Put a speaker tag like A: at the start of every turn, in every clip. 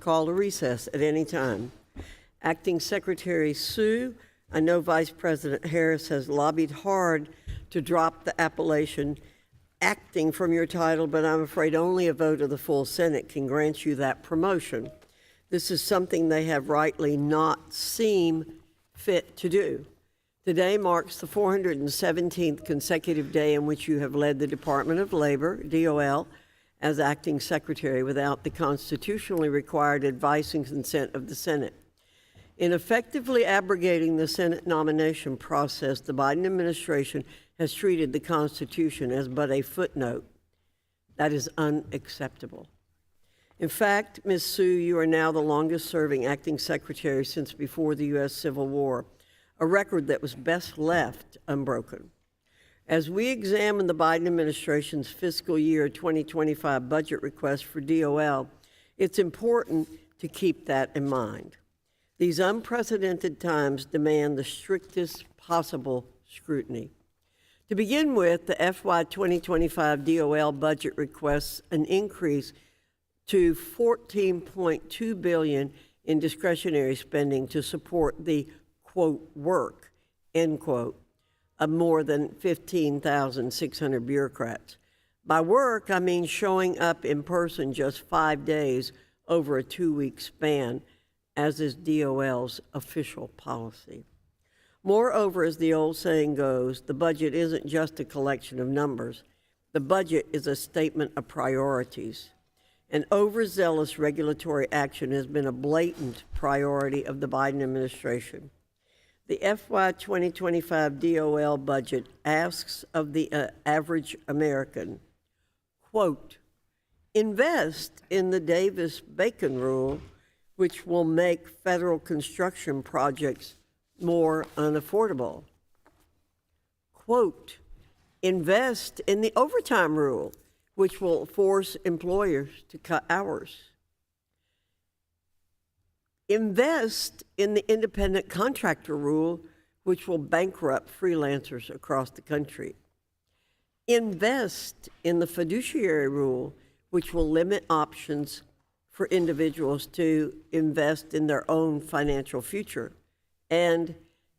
A: call a recess at any time. Acting Secretary Sue, I know Vice President Harris has lobbied hard to drop the appellation acting from your title, but I'm afraid only a vote of the full Senate can grant you that promotion. This is something they have rightly not seen fit to do. Today marks the 417th consecutive day in which you have led the Department of Labor, DOL, as acting secretary without the constitutionally required advice and consent of the Senate. In effectively abrogating the Senate nomination process, the Biden administration has treated the Constitution as but a footnote. That is unacceptable. In fact, Ms. Sue, you are now the longest-serving acting secretary since before the U.S. Civil War, a record that was best left unbroken. As we examine the Biden administration's fiscal year 2025 budget request for DOL, it's important to keep that in mind. These unprecedented times demand the strictest possible scrutiny. To begin with, the FY 2025 DOL budget requests an increase to $14.2 billion in discretionary spending to support the, quote, work, end quote, of more than 15,600 bureaucrats. By work, I mean showing up in person just 5 days over a 2-week span, as is DOL's official policy. Moreover, as the old saying goes, the budget isn't just a collection of numbers. The budget is a statement of priorities. And overzealous regulatory action has been a blatant priority of the Biden administration. The FY 2025 DOL budget asks of the average American, quote, invest in the Davis-Bacon rule, which will make federal construction projects more unaffordable. Quote, invest in the overtime rule, which will force employers to cut hours. Invest in the independent contractor rule, which will bankrupt freelancers across the country. Invest in the fiduciary rule, which will limit options for individuals to invest in their own financial future. And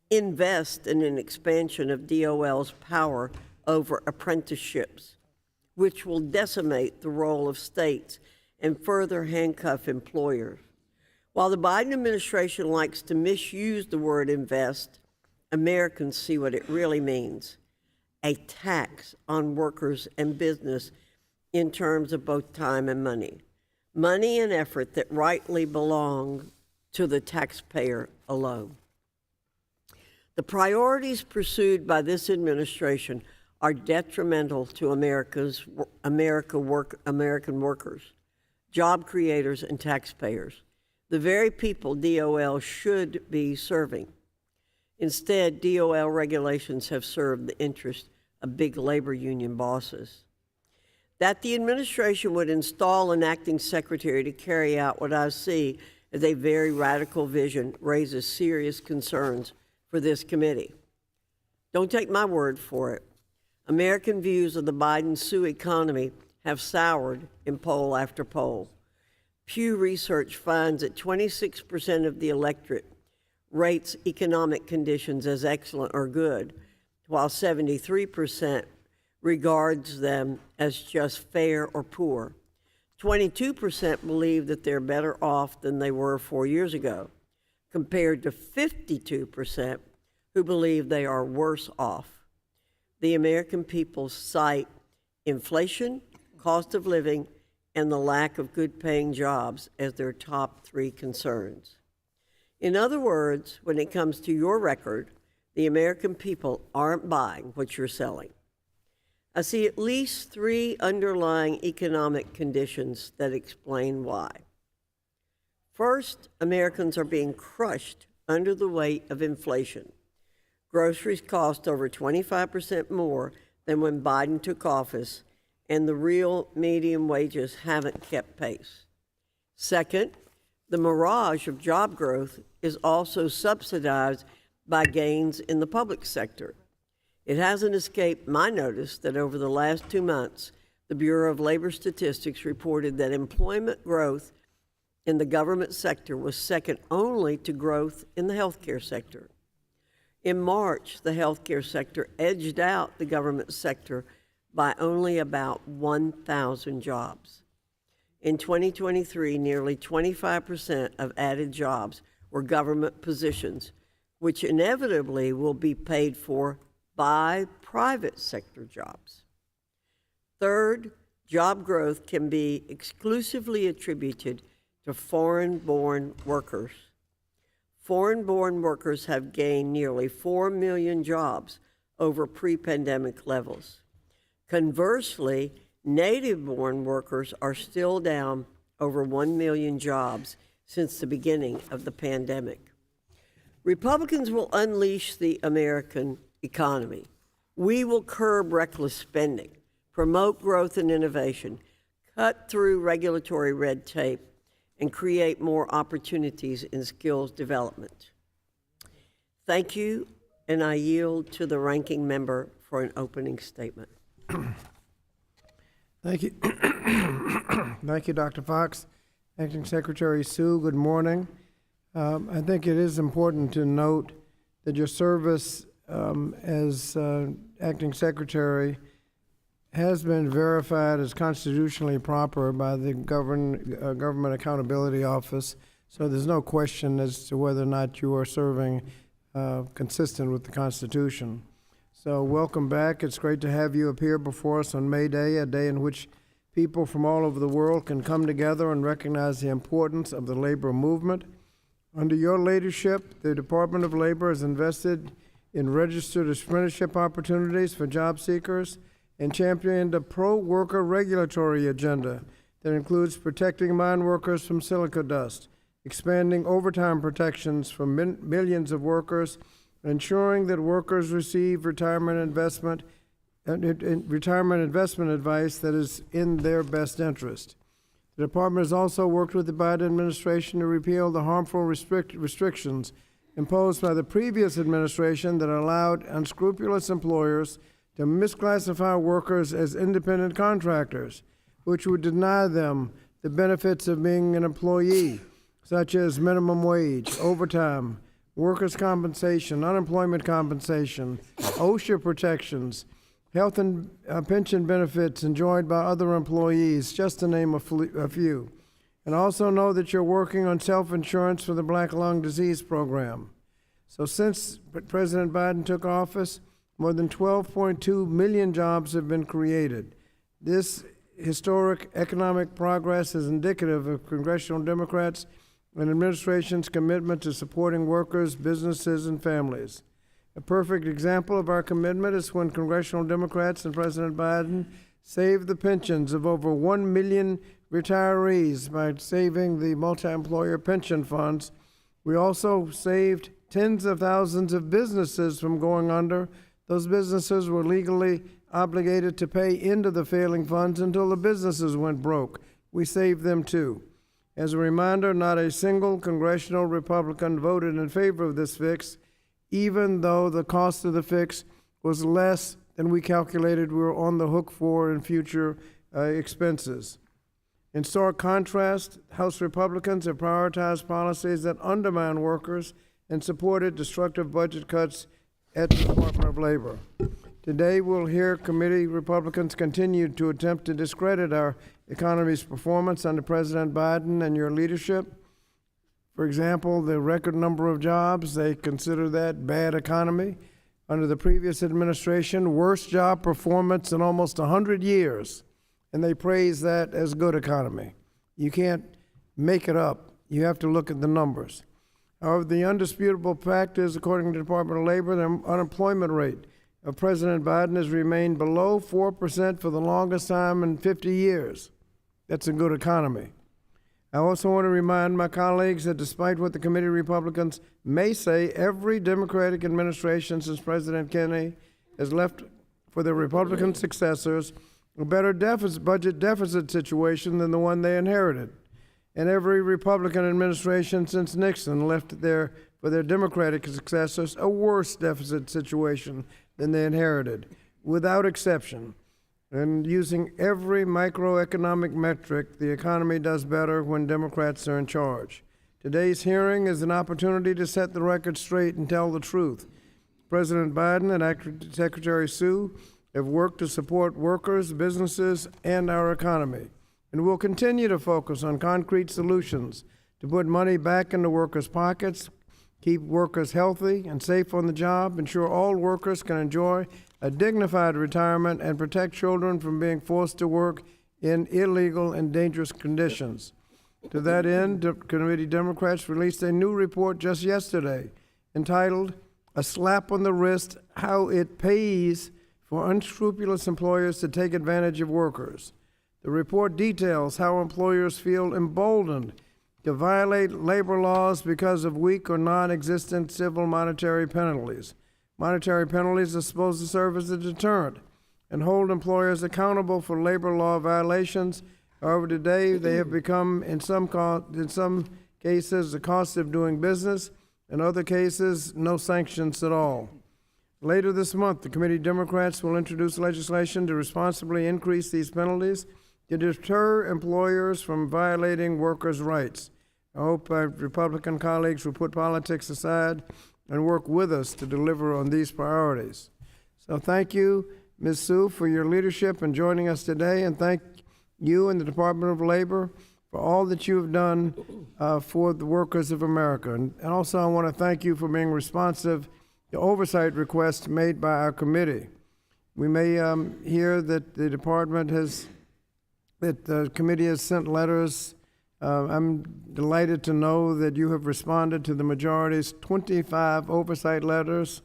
A: invest in an expansion of DOL's power over apprenticeships, which will decimate the role of states and further handcuff employers. While the Biden administration likes to misuse the word invest, Americans see what it really means: a tax on workers and business in terms of both time and money. Money and effort that rightly belong to the taxpayer alone. The priorities pursued by this administration are detrimental to American workers, job creators, and taxpayers, the very people DOL should be serving. Instead, DOL regulations have served the interest of big labor union bosses. That the administration would install an acting secretary to carry out what I see as a very radical vision raises serious concerns for this committee. Don't take my word for it. American views of the Biden-Sue economy have soured in poll after poll. Pew Research finds that 26% of the electorate rates economic conditions as excellent or good, while 73% regards them as just fair or poor. 22% believe that they're better off than they were 4 years ago, compared to 52% who believe they are worse off. The American people cite inflation, cost of living, and the lack of good-paying jobs as their top 3 concerns. In other words, when it comes to your record, the American people aren't buying what you're selling. I see at least 3 underlying economic conditions that explain why. First, Americans are being crushed under the weight of inflation. Groceries cost over 25% more than when Biden took office, and the real median wages haven't kept pace. Second, the mirage of job growth is also subsidized by gains in the public sector. It hasn't escaped my notice that over the last 2 months, the Bureau of Labor Statistics reported that employment growth in the government sector was second only to growth in the healthcare sector. In March, the healthcare sector edged out the government sector by only about 1,000 jobs. In 2023, nearly 25% of added jobs were government positions, which inevitably will be paid for by private sector jobs. Third, job growth can be exclusively attributed to foreign-born workers. Foreign-born workers have gained nearly 4 million jobs over pre-pandemic levels. Conversely, native-born workers are still down over 1 million jobs since the beginning of the pandemic. Republicans will unleash the American economy. We will curb reckless spending, promote growth and innovation, cut through regulatory red tape, and create more opportunities in skills development. Thank you, and I yield to the ranking member for an opening statement.
B: Thank you. Thank you, Dr. Fox. Acting Secretary Sue, good morning. I think it is important to note that your service as Acting Secretary has been verified as constitutionally proper by the Government Accountability Office, so there's no question as to whether or not you are serving consistent with the Constitution. So welcome back. It's great to have you appear before us on May Day, a day in which people from all over the world can come together and recognize the importance of the labor movement. Under your leadership, the Department of Labor has invested in registered apprenticeship opportunities for job seekers and championed a pro-worker regulatory agenda that includes protecting mine workers from silica dust, expanding overtime protections for millions of workers, ensuring that workers receive retirement investment advice that is in their best interest. The department has also worked with the Biden administration to repeal the harmful restrictions imposed by the previous administration that allowed unscrupulous employers to misclassify workers as independent contractors, which would deny them the benefits of being an employee, such as minimum wage, overtime, workers' compensation, unemployment compensation, OSHA protections, health and pension benefits enjoyed by other employees, just to name a few. And also know that you're working on self-insurance for the Black Lung Disease Program. So since President Biden took office, more than 12.2 million jobs have been created. This historic economic progress is indicative of congressional Democrats and administration's commitment to supporting workers, businesses, and families. A perfect example of our commitment is when congressional Democrats and President Biden saved the pensions of over 1 million retirees by saving the multi-employer pension funds. We also saved tens of thousands of businesses from going under. Those businesses were legally obligated to pay into the failing funds until the businesses went broke. We saved them too. As a reminder, not a single congressional Republican voted in favor of this fix, even though the cost of the fix was less than we calculated we were on the hook for in future expenses. In stark contrast, House Republicans have prioritized policies that undermine workers and supported destructive budget cuts at the Department of Labor. Today, we'll hear committee Republicans continue to attempt to discredit our economy's performance under President Biden and your leadership. For example, the record number of jobs, they consider that bad economy. Under the previous administration, worst job performance in almost 100 years, and they praise that as good economy. You can't make it up. You have to look at the numbers. However, the undisputable fact is, according to the Department of Labor, the unemployment rate of President Biden has remained below 4% for the longest time in 50 years. That's a good economy. I also want to remind my colleagues that despite what the committee Republicans may say, every Democratic administration since President Kennedy has left for their Republican successors a better budget deficit situation than the one they inherited. And every Republican administration since Nixon left for their Democratic successors a worse deficit situation than they inherited, without exception. And using every microeconomic metric, the economy does better when Democrats are in charge. Today's hearing is an opportunity to set the record straight and tell the truth. President Biden and Acting Secretary Sue have worked to support workers, businesses, and our economy, and will continue to focus on concrete solutions to put money back into workers' pockets, keep workers healthy and safe on the job, ensure all workers can enjoy a dignified retirement, and protect children from being forced to work in illegal and dangerous conditions. To that end, committee Democrats released a new report just yesterday entitled "A Slap on the Wrist: How It Pays for Unscrupulous Employers to Take Advantage of Workers." The report details how employers feel emboldened to violate labor laws because of weak or non-existent civil monetary penalties. Monetary penalties are supposed to serve as a deterrent and hold employers accountable for labor law violations. However, today they have become, in some cases, the cost of doing business. In other cases, no sanctions at all. Later this month, the committee Democrats will introduce legislation to responsibly increase these penalties to deter employers from violating workers' rights. I hope our Republican colleagues will put politics aside and work with us to deliver on these priorities. So thank you, Ms. Sue, for your leadership and joining us today, and thank you and the Department of Labor for all that you have done for the workers of America. And also I want to thank you for being responsive to oversight requests made by our committee. We may hear that the committee has sent letters. I'm delighted to know that you have responded to the majority's 25 oversight letters,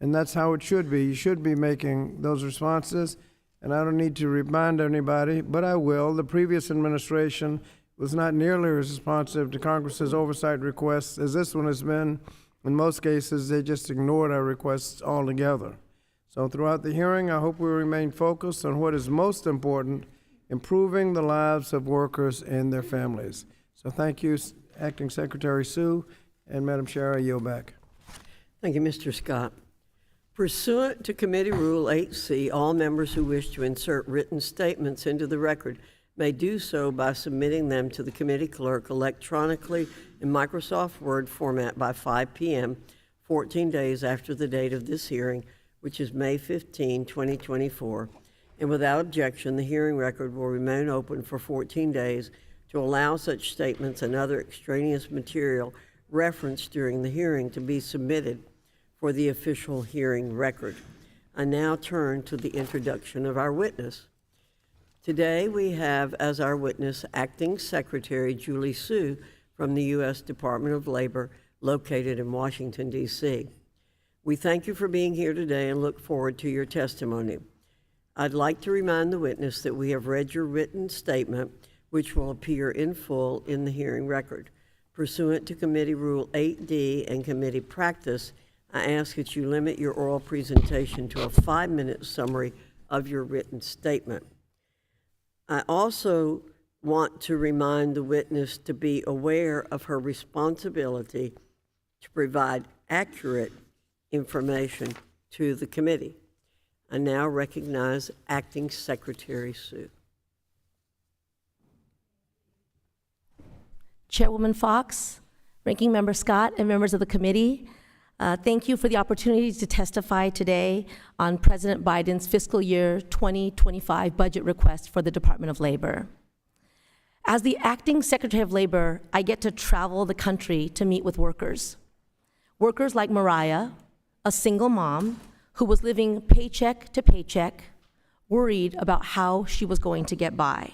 B: and that's how it should be. You should be making those responses, and I don't need to remind anybody, but I will. The previous administration was not nearly as responsive to Congress's oversight requests as this one has been. In most cases, they just ignored our requests altogether. So throughout the hearing, I hope we remain focused on what is most important: improving the lives of workers and their families. So thank you, Acting Secretary Sue, and Madam Chair, I yield back.
A: Thank you, Mr. Scott. Pursuant to Committee Rule 8C, all members who wish to insert written statements into the record may do so by submitting them to the committee clerk electronically in Microsoft Word format by 5 p.m., 14 days after the date of this hearing, which is May 15, 2024. And without objection, the hearing record will remain open for 14 days to allow such statements and other extraneous material referenced during the hearing to be submitted for the official hearing record. I now turn to the introduction of our witness. Today we have as our witness Acting Secretary Julie Su from the U.S. Department of Labor, located in Washington, D.C. We thank you for being here today and look forward to your testimony. I'd like to remind the witness that we have read your written statement, which will appear in full in the hearing record. Pursuant to Committee Rule 8D and committee practice, I ask that you limit your oral presentation to a 5-minute summary of your written statement. I also want to remind the witness to be aware of her responsibility to provide accurate information to the committee. I now recognize Acting Secretary Sue.
C: Chairwoman Fox, Ranking Member Scott, and members of the committee, thank you for the opportunity to testify today on President Biden's fiscal year 2025 budget request for the Department of Labor. As the Acting Secretary of Labor, I get to travel the country to meet with workers. Workers like Mariah, a single mom who was living paycheck to paycheck, worried about how she was going to get by.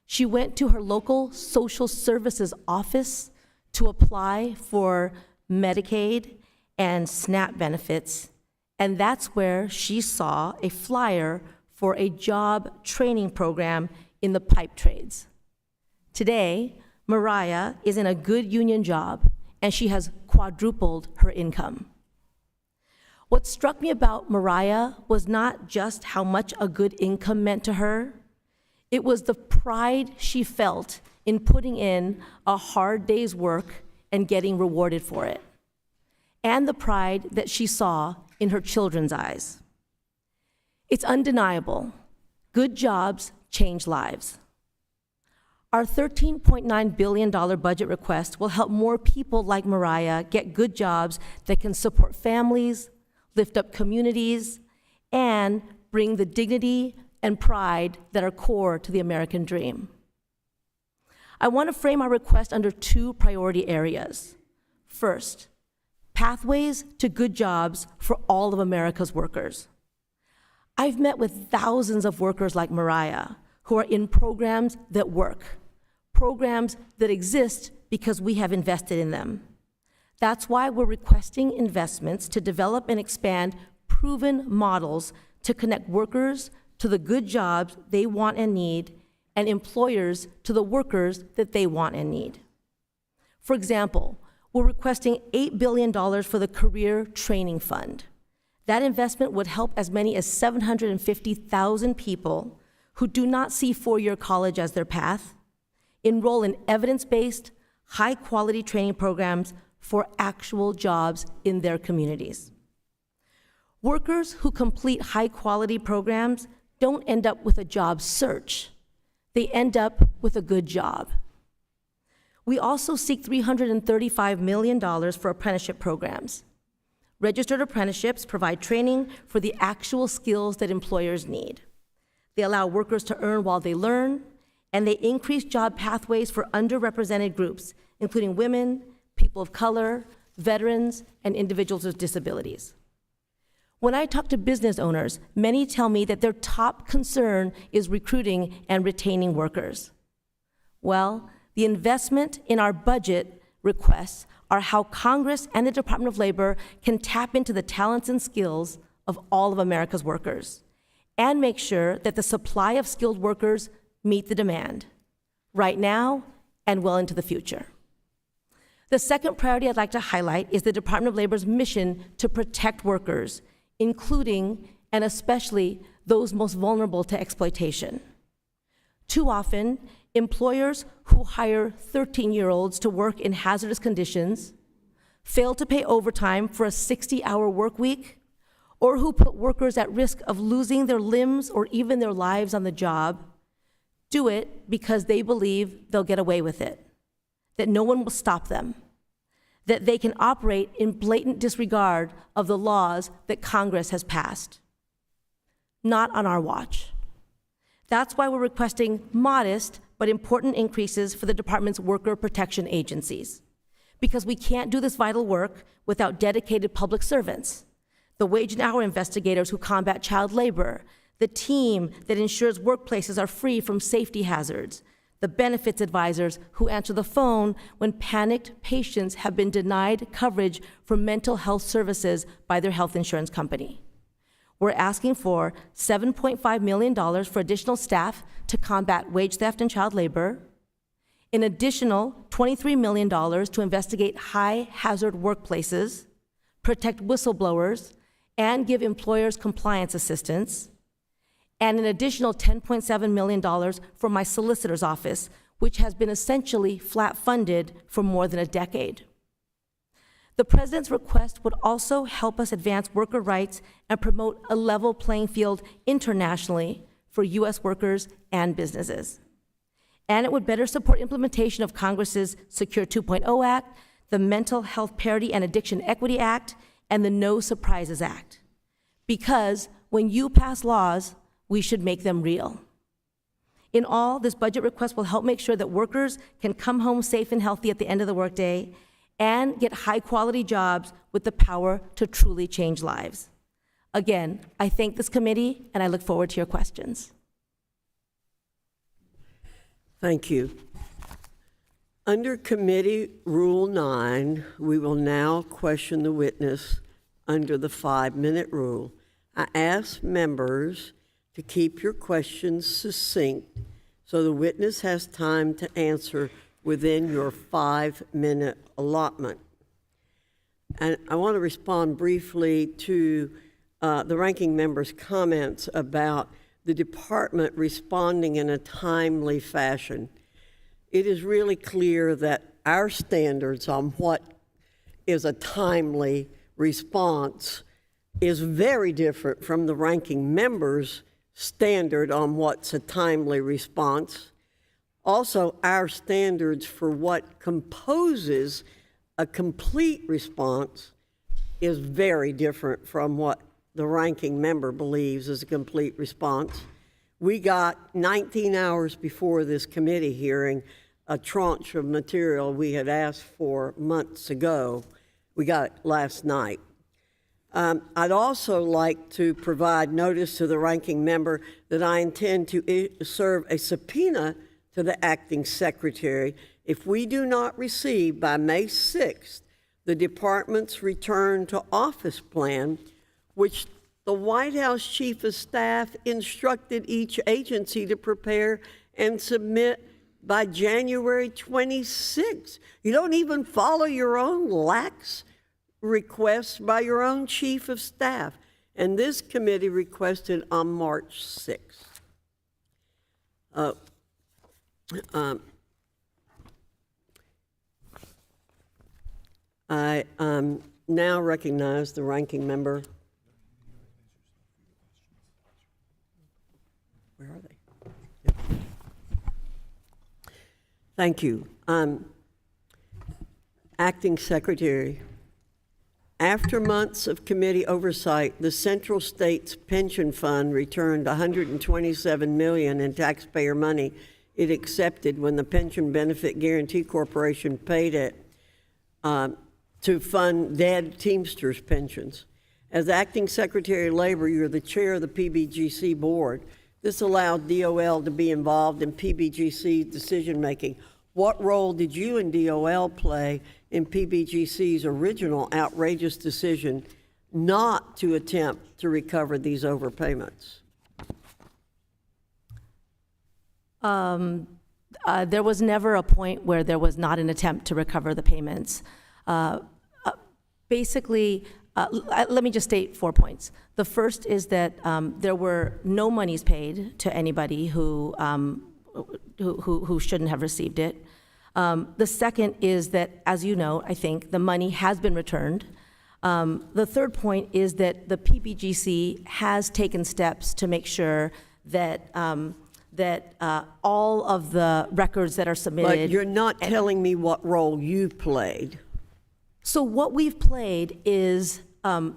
C: She went to her local social services office to apply for Medicaid and SNAP benefits, and that's where she saw a flyer for a job training program in the pipe trades. Today, Mariah is in a good union job, and she has quadrupled her income. What struck me about Mariah was not just how much a good income meant to her, it was the pride she felt in putting in a hard day's work and getting rewarded for it, and the pride that she saw in her children's eyes. It's undeniable Good jobs change lives. Our $13.9 billion budget request will help more people like Mariah get good jobs that can support families, lift up communities, and bring the dignity and pride that are core to the American dream. I want to frame our request under two priority areas. First, pathways to good jobs for all of America's workers. I've met with thousands of workers like Mariah who are in programs that work, programs that exist because we have invested in them. That's why we're requesting investments to develop and expand proven models to connect workers to the good jobs they want and need, and employers to the workers that they want and need. For example, we're requesting $8 billion for the Career Training Fund. That investment would help as many as 750,000 people who do not see four-year college as their path enroll in evidence-based, high-quality training programs for actual jobs in their communities. Workers who complete high-quality programs don't end up with a job search. They end up with a good job. We also seek $335 million for apprenticeship programs. Registered apprenticeships provide training for the actual skills that employers need. They allow workers to earn while they learn, and they increase job pathways for underrepresented groups, including women, people of color, veterans, and individuals with disabilities. When I talk to business owners, many tell me that their top concern is recruiting and retaining workers. Well, the investment in our budget requests are how Congress and the Department of Labor can tap into the talents and skills of all of America's workers and make sure that the supply of skilled workers meet the demand right now and well into the future. The second priority I'd like to highlight is the Department of Labor's mission to protect workers, including and especially those most vulnerable to exploitation. Too often, employers who hire 13-year-olds to work in hazardous conditions, fail to pay overtime for a 60-hour work week, or who put workers at risk of losing their limbs or even their lives on the job, do it because they believe they'll get away with it, that no one will stop them, that they can operate in blatant disregard of the laws that Congress has passed. Not on our watch. That's why we're requesting modest but important increases for the department's worker protection agencies, because we can't do this vital work without dedicated public servants, the wage and hour investigators who combat child labor, the team that ensures workplaces are free from safety hazards, the benefits advisors who answer the phone when panicked patients have been denied coverage for mental health services by their health insurance company. We're asking for $7.5 million for additional staff to combat wage theft and child labor, an additional $23 million to investigate high-hazard workplaces, protect whistleblowers, and give employers compliance assistance, and an additional $10.7 million for my solicitor's office, which has been essentially flat-funded for more than a decade. The President's request would also help us advance worker rights and promote a level playing field internationally for U.S. workers and businesses. And it would better support implementation of Congress's Secure 2.0 Act, the Mental Health Parity and Addiction Equity Act, and the No Surprises Act. Because when you pass laws, we should make them real. In all, this budget request will help make sure that workers can come home safe and healthy at the end of the workday and get high-quality jobs with the power to truly change lives. Again, I thank this committee, and I look forward to your questions.
A: Thank you. Under Committee Rule 9, we will now question the witness under the 5-minute rule. I ask members to keep your questions succinct so the witness has time to answer within your 5-minute allotment. And I want to respond briefly to the ranking member's comments about the department responding in a timely fashion. It is really clear that our standards on what is a timely response is very different from the ranking member's standard on what's a timely response. Also, our standards for what composes a complete response is very different from what the ranking member believes is a complete response. We got 19 hours before this committee hearing a tranche of material we had asked for months ago. We got it last night. I'd also like to provide notice to the ranking member that I intend to serve a subpoena to the acting secretary if we do not receive by May 6th the department's return to office plan, which the White House Chief of Staff instructed each agency to prepare and submit by January 26th. You don't even follow your own lax requests by your own Chief of Staff. And this committee requested on March 6th. I now recognize the ranking member. Where are they? Yep. Thank you. Acting Secretary, after months of committee oversight, the Central States Pension Fund returned $127 million in taxpayer money it accepted when the Pension Benefit Guaranty Corporation paid it to fund dead Teamsters pensions. As Acting Secretary of Labor, you're the chair of the PBGC board. This allowed DOL to be involved in PBGC decision-making. What role did you and DOL play in PBGC's original outrageous decision not to attempt to recover these overpayments?
C: There was never a point where there was not an attempt to recover the payments. Basically, let me just state 4 points. The first is that there were no monies paid to anybody who shouldn't have received it. The second is that, as you know, I think, the money has been returned. The third point is that the PBGC has taken steps to make sure that all of the records that are submitted.
A: But you're not telling me what role you played.
C: So what we've played is,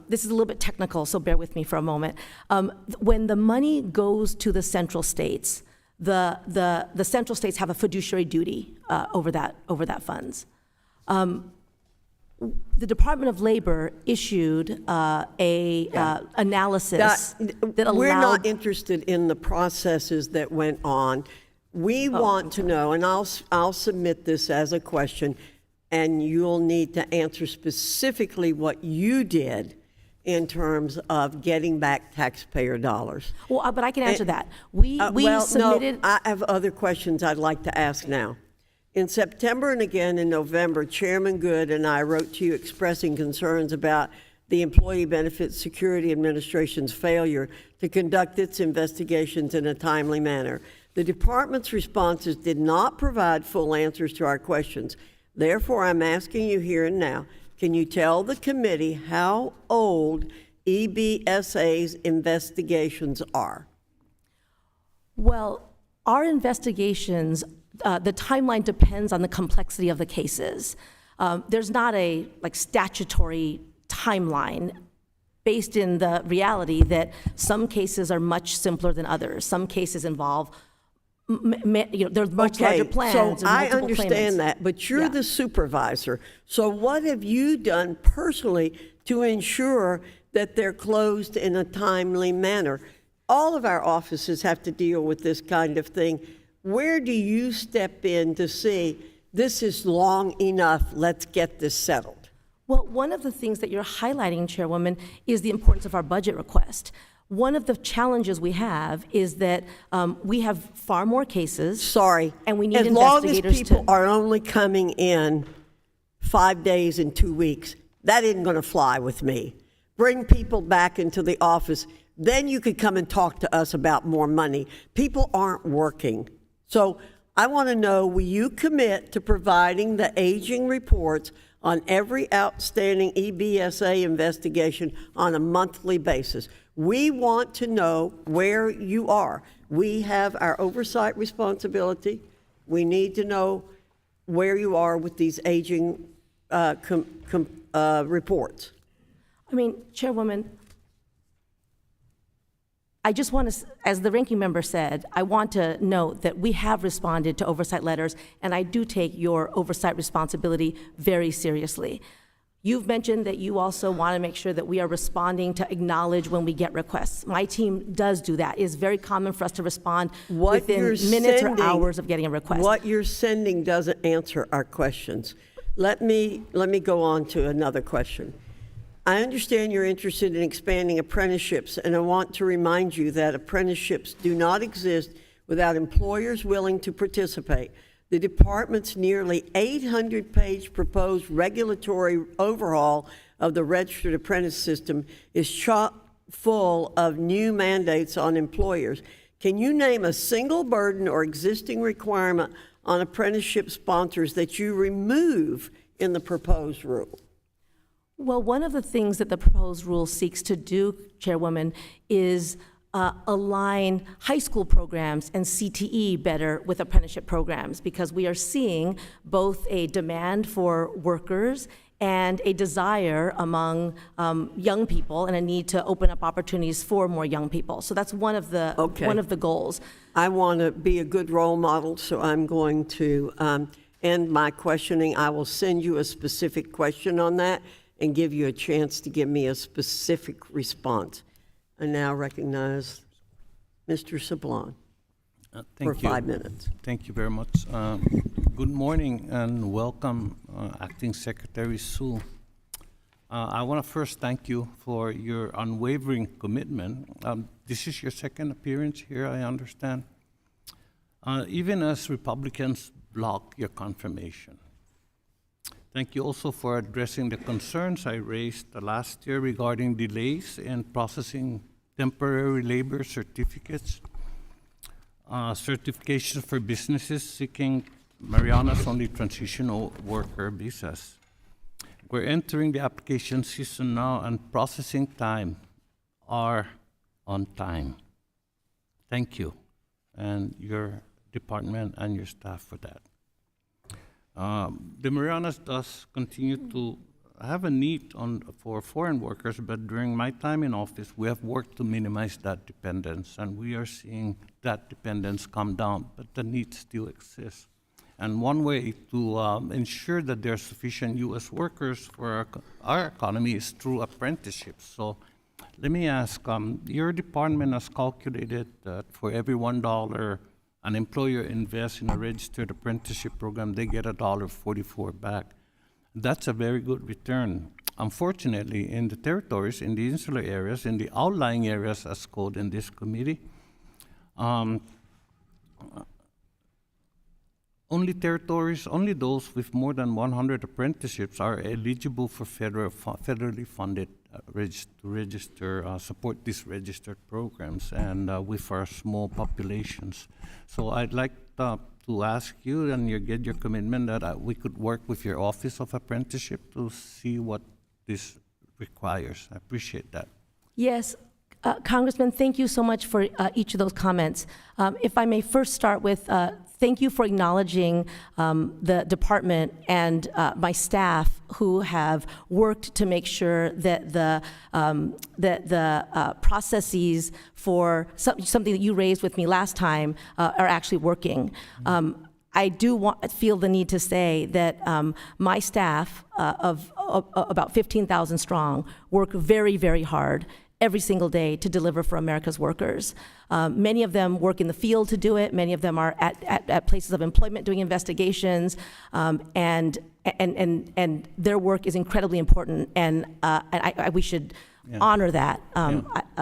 C: this is a little bit technical, so bear with me for a moment. When the money goes to the central states, the central states have a fiduciary duty over that funds. The Department of Labor issued analysis that allowed.
A: We're not interested in the processes that went on. We want to know, and I'll submit this as a question, and you'll need to answer specifically what you did in terms of getting back taxpayer dollars.
C: Well, but I can answer that. We submitted.
A: No, I have other questions I'd like to ask now. In September and again in November, Chairman Good and I wrote to you expressing concerns about the Employee Benefits Security Administration's failure to conduct its investigations in a timely manner. The department's responses did not provide full answers to our questions. Therefore, I'm asking you here and now, can you tell the committee how old EBSA's investigations are?
C: Well, our investigations, the timeline depends on the complexity of the cases. There's not a statutory timeline based in the reality that some cases are much simpler than others. Some cases involve, there's much larger plans.
A: So I understand that, but you're the supervisor. So what have you done personally to ensure that they're closed in a timely manner? All of our offices have to deal with this kind of thing. Where do you step in to see this is long enough, let's get this settled?
C: Well, one of the things that you're highlighting, Chairwoman, is the importance of our budget request. One of the challenges we have is that we have far more cases.
A: Sorry.
C: And we need
A: as long as
C: investigators
A: people are only coming in 5 days and 2 weeks, that isn't going to fly with me. Bring people back into the office. Then you could come and talk to us about more money. People aren't working. So I want to know, will you commit to providing the aging reports on every outstanding EBSA investigation on a monthly basis? We want to know where you are. We have our oversight responsibility. We need to know where you are with these aging reports.
C: I mean, Chairwoman, I just want to, as the ranking member said, I want to note that we have responded to oversight letters, and I do take your oversight responsibility very seriously. You've mentioned that you also want to make sure that we are responding to acknowledge when we get requests. My team does do that. It is very common for us to respond within minutes or hours of getting a request.
A: What you're sending doesn't answer our questions. Let me go on to another question. I understand you're interested in expanding apprenticeships, and I want to remind you that apprenticeships do not exist without employers willing to participate. The department's nearly 800-page proposed regulatory overhaul of the registered apprentice system is chock full of new mandates on employers. Can you name a single burden or existing requirement on apprenticeship sponsors that you remove in the proposed rule?
C: Well, one of the things that the proposed rule seeks to do, Chairwoman, is align high school programs and CTE better with apprenticeship programs, because we are seeing both a demand for workers and a desire among young people and a need to open up opportunities for more young people. So that's one of the goals.
A: I want to be a good role model, so I'm going to end my questioning. I will send you a specific question on that and give you a chance to give me a specific response. I now recognize Mr. Sablon for 5 minutes.
D: Thank you very much. Good morning and welcome, Acting Secretary Sue. I want to first thank you for your unwavering commitment. This is your second appearance here, I understand. Even as Republicans block your confirmation. Thank you also for addressing the concerns I raised last year regarding delays in processing temporary labor certificates, certifications for businesses seeking Mariana's only transitional worker visas. We're entering the application season now, and processing time are on time. Thank you and your department and your staff for that. The Marianas does continue to have a need for foreign workers, but during my time in office, we have worked to minimize that dependence, and we are seeing that dependence come down, but the need still exists. And one way to ensure that there are sufficient U.S. workers for our economy is through apprenticeships. So let me ask, your department has calculated that for every $1 an employer invests in a registered apprenticeship program, they get $1.44 back. That's a very good return. Unfortunately, in the territories, in the insular areas, in the outlying areas as called in this committee, only those with more than 100 apprenticeships are eligible for federally funded support these registered programs, and with our small populations. So I'd like to ask you and get your commitment that we could work with your Office of Apprenticeship to see what this requires. I appreciate that.
C: Yes, Congressman, thank you so much for each of those comments. If I may first start with thank you for acknowledging the department and my staff who have worked to make sure that the processes for something that you raised with me last time are actually working. I do feel the need to say that my staff of about 15,000 strong work very, very hard every single day to deliver for America's workers. Many of them work in the field to do it. Many of them are at places of employment doing investigations, and their work is incredibly important, and we should honor that.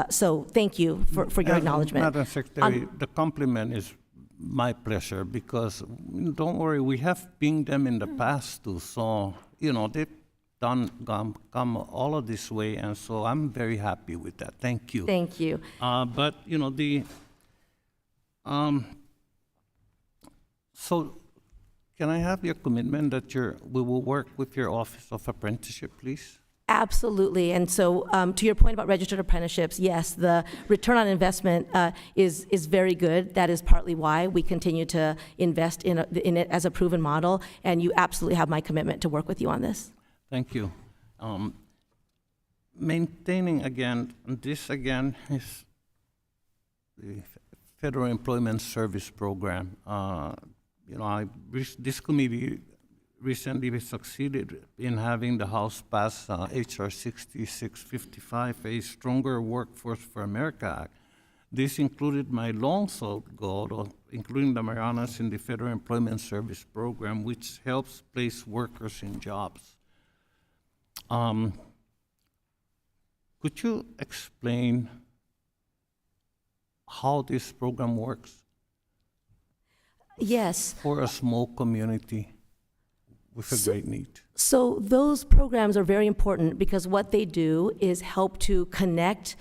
C: So thank you for your acknowledgement.
D: Madam Secretary, the compliment is my pleasure, because don't worry, we have pinged them in the past too, so they've come all of this way, and so I'm very happy with that. Thank you.
C: Thank you.
D: So can I have your commitment that we will work with your Office of Apprenticeship, please?
C: Absolutely. And so to your point about registered apprenticeships, yes, the return on investment is very good. That is partly why we continue to invest in it as a proven model. And you absolutely have my commitment to work with you on this.
D: Thank you. Maintaining again, and this again is the Federal Employment Service Program. This committee recently succeeded in having the House pass H.R. 6655, a Stronger Workforce for America Act. This included my long-sought goal of including the Marianas in the Federal Employment Service Program, which helps place workers in jobs. Could you explain how this program works
C: Yes.
D: for a small community with a great need?
C: So those programs are very important because what they do is help to connect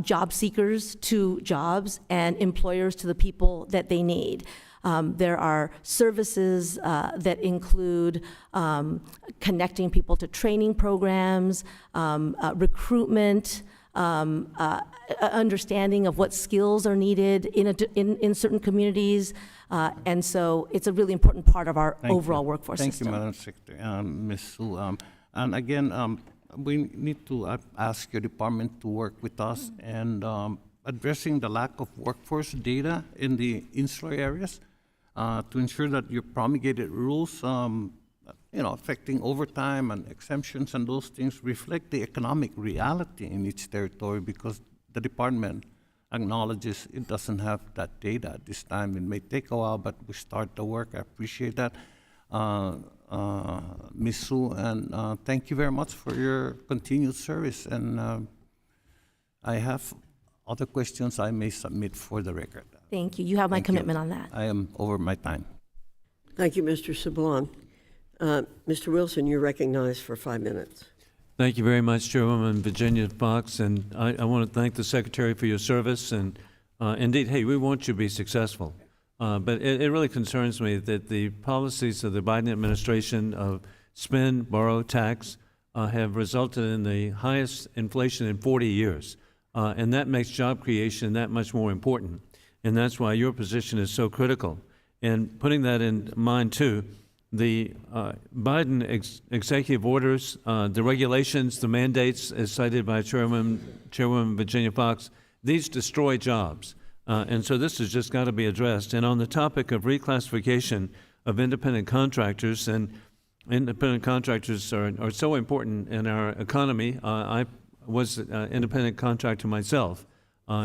C: job seekers to jobs and employers to the people that they need. There are services that include connecting people to training programs, recruitment, understanding of what skills are needed in certain communities. And so it's a really important part of our overall workforce system.
D: Thank you, Madam Secretary, Ms. Sue. And again, we need to ask your department to work with us and addressing the lack of workforce data in the insular areas to ensure that your promulgated rules, affecting overtime and exemptions and those things reflect the economic reality in each territory, because the department acknowledges it doesn't have that data at this time. It may take a while, but we start the work. I appreciate that, Ms. Sue, and thank you very much for your continued service. And I have other questions I may submit for the record.
C: Thank you. You have my commitment on that.
D: I am over my time.
A: Thank you, Mr. Sablon. Mr. Wilson, you're recognized for 5 minutes.
E: Thank you very much, Chairwoman Virginia Fox, and I want to thank the Secretary for your service, and indeed, hey, we want you to be successful. But it really concerns me that the policies of the Biden administration of spend, borrow, tax have resulted in the highest inflation in 40 years, and that makes job creation that much more important, and that's why your position is so critical. And putting that in mind, too, the Biden executive orders, the regulations, the mandates, as cited by Chairwoman Virginia Fox, these destroy jobs. And so this has just got to be addressed. And on the topic of reclassification of independent contractors, and independent contractors are so important in our economy. I was an independent contractor myself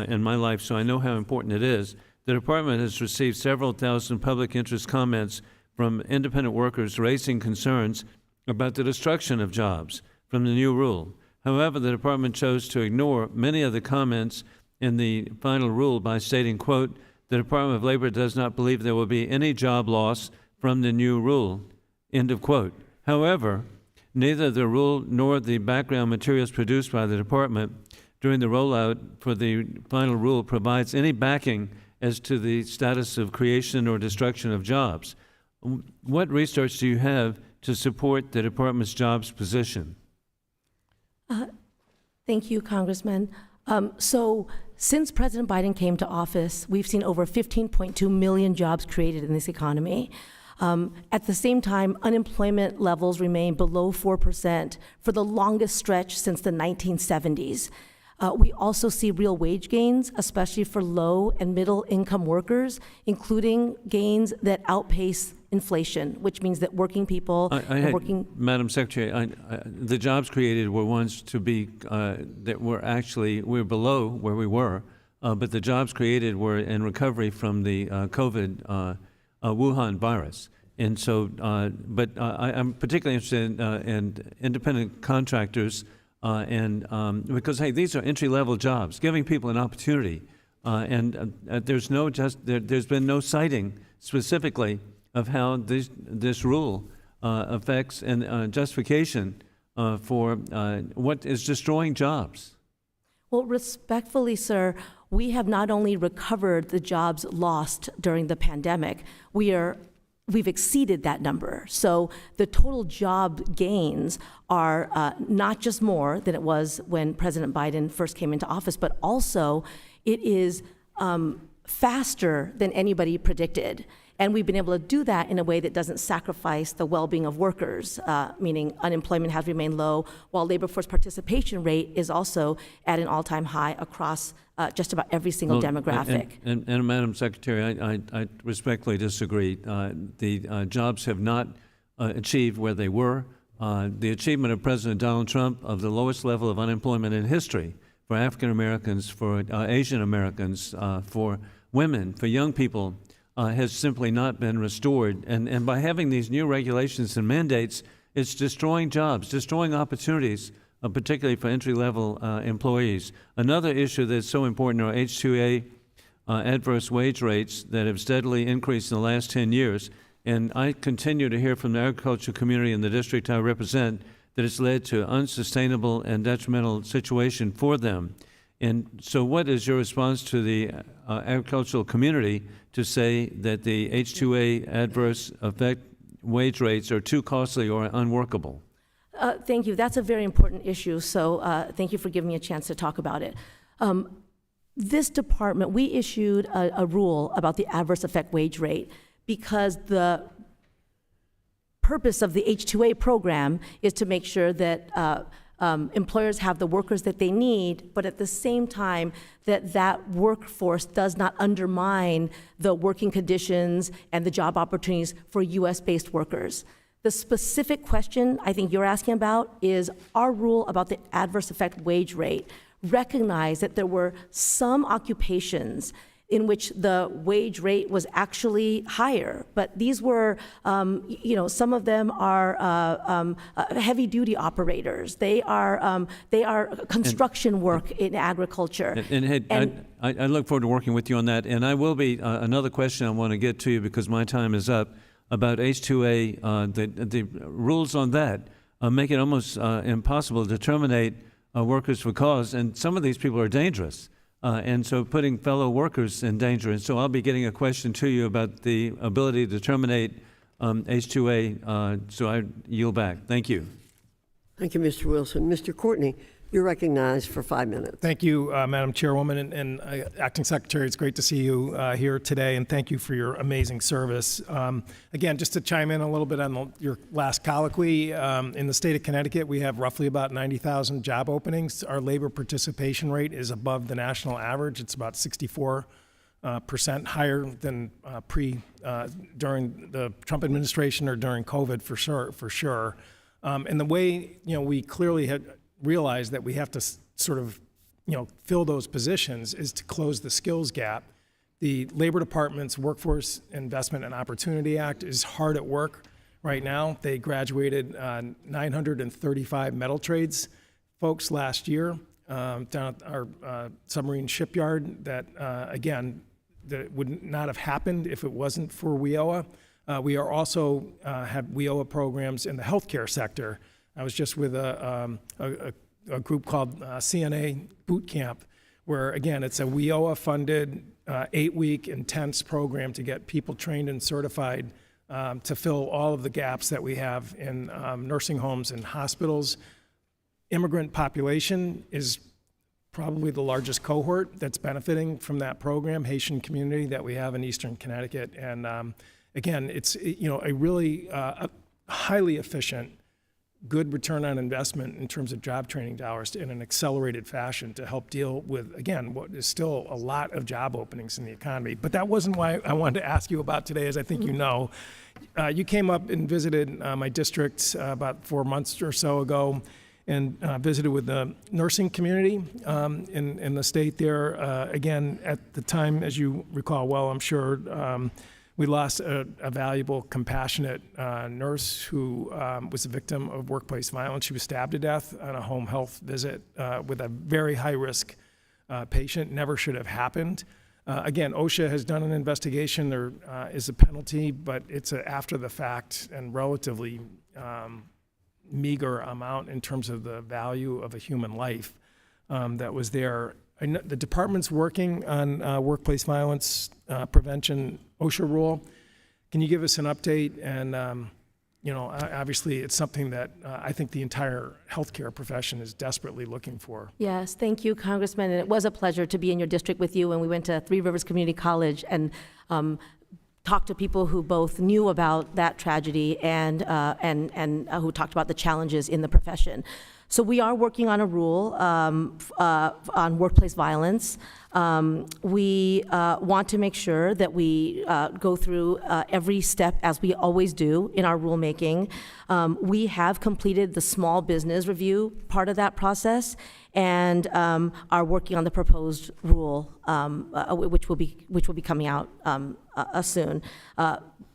E: in my life, so I know how important it is. The department has received several thousand public interest comments from independent workers raising concerns about the destruction of jobs from the new rule. However, the department chose to ignore many of the comments in the final rule by stating, quote, "The Department of Labor does not believe there will be any job loss from the new rule," end of quote. However, neither the rule nor the background materials produced by the department during the rollout for the final rule provides any backing as to the status of creation or destruction of jobs. What research do you have to support the department's jobs position?
C: Thank you, Congressman. So since President Biden came to office, we've seen over 15.2 million jobs created in this economy. At the same time, unemployment levels remain below 4% for the longest stretch since the 1970s. We also see real wage gains, especially for low and middle income workers, including gains that outpace inflation, which means that working people
E: Madam Secretary, the jobs created were ones to be that were actually we're below where we were, but the jobs created were in recovery from the COVID Wuhan virus. And so, I'm particularly interested in independent contractors, because hey, these are entry-level jobs, giving people an opportunity, there's been no citing specifically of how this rule affects and justification for what is destroying jobs.
C: Well, respectfully, sir, we have not only recovered the jobs lost during the pandemic, we are we've exceeded that number. So the total job gains are not just more than it was when President Biden first came into office, but also it is faster than anybody predicted. And we've been able to do that in a way that doesn't sacrifice the well-being of workers, meaning unemployment has remained low, while labor force participation rate is also at an all-time high across just about every single demographic.
E: And Madam Secretary, I respectfully disagree. The jobs have not achieved where they were. The achievement of President Donald Trump of the lowest level of unemployment in history for African Americans, for Asian Americans, for women, for young people, has simply not been restored. And by having these new regulations and mandates, it's destroying jobs, destroying opportunities, particularly for entry-level employees. Another issue that's so important are H-2A adverse wage rates that have steadily increased in the last 10 years. And I continue to hear from the agricultural community in the district I represent that it's led to unsustainable and detrimental situation for them. And so what is your response to the agricultural community to say that the H-2A adverse effect wage rates are too costly or unworkable?
C: Thank you. That's a very important issue, so thank you for giving me a chance to talk about it. This department, we issued a rule about the adverse effect wage rate because the purpose of the H-2A program is to make sure that employers have the workers that they need, but at the same time that workforce does not undermine the working conditions and the job opportunities for US-based workers. The specific question I think you're asking about is our rule about the adverse effect wage rate recognized that there were some occupations in which the wage rate was actually higher, but these were, some of them are heavy-duty operators. They are construction work in agriculture.
E: I look forward to working with you on that. And I will be another question I want to get to you because my time is up about H-2A. The rules on that make it almost impossible to terminate workers for cause, and some of these people are dangerous. And so putting fellow workers in danger. And so I'll be getting a question to you about the ability to terminate H-2A. So I yield back. Thank you.
A: Thank you, Mr. Wilson. Mr. Courtney, you're recognized for 5 minutes.
F: Thank you, Madam Chairwoman and Acting Secretary. It's great to see you here today, and thank you for your amazing service. Again, just to chime in a little bit on your last colloquy, in the state of Connecticut, we have roughly about 90,000 job openings. Our labor participation rate is above the national average. It's about 64% higher than during the Trump administration or during COVID for sure. And the way we clearly had realize that we have to sort of, fill those positions is to close the skills gap. The Labor Department's Workforce Investment and Opportunity Act is hard at work right now. They graduated 935 metal trades folks last year down at our submarine shipyard that, again, that would not have happened if it wasn't for WIOA. We are also have WIOA programs in the healthcare sector. I was just with a group called CNA Boot Camp, where, again, it's a WIOA-funded 8-week intense program to get people trained and certified to fill all of the gaps that we have in nursing homes and hospitals. Immigrant population is probably the largest cohort that's benefiting from that program, Haitian community that we have in Eastern Connecticut. And again, it's a really highly efficient, good return on investment in terms of job training dollars in an accelerated fashion to help deal with, again, what is still a lot of job openings in the economy. But that wasn't why I wanted to ask you about today, as I think you know. You came up and visited my district about 4 months or so ago and visited with the nursing community in the state there. Again, at the time, as you recall well, I'm sure, we lost a valuable, compassionate nurse who was a victim of workplace violence. She was stabbed to death on a home health visit with a very high-risk patient. Never should have happened. Again, OSHA has done an investigation. There is a penalty, but it's after the fact and relatively meager amount in terms of the value of a human life that was there. I know the department's working on workplace violence prevention OSHA rule. Can you give us an update? And obviously, it's something that I think the entire healthcare profession is desperately looking for.
C: Yes, thank you, Congressman. And it was a pleasure to be in your district with you when we went to Three Rivers Community College and talked to people who both knew about that tragedy and who talked about the challenges in the profession. So we are working on a rule on workplace violence. We want to make sure that we go through every step, as we always do in our rulemaking. We have completed the small business review part of that process and are working on the proposed rule, which will be coming out soon.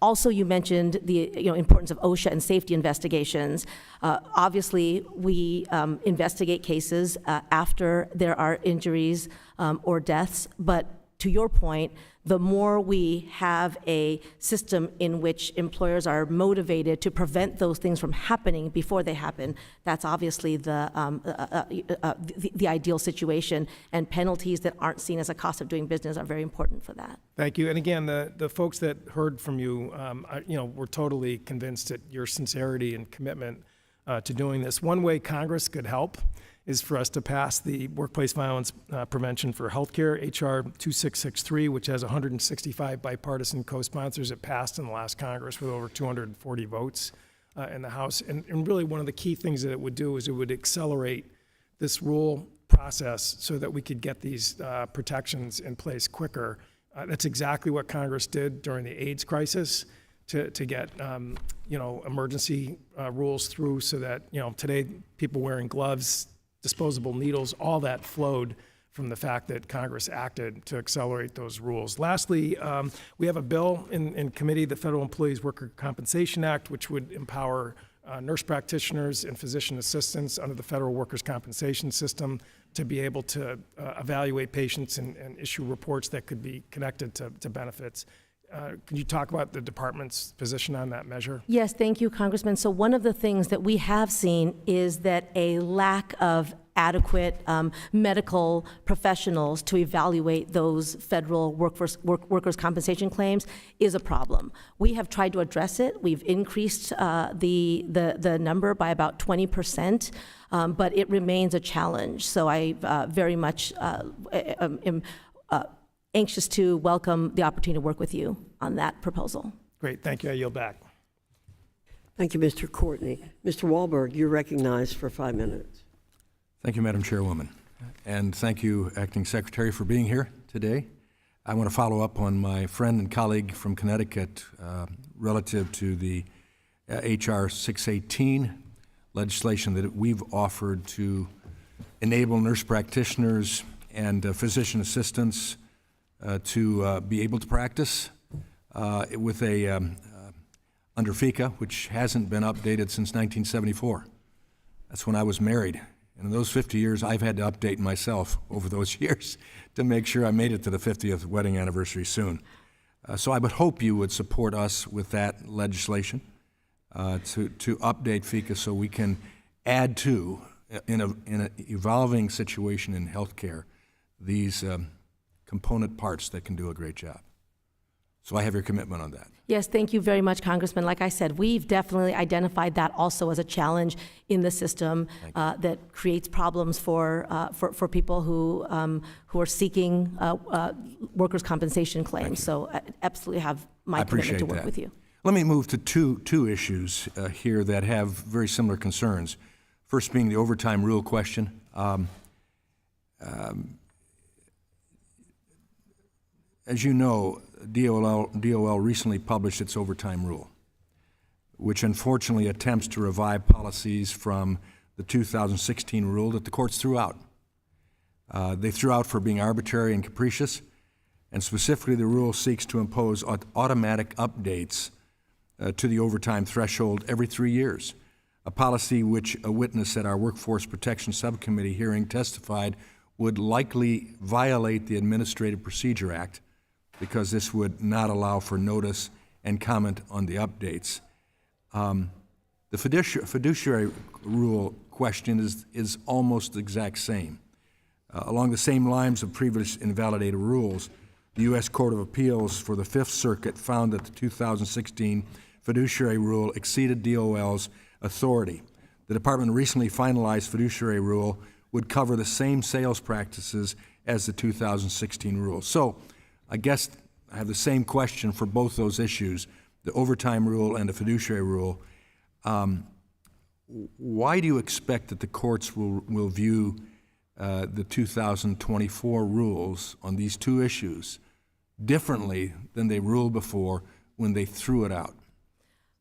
C: Also, you mentioned the importance of OSHA and safety investigations. Obviously, we investigate cases after there are injuries or deaths, but to your point, the more we have a system in which employers are motivated to prevent those things from happening before they happen, that's obviously the ideal situation, and penalties that aren't seen as a cost of doing business are very important for that.
F: Thank you. And again, the folks that heard from you, we're totally convinced that your sincerity and commitment to doing this. One way Congress could help is for us to pass the Workplace Violence Prevention for Healthcare, H.R. 2663, which has 165 bipartisan co-sponsors. It passed in the last Congress with over 240 votes in the House. And really one of the key things that it would do is it would accelerate this rule process so that we could get these protections in place quicker. That's exactly what Congress did during the AIDS crisis to get emergency rules through so that today people wearing gloves, disposable needles, all that flowed from the fact that Congress acted to accelerate those rules. Lastly, we have a bill in committee, the Federal Employees Worker Compensation Act, which would empower nurse practitioners and physician assistants under the federal workers' compensation system to be able to evaluate patients and issue reports that could be connected to benefits. Can you talk about the department's position on that measure?
C: Yes, thank you, Congressman. So one of the things that we have seen is that a lack of adequate medical professionals to evaluate those federal workers' compensation claims is a problem. We have tried to address it. We've increased the number by about 20%, but it remains a challenge. So I very much am anxious to welcome the opportunity to work with you on that proposal.
F: Great, thank you. I yield back.
A: Thank you, Mr. Courtney. Mr. Wahlberg, you're recognized for 5 minutes.
G: Thank you, Madam Chairwoman. And thank you, Acting Secretary, for being here today. I want to follow up on my friend and colleague from Connecticut relative to the H.R. 618 legislation that we've offered to enable nurse practitioners and physician assistants to be able to practice with under FECA, which hasn't been updated since 1974. That's when I was married. And in those 50 years, I've had to update myself over those years to make sure I made it to the 50th wedding anniversary soon. So I would hope you would support us with that legislation to update FECA so we can add to, in an evolving situation in healthcare, these component parts that can do a great job. So I have your commitment on that.
C: Yes, thank you very much, Congressman. Like I said, we've definitely identified that also as a challenge in the system that creates problems for people who are seeking workers' compensation claims. So I absolutely have my commitment to work with you.
G: Let me move to two issues here that have very similar concerns. First being the overtime rule question. As you know, DOL recently published its overtime rule, which unfortunately attempts to revive policies from the 2016 rule that the courts threw out. They threw out for being arbitrary and capricious, and specifically the rule seeks to impose automatic updates to the overtime threshold every 3 years, a policy which a witness at our Workforce Protection Subcommittee hearing testified would likely violate the Administrative Procedure Act, because this would not allow for notice and comment on the updates. The fiduciary rule question is almost the exact same. Along the same lines of previous invalidated rules, the U.S. Court of Appeals for the Fifth Circuit found that the 2016 fiduciary rule exceeded DOL's authority. The department recently finalized fiduciary rule would cover the same sales practices as the 2016 rule. So I guess I have the same question for both those issues, the overtime rule and the fiduciary rule. Why do you expect that the courts will view the 2024 rules on these two issues differently than they ruled before when they threw it out?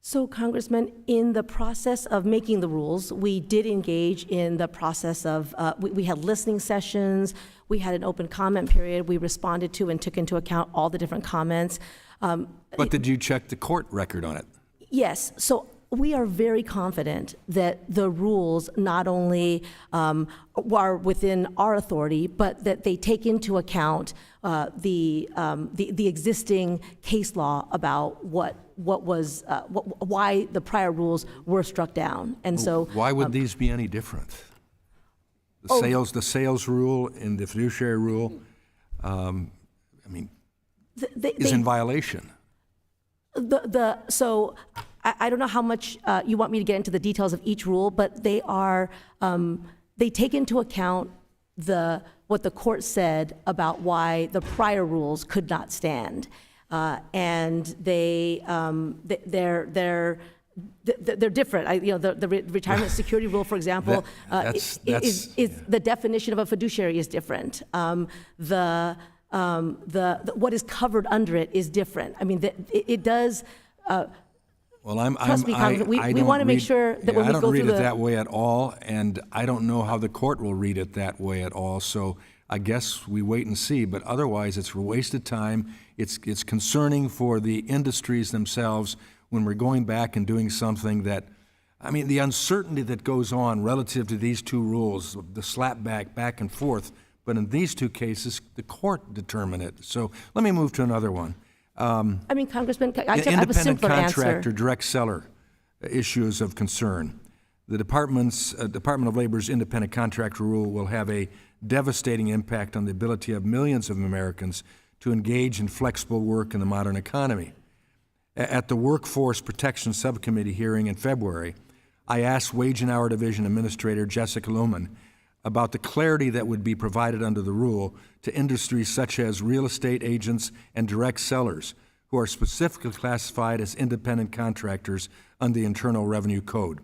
C: So, Congressman, in the process of making the rules, we did engage in the process of, we had listening sessions, we had an open comment period, we responded to and took into account all the different comments.
G: But did you check the court record on it?
C: Yes, so we are very confident that the rules not only are within our authority, but that they take into account the existing case law about why the prior rules were struck down, and so
G: why would these be any different? The sales rule and the fiduciary rule, is in violation.
C: So I don't know how much you want me to get into the details of each rule, but they are, they take into account what the court said about why the prior rules could not stand. And they're different. The retirement security rule, for example, is the definition of a fiduciary is different. What is covered under it is different. I mean, it does.
G: Well,
C: trust me, Congressman, we want to make sure that when we go through
G: I don't read it that way at all, and I don't know how the court will read it that way at all. So I guess we wait and see. But otherwise, it's wasted time. It's concerning for the industries themselves when we're going back and doing something that, I mean, the uncertainty that goes on relative to these two rules, the slap back and forth. But in these two cases, the court determined it. So let me move to another one.
C: I mean, Congressman, I have a simpler
G: independent
C: answer.
G: contractor, direct seller issues of concern. The Department of Labor's independent contractor rule will have a devastating impact on the ability of millions of Americans to engage in flexible work in the modern economy. At the Workforce Protection Subcommittee hearing in February, I asked Wage and Hour Division Administrator Jessica Lohman about the clarity that would be provided under the rule to industries such as real estate agents and direct sellers who are specifically classified as independent contractors under the Internal Revenue Code.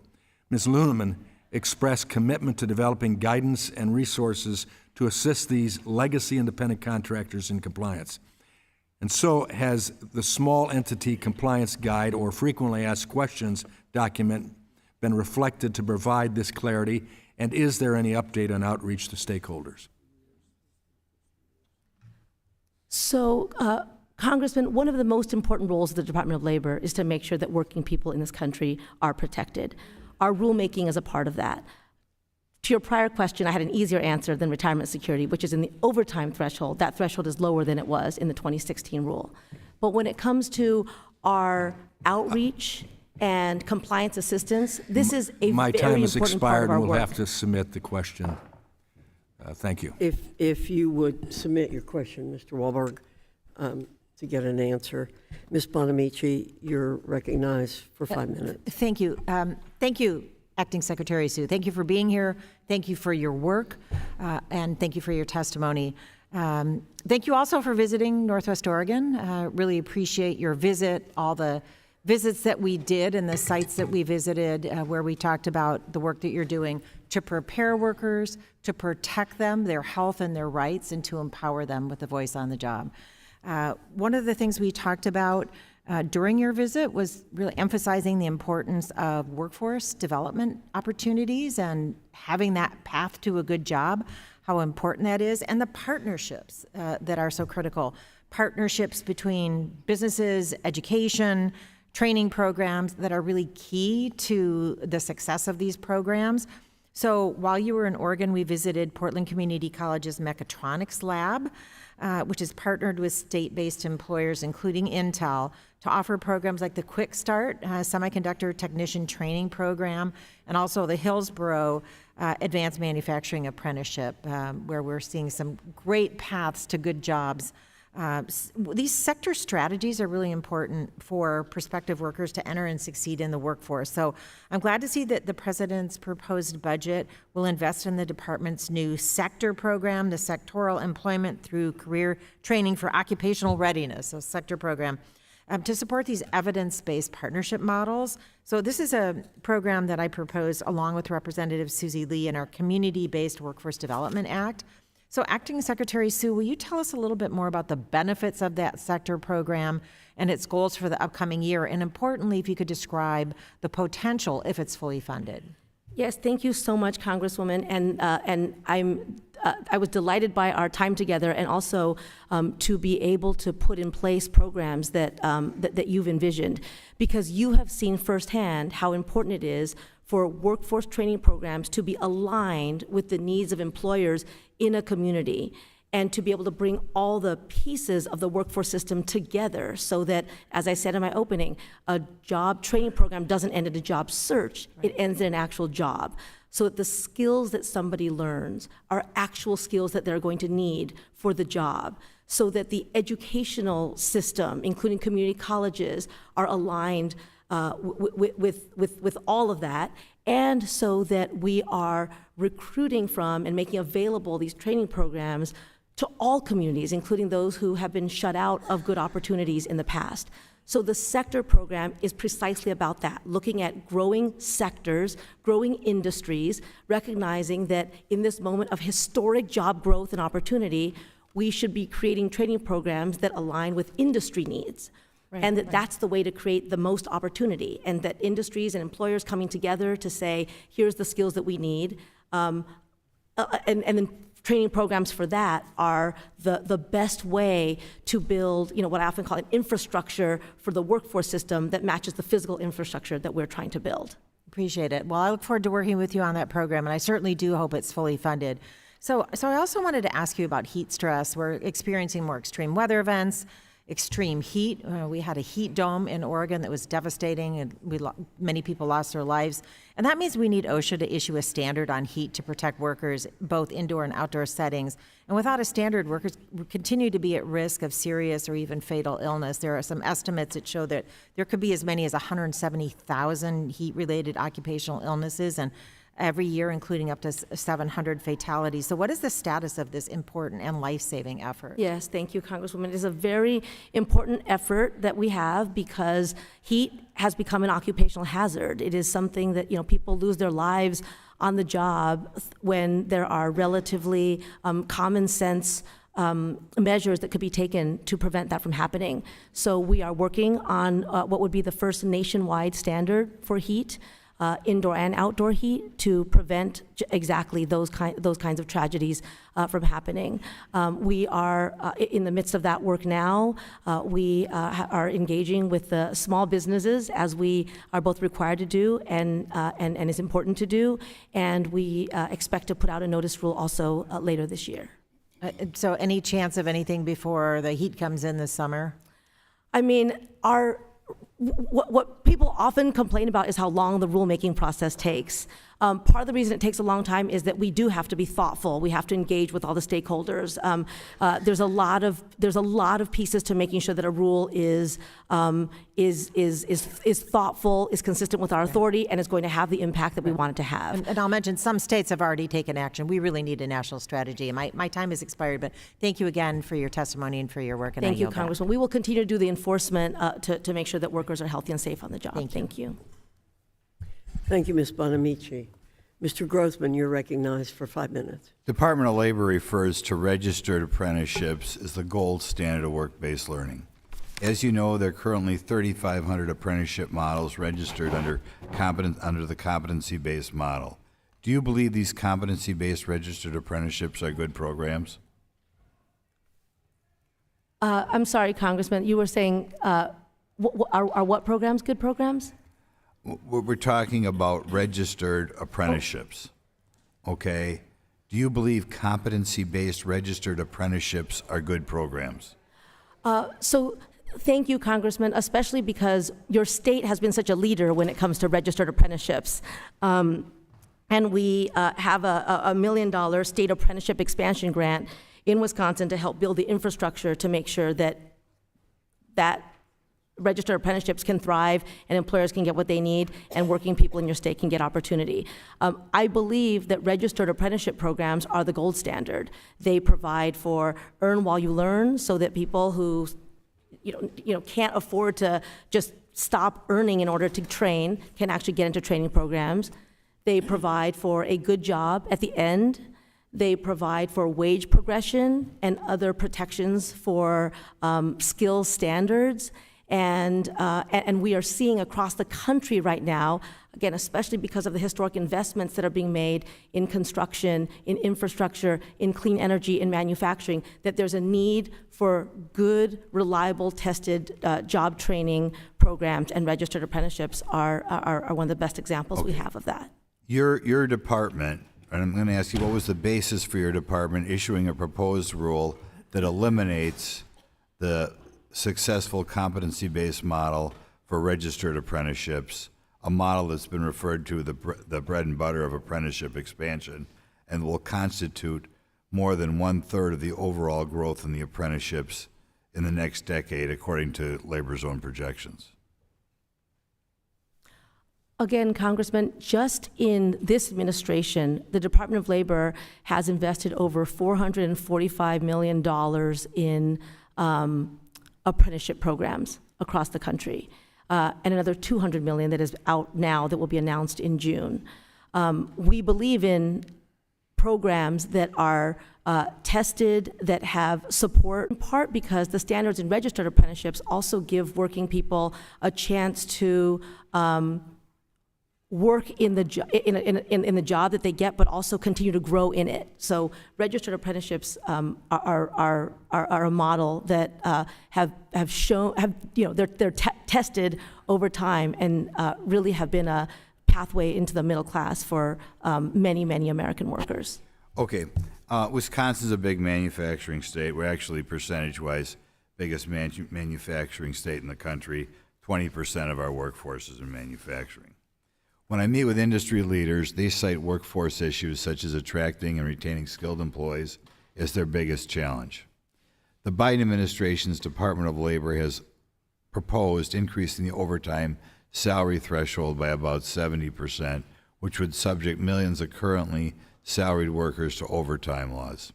G: Ms. Luneman expressed commitment to developing guidance and resources to assist these legacy independent contractors in compliance. And so has the Small Entity Compliance Guide or Frequently Asked Questions document been reflected to provide this clarity, and is there any update on outreach to stakeholders?
C: So, Congressman, one of the most important roles of the Department of Labor is to make sure that working people in this country are protected. Our rulemaking is a part of that. To your prior question, I had an easier answer than retirement security, which is in the overtime threshold. That threshold is lower than it was in the 2016 rule. But when it comes to our outreach and compliance assistance, this is a
G: My
C: very
G: time has
C: important part
G: expired
C: of our
G: and we'll
C: work.
G: have to submit the question. Thank you.
A: If you would submit your question, Mr. Wahlberg, to get an answer. Ms. Bonamici, you're recognized for 5 minutes.
H: Thank you. Thank you, Acting Secretary Sue. Thank you for being here. Thank you for your work, and thank you for your testimony. Thank you also for visiting Northwest Oregon. Really appreciate your visit, all the visits that we did and the sites that we visited where we talked about the work that you're doing to prepare workers, to protect them, their health and their rights, and to empower them with a voice on the job. One of the things we talked about during your visit was really emphasizing the importance of workforce development opportunities and having that path to a good job, how important that is, and the partnerships that are so critical. Partnerships between businesses, education, training programs that are really key to the success of these programs. So while you were in Oregon, we visited Portland Community College's Mechatronics Lab, which is partnered with state-based employers, including Intel, to offer programs like the Quick Start Semiconductor Technician Training Program, and also the Hillsborough Advanced Manufacturing Apprenticeship, where we're seeing some great paths to good jobs These sector strategies are really important for prospective workers to enter and succeed in the workforce. So I'm glad to see that the president's proposed budget will invest in the department's new sector program, the Sectoral Employment Through Career Training for Occupational Readiness, so sector program, to support these evidence-based partnership models. So this is a program that I proposed along with Representative Susie Lee in our Community-Based Workforce Development Act. So Acting Secretary Sue, will you tell us a little bit more about the benefits of that sector program and its goals for the upcoming year? And importantly, if you could describe the potential if it's fully funded.
C: Yes, thank you so much, Congresswoman. And I was delighted by our time together, and also to be able to put in place programs that you've envisioned, because you have seen firsthand how important it is for workforce training programs to be aligned with the needs of employers in a community, and to be able to bring all the pieces of the workforce system together so that, as I said in my opening, a job training program doesn't end at a job search, it ends in an actual job. So that the skills that somebody learns are actual skills that they're going to need for the job, so that the educational system, including community colleges, are aligned with all of that, and so that we are recruiting from and making available these training programs to all communities, including those who have been shut out of good opportunities in the past. So the sector program is precisely about that, looking at growing sectors, growing industries, recognizing that in this moment of historic job growth and opportunity, we should be creating training programs that align with industry needs. Right, and that's the way to create the most opportunity, and that industries and employers coming together to say, here's the skills that we need, and then training programs for that are the best way to build, what I often call an infrastructure for the workforce system that matches the physical infrastructure that we're trying to build.
H: Appreciate it. Well, I look forward to working with you on that program, and I certainly do hope it's fully funded. So I also wanted to ask you about heat stress. We're experiencing more extreme weather events, extreme heat. We had a heat dome in Oregon that was devastating, and many people lost their lives. And that means we need OSHA to issue a standard on heat to protect workers, both indoor and outdoor settings. And without a standard, workers continue to be at risk of serious or even fatal illness. There are some estimates that show that there could be as many as 170,000 heat-related occupational illnesses, and every year, including up to 700 fatalities. So what is the status of this important and life-saving effort?
C: Yes, thank you, Congresswoman. It is a very important effort that we have, because heat has become an occupational hazard. It is something that, people lose their lives on the job when there are relatively common sense measures that could be taken to prevent that from happening. So we are working on what would be the first nationwide standard for heat, indoor and outdoor heat, to prevent exactly those kinds of tragedies from happening. We are in the midst of that work now. We are engaging with the small businesses, as we are both required to do and is important to do, and we expect to put out a notice rule also later this year.
H: So any chance of anything before the heat comes in this summer?
C: I mean, what people often complain about is how long the rulemaking process takes. Part of the reason it takes a long time is that we do have to be thoughtful. We have to engage with all the stakeholders. There's a lot of pieces to making sure that a rule is thoughtful, is consistent with our authority, and is going to have the impact that we want it to have.
H: And I'll mention some states have already taken action. We really need a national strategy. And my time has expired, but thank you again for your testimony and for your work. And
C: thank you, Congressman. We will continue to do the enforcement to make sure that workers are healthy and safe on the job.
H: Thank you.
A: Thank you, Ms. Bonamici. Mr. Grossman, you're recognized for 5 minutes.
I: Department of Labor refers to registered apprenticeships as the gold standard of work-based learning. As you know, there are currently 3,500 apprenticeship models registered under the competency-based model. Do you believe these competency-based registered apprenticeships are good programs?
C: I'm sorry, Congressman, you were saying, are what programs good programs?
I: We're talking about registered apprenticeships, okay? Do you believe competency-based registered apprenticeships are good programs?
C: So thank you, Congressman, especially because your state has been such a leader when it comes to registered apprenticeships. And we have a $1 million state apprenticeship expansion grant in Wisconsin to help build the infrastructure to make sure that registered apprenticeships can thrive and employers can get what they need and working people in your state can get opportunity. I believe that registered apprenticeship programs are the gold standard. They provide for earn while you learn so that people who can't afford to just stop earning in order to train can actually get into training programs. They provide for a good job at the end. They provide for wage progression and other protections for skill standards. And we are seeing across the country right now, again, especially because of the historic investments that are being made in construction, in infrastructure, in clean energy, in manufacturing, that there's a need for good, reliable, tested job training programs, and registered apprenticeships are one of the best examples we have of that.
I: Your department, and I'm going to ask you, what was the basis for your department issuing a proposed rule that eliminates the successful competency-based model for registered apprenticeships, a model that's been referred to the bread and butter of apprenticeship expansion and will constitute more than 1/3 of the overall growth in the apprenticeships in the next decade, according to labor's own projections?
C: Again, Congressman, just in this administration, the Department of Labor has invested over $445 million in apprenticeship programs across the country, and another $200 million that is out now that will be announced in June. We believe in programs that are tested, that have support, in part because the standards in registered apprenticeships also give working people a chance to work in the job that they get, but also continue to grow in it. So registered apprenticeships are a model that have shown they're tested over time and really have been a pathway into the middle class for many American workers.
I: Okay, Wisconsin's a big manufacturing state. We're actually percentage-wise biggest manufacturing state in the country. 20% of our workforce is in manufacturing. When I meet with industry leaders, they cite workforce issues such as attracting and retaining skilled employees as their biggest challenge. The Biden administration's Department of Labor has proposed increasing the overtime salary threshold by about 70%, which would subject millions of currently salaried workers to overtime laws.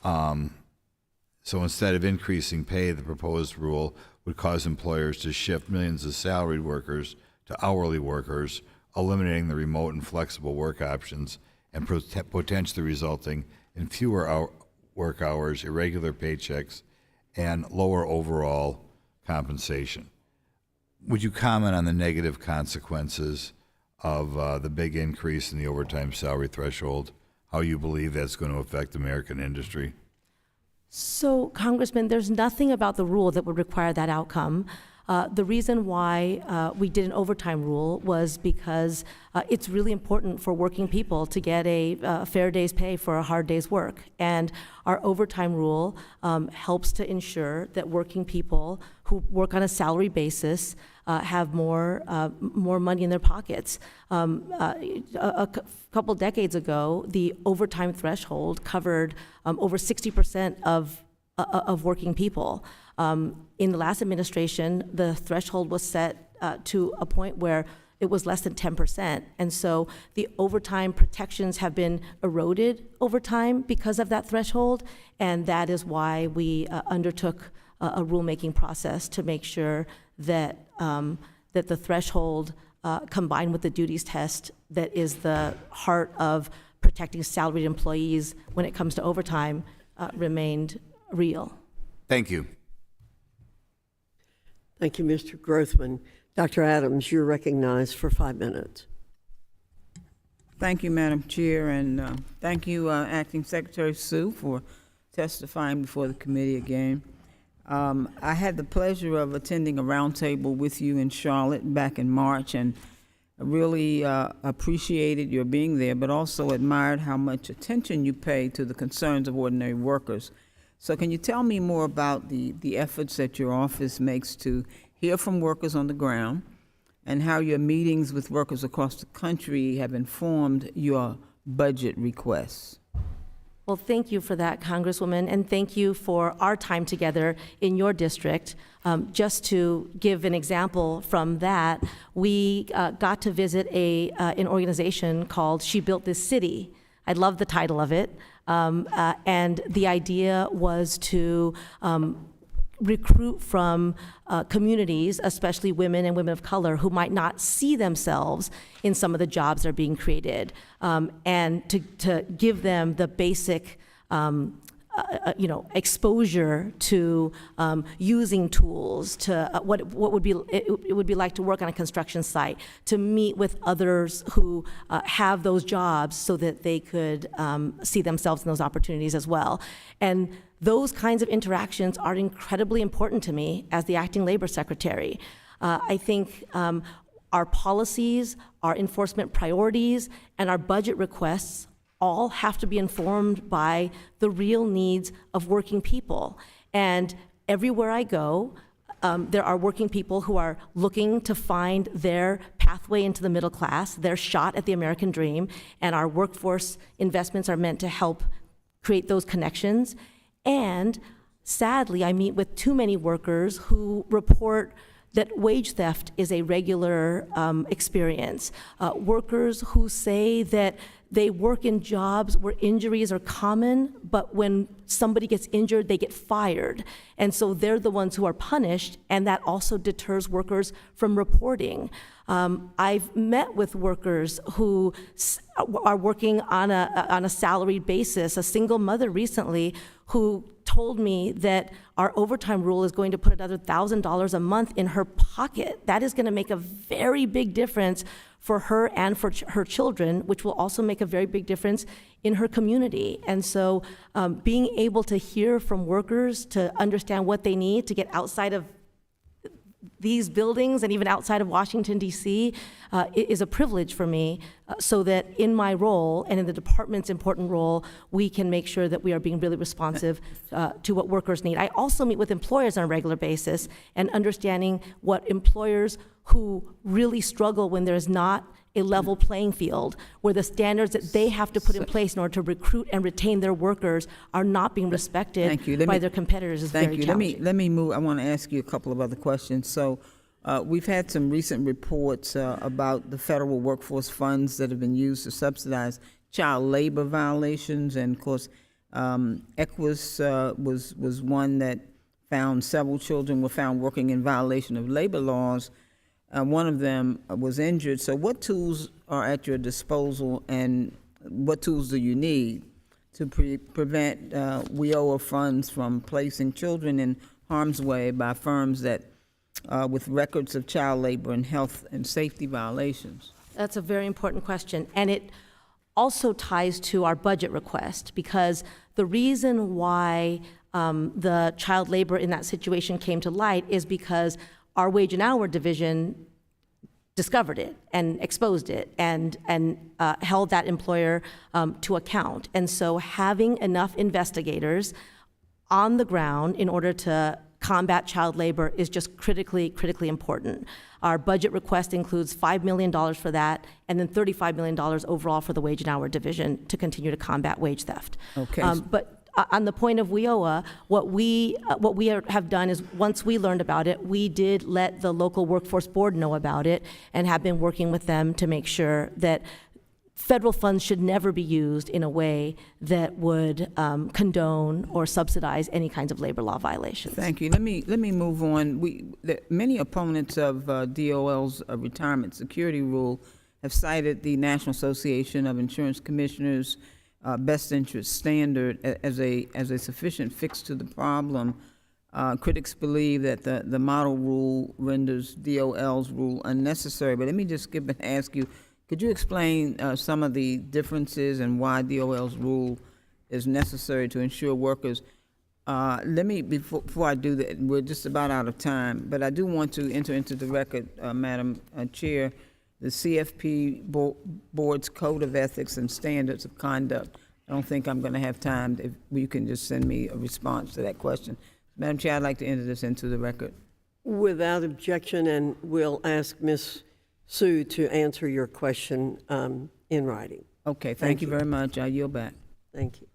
I: So instead of increasing pay, the proposed rule would cause employers to shift millions of salaried workers to hourly workers, eliminating the remote and flexible work options and potentially resulting in fewer work hours, irregular paychecks, and lower overall compensation. Would you comment on the negative consequences of the big increase in the overtime salary threshold, how you believe that's going to affect American industry?
C: So, Congressman, there's nothing about the rule that would require that outcome. The reason why we did an overtime rule was because it's really important for working people to get a fair day's pay for a hard day's work. And our overtime rule helps to ensure that working people who work on a salary basis have more money in their pockets. A couple decades ago, the overtime threshold covered over 60% of working people. In the last administration, the threshold was set to a point where it was less than 10%. And so the overtime protections have been eroded over time because of that threshold. And that is why we undertook a rulemaking process to make sure that, that the threshold combined with the duties test that is the heart of protecting salaried employees when it comes to overtime remained real.
I: Thank you.
A: Thank you, Mr. Grothman. Dr. Adams, you're recognized for 5 minutes.
J: Thank you, Madam Chair, and thank you, Acting Secretary Sue, for testifying before the committee again. I had the pleasure of attending a roundtable with you in Charlotte back in March, and I really appreciated your being there, but also admired how much attention you pay to the concerns of ordinary workers. So can you tell me more about the efforts that your office makes to hear from workers on the ground, and how your meetings with workers across the country have informed your budget requests?
C: Well, thank you for that, Congresswoman, and thank you for our time together in your district. Just to give an example from that, we got to visit an organization called She Built This City. I love the title of it. And the idea was to recruit from communities, especially women and women of color, who might not see themselves in some of the jobs that are being created, and to give them the basic exposure to using tools, to what it would be like to work on a construction site, to meet with others who have those jobs so that they could see themselves in those opportunities as well. And those kinds of interactions are incredibly important to me as the acting labor secretary. I think our policies, our enforcement priorities, and our budget requests all have to be informed by the real needs of working people. And everywhere I go, there are working people who are looking to find their pathway into the middle class, their shot at the American dream, and our workforce investments are meant to help create those connections. And sadly, I meet with too many workers who report that wage theft is a regular experience. Workers who say that they work in jobs where injuries are common, but when somebody gets injured, they get fired. And so they're the ones who are punished, and that also deters workers from reporting. I've met with workers who are working on a salaried basis, a single mother recently, who told me that our overtime rule is going to put another $1,000 a month in her pocket. That is going to make a very big difference for her and for her children, which will also make a very big difference in her community. And so being able to hear from workers, to understand what they need to get outside of these buildings and even outside of Washington, D.C., is a privilege for me, so that in my role and in the department's important role, we can make sure that we are being really responsive to what workers need. I also meet with employers on a regular basis and understanding what employers who really struggle when there's not a level playing field, where the standards that they have to put in place in order to recruit and retain their workers are not being respected by their competitors, is very challenging.
J: Let me move. I want to ask you a couple of other questions. So we've had some recent reports about the federal workforce funds that have been used to subsidize child labor violations. And of course, ECWIS was one that found several children were found working in violation of labor laws. One of them was injured. So what tools are at your disposal, and what tools do you need to prevent WIOA funds from placing children in harm's way by firms that with records of child labor and health and safety violations?
C: That's a very important question. And it also ties to our budget request, because the reason why the child labor in that situation came to light is because our wage and hour division discovered it and exposed it and held that employer to account. And so having enough investigators on the ground in order to combat child labor is just critically important. Our budget request includes $5 million for that, and then $35 million overall for the wage and hour division to continue to combat wage theft.
J: Okay.
C: But on the point of WIOA, what we have done is, once we learned about it, we did let the local workforce board know about it and have been working with them to make sure that federal funds should never be used in a way that would condone or subsidize any kinds of labor law violations.
J: Thank you. Let me move on. Many opponents of DOL's retirement security rule have cited the National Association of Insurance Commissioners' best interest standard as a sufficient fix to the problem. Critics believe that the model rule renders DOL's rule unnecessary. But let me just ask you, could you explain some of the differences and why DOL's rule is necessary to ensure workers? Before I do that, we're just about out of time, but I do want to enter into the record, Madam Chair, the CFP Board's Code of Ethics and Standards of Conduct. I don't think I'm going to have time. If you can just send me a response to that question. Madam Chair, I'd like to enter this into the record.
A: Without objection, and we'll ask Ms. Sue to answer your question in writing.
J: Okay, thank you very much. I yield back.
A: Thank you.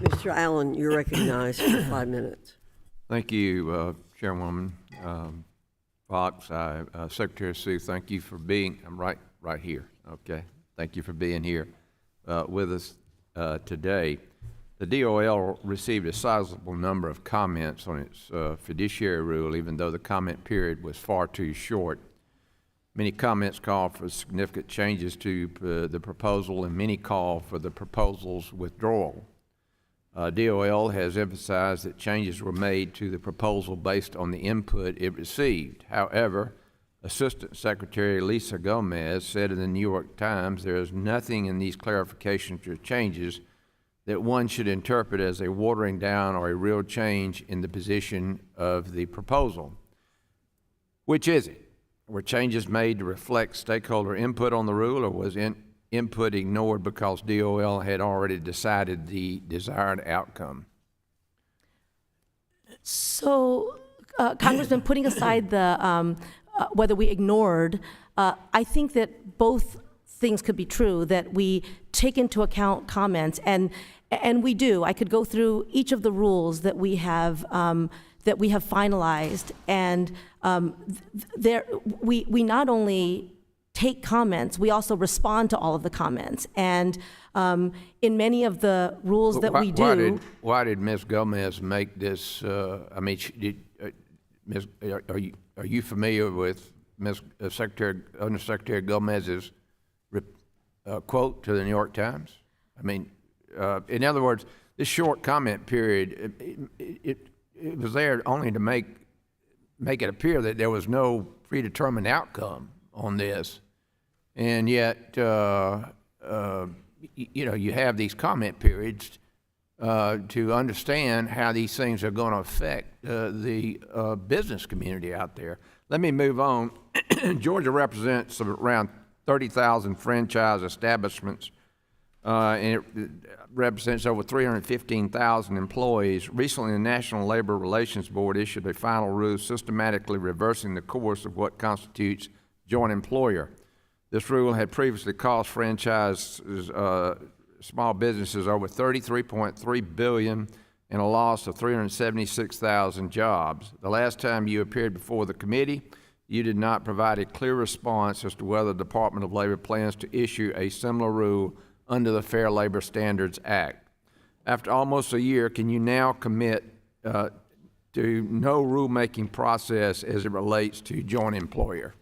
A: Mr. Allen, you're recognized for 5 minutes.
K: Thank you, Chairwoman Fox. Secretary Sue, thank you for being, I'm right here, okay? Thank you for being here with us today. The DOL received a sizable number of comments on its fiduciary rule, even though the comment period was far too short. Many comments call for significant changes to the proposal, and many call for the proposal's withdrawal. DOL has emphasized that changes were made to the proposal based on the input it received. However, Assistant Secretary Lisa Gomez said in the New York Times there is nothing in these clarifications or changes that one should interpret as a watering down or a real change in the position of the proposal. Which is it? Were changes made to reflect stakeholder input on the rule, or was input ignored because DOL had already decided the desired outcome?
C: So, Congressman, putting aside the whether we ignored, I think that both things could be true, that we take into account comments, and we do. I could go through each of the rules that we have finalized, and we not only take comments, we also respond to all of the comments. And in many of the rules that we do...
K: Why did Ms. Gomez make this, I mean, are you familiar with Undersecretary Gomez's quote to the New York Times? I mean, in other words, this short comment period, it was there only to make it appear that there was no predetermined outcome on this, and yet, you have these comment periods to understand how these things are going to affect the business community out there. Let me move on. Georgia represents around 30,000 franchise establishments, and it represents over 315,000 employees. Recently, the National Labor Relations Board issued a final rule systematically reversing the course of what constitutes joint employer. This rule had previously cost franchises, small businesses over $33.3 billion and a loss of 376,000 jobs. The last time you appeared before the committee, you did not provide a clear response as to whether the Department of Labor plans to issue a similar rule under the Fair Labor Standards Act. After almost a year, can you now commit to no rulemaking process as it relates to joint employer?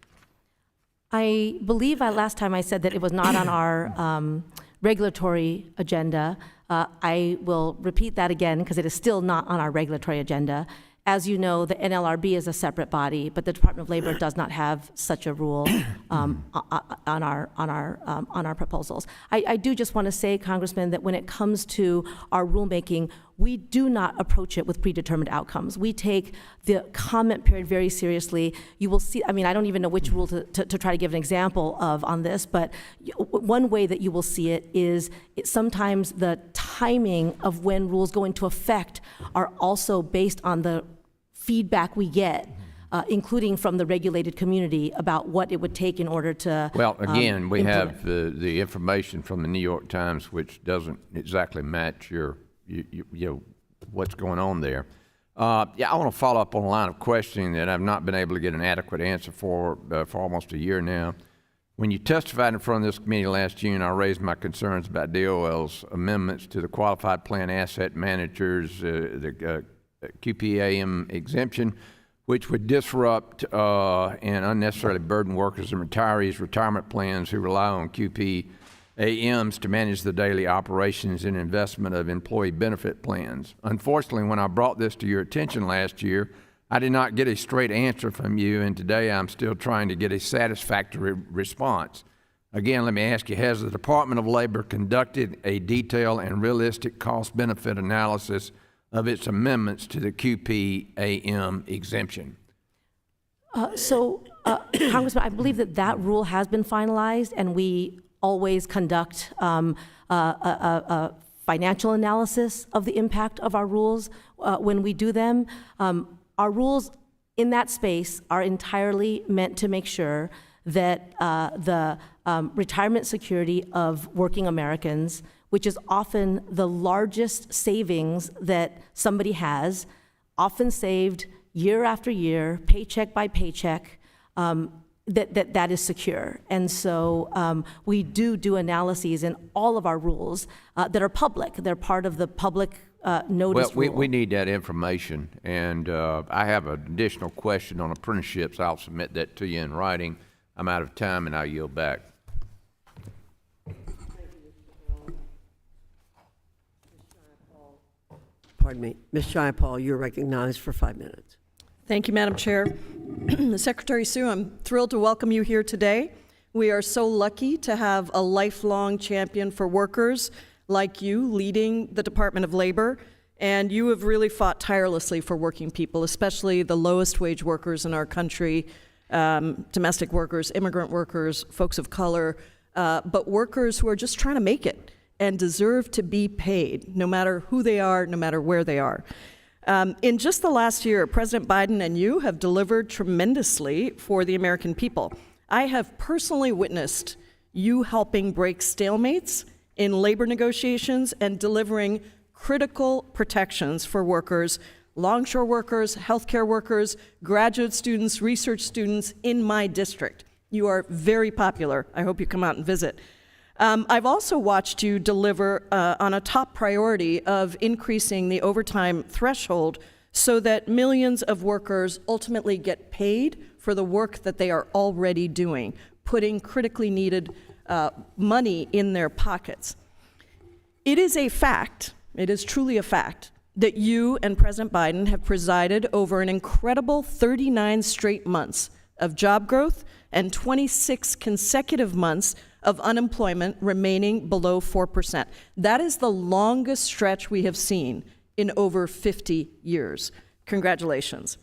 C: I believe last time I said that it was not on our regulatory agenda. I will repeat that again because it is still not on our regulatory agenda. As you know, the NLRB is a separate body, but the Department of Labor does not have such a rule on our proposals. I do just want to say, Congressman, that when it comes to our rulemaking, we do not approach it with predetermined outcomes. We take the comment period very seriously. You will see, I mean, I don't even know which rule to try to give an example of on this, but one way that you will see it is sometimes the timing of when rules go into effect are also based on the feedback we get, including from the regulated community, about what it would take in order to
K: Well, again, we
C: implement.
K: have the information from the New York Times, which doesn't exactly match your what's going on there. Yeah, I want to follow up on a line of questioning that I've not been able to get an adequate answer for almost a year now. When you testified in front of this committee last June, I raised my concerns about DOL's amendments to the Qualified Plan Asset Managers, the QPAM exemption, which would disrupt and unnecessarily burden workers and retirees' retirement plans who rely on QPAMs to manage the daily operations and investment of employee benefit plans. Unfortunately, when I brought this to your attention last year, I did not get a straight answer from you, and today I'm still trying to get a satisfactory response. Again, let me ask you, has the Department of Labor conducted a detailed and realistic cost-benefit analysis of its amendments to the QPAM exemption?
C: Congressman, I believe that rule has been finalized, and we always conduct a financial analysis of the impact of our rules when we do them. Our rules in that space are entirely meant to make sure that the retirement security of working Americans, which is often the largest savings that somebody has, often saved year after year, paycheck by paycheck, that is secure. And so we do analyses in all of our rules that are public. They're part of the public notice
K: Well,
C: rule.
K: we need that information, and I have an additional question on apprenticeships. I'll submit that to you in writing. I'm out of time, and I yield back.
A: Pardon me. Ms. Jayapal, you're recognized for 5 minutes.
L: Thank you, Madam Chair. Secretary Sue, I'm thrilled to welcome you here today. We are so lucky to have a lifelong champion for workers like you leading the Department of Labor, and you have really fought tirelessly for working people, especially the lowest wage workers in our country, domestic workers, immigrant workers, folks of color, but workers who are just trying to make it and deserve to be paid, no matter who they are, no matter where they are. In just the last year, President Biden and you have delivered tremendously for the American people. I have personally witnessed you helping break stalemates in labor negotiations and delivering critical protections for workers, longshore workers, healthcare workers, graduate students, research students in my district. You are very popular. I hope you come out and visit. I've also watched you deliver on a top priority of increasing the overtime threshold so that millions of workers ultimately get paid for the work that they are already doing, putting critically needed money in their pockets. It is a fact, it is truly a fact, that you and President Biden have presided over an incredible 39 straight months of job growth and 26 consecutive months of unemployment remaining below 4%. That is the longest stretch we have seen in over 50 years. Congratulations.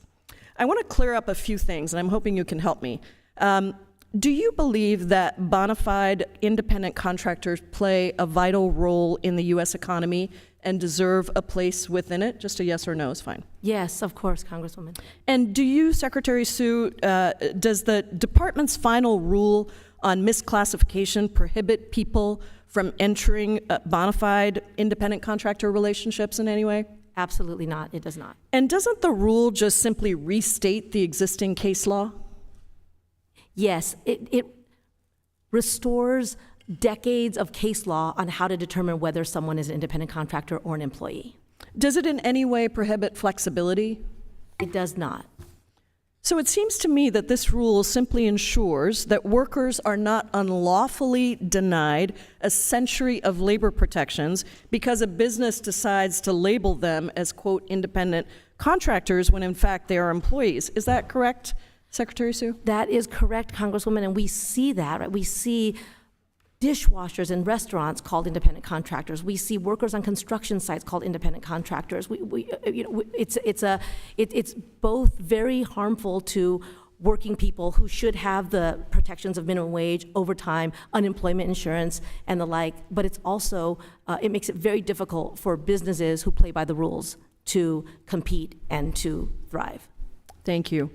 L: I want to clear up a few things, and I'm hoping you can help me. Do you believe that bona fide independent contractors play a vital role in the U.S. economy and deserve a place within it? Just a yes or no is fine.
C: Yes, of course, Congresswoman.
L: And do you, Secretary Sue, does the department's final rule on misclassification prohibit people from entering bona fide independent contractor relationships in any way?
C: Absolutely not. It does not.
L: And doesn't the rule just simply restate the existing case law?
C: Yes, it restores decades of case law on how to determine whether someone is an independent contractor or an employee.
L: Does it in any way prohibit flexibility?
C: It does not.
L: So it seems to me that this rule simply ensures that workers are not unlawfully denied a century of labor protections because a business decides to label them as, quote, independent contractors when in fact they are employees. Is that correct, Secretary Sue?
C: That is correct, Congresswoman, and we see that, right? We see dishwashers in restaurants called independent contractors. We see workers on construction sites called independent contractors. It's both very harmful to working people who should have the protections of minimum wage, overtime, unemployment insurance, and the like. But it's also it makes it very difficult for businesses who play by the rules to compete and to thrive.
L: Thank you.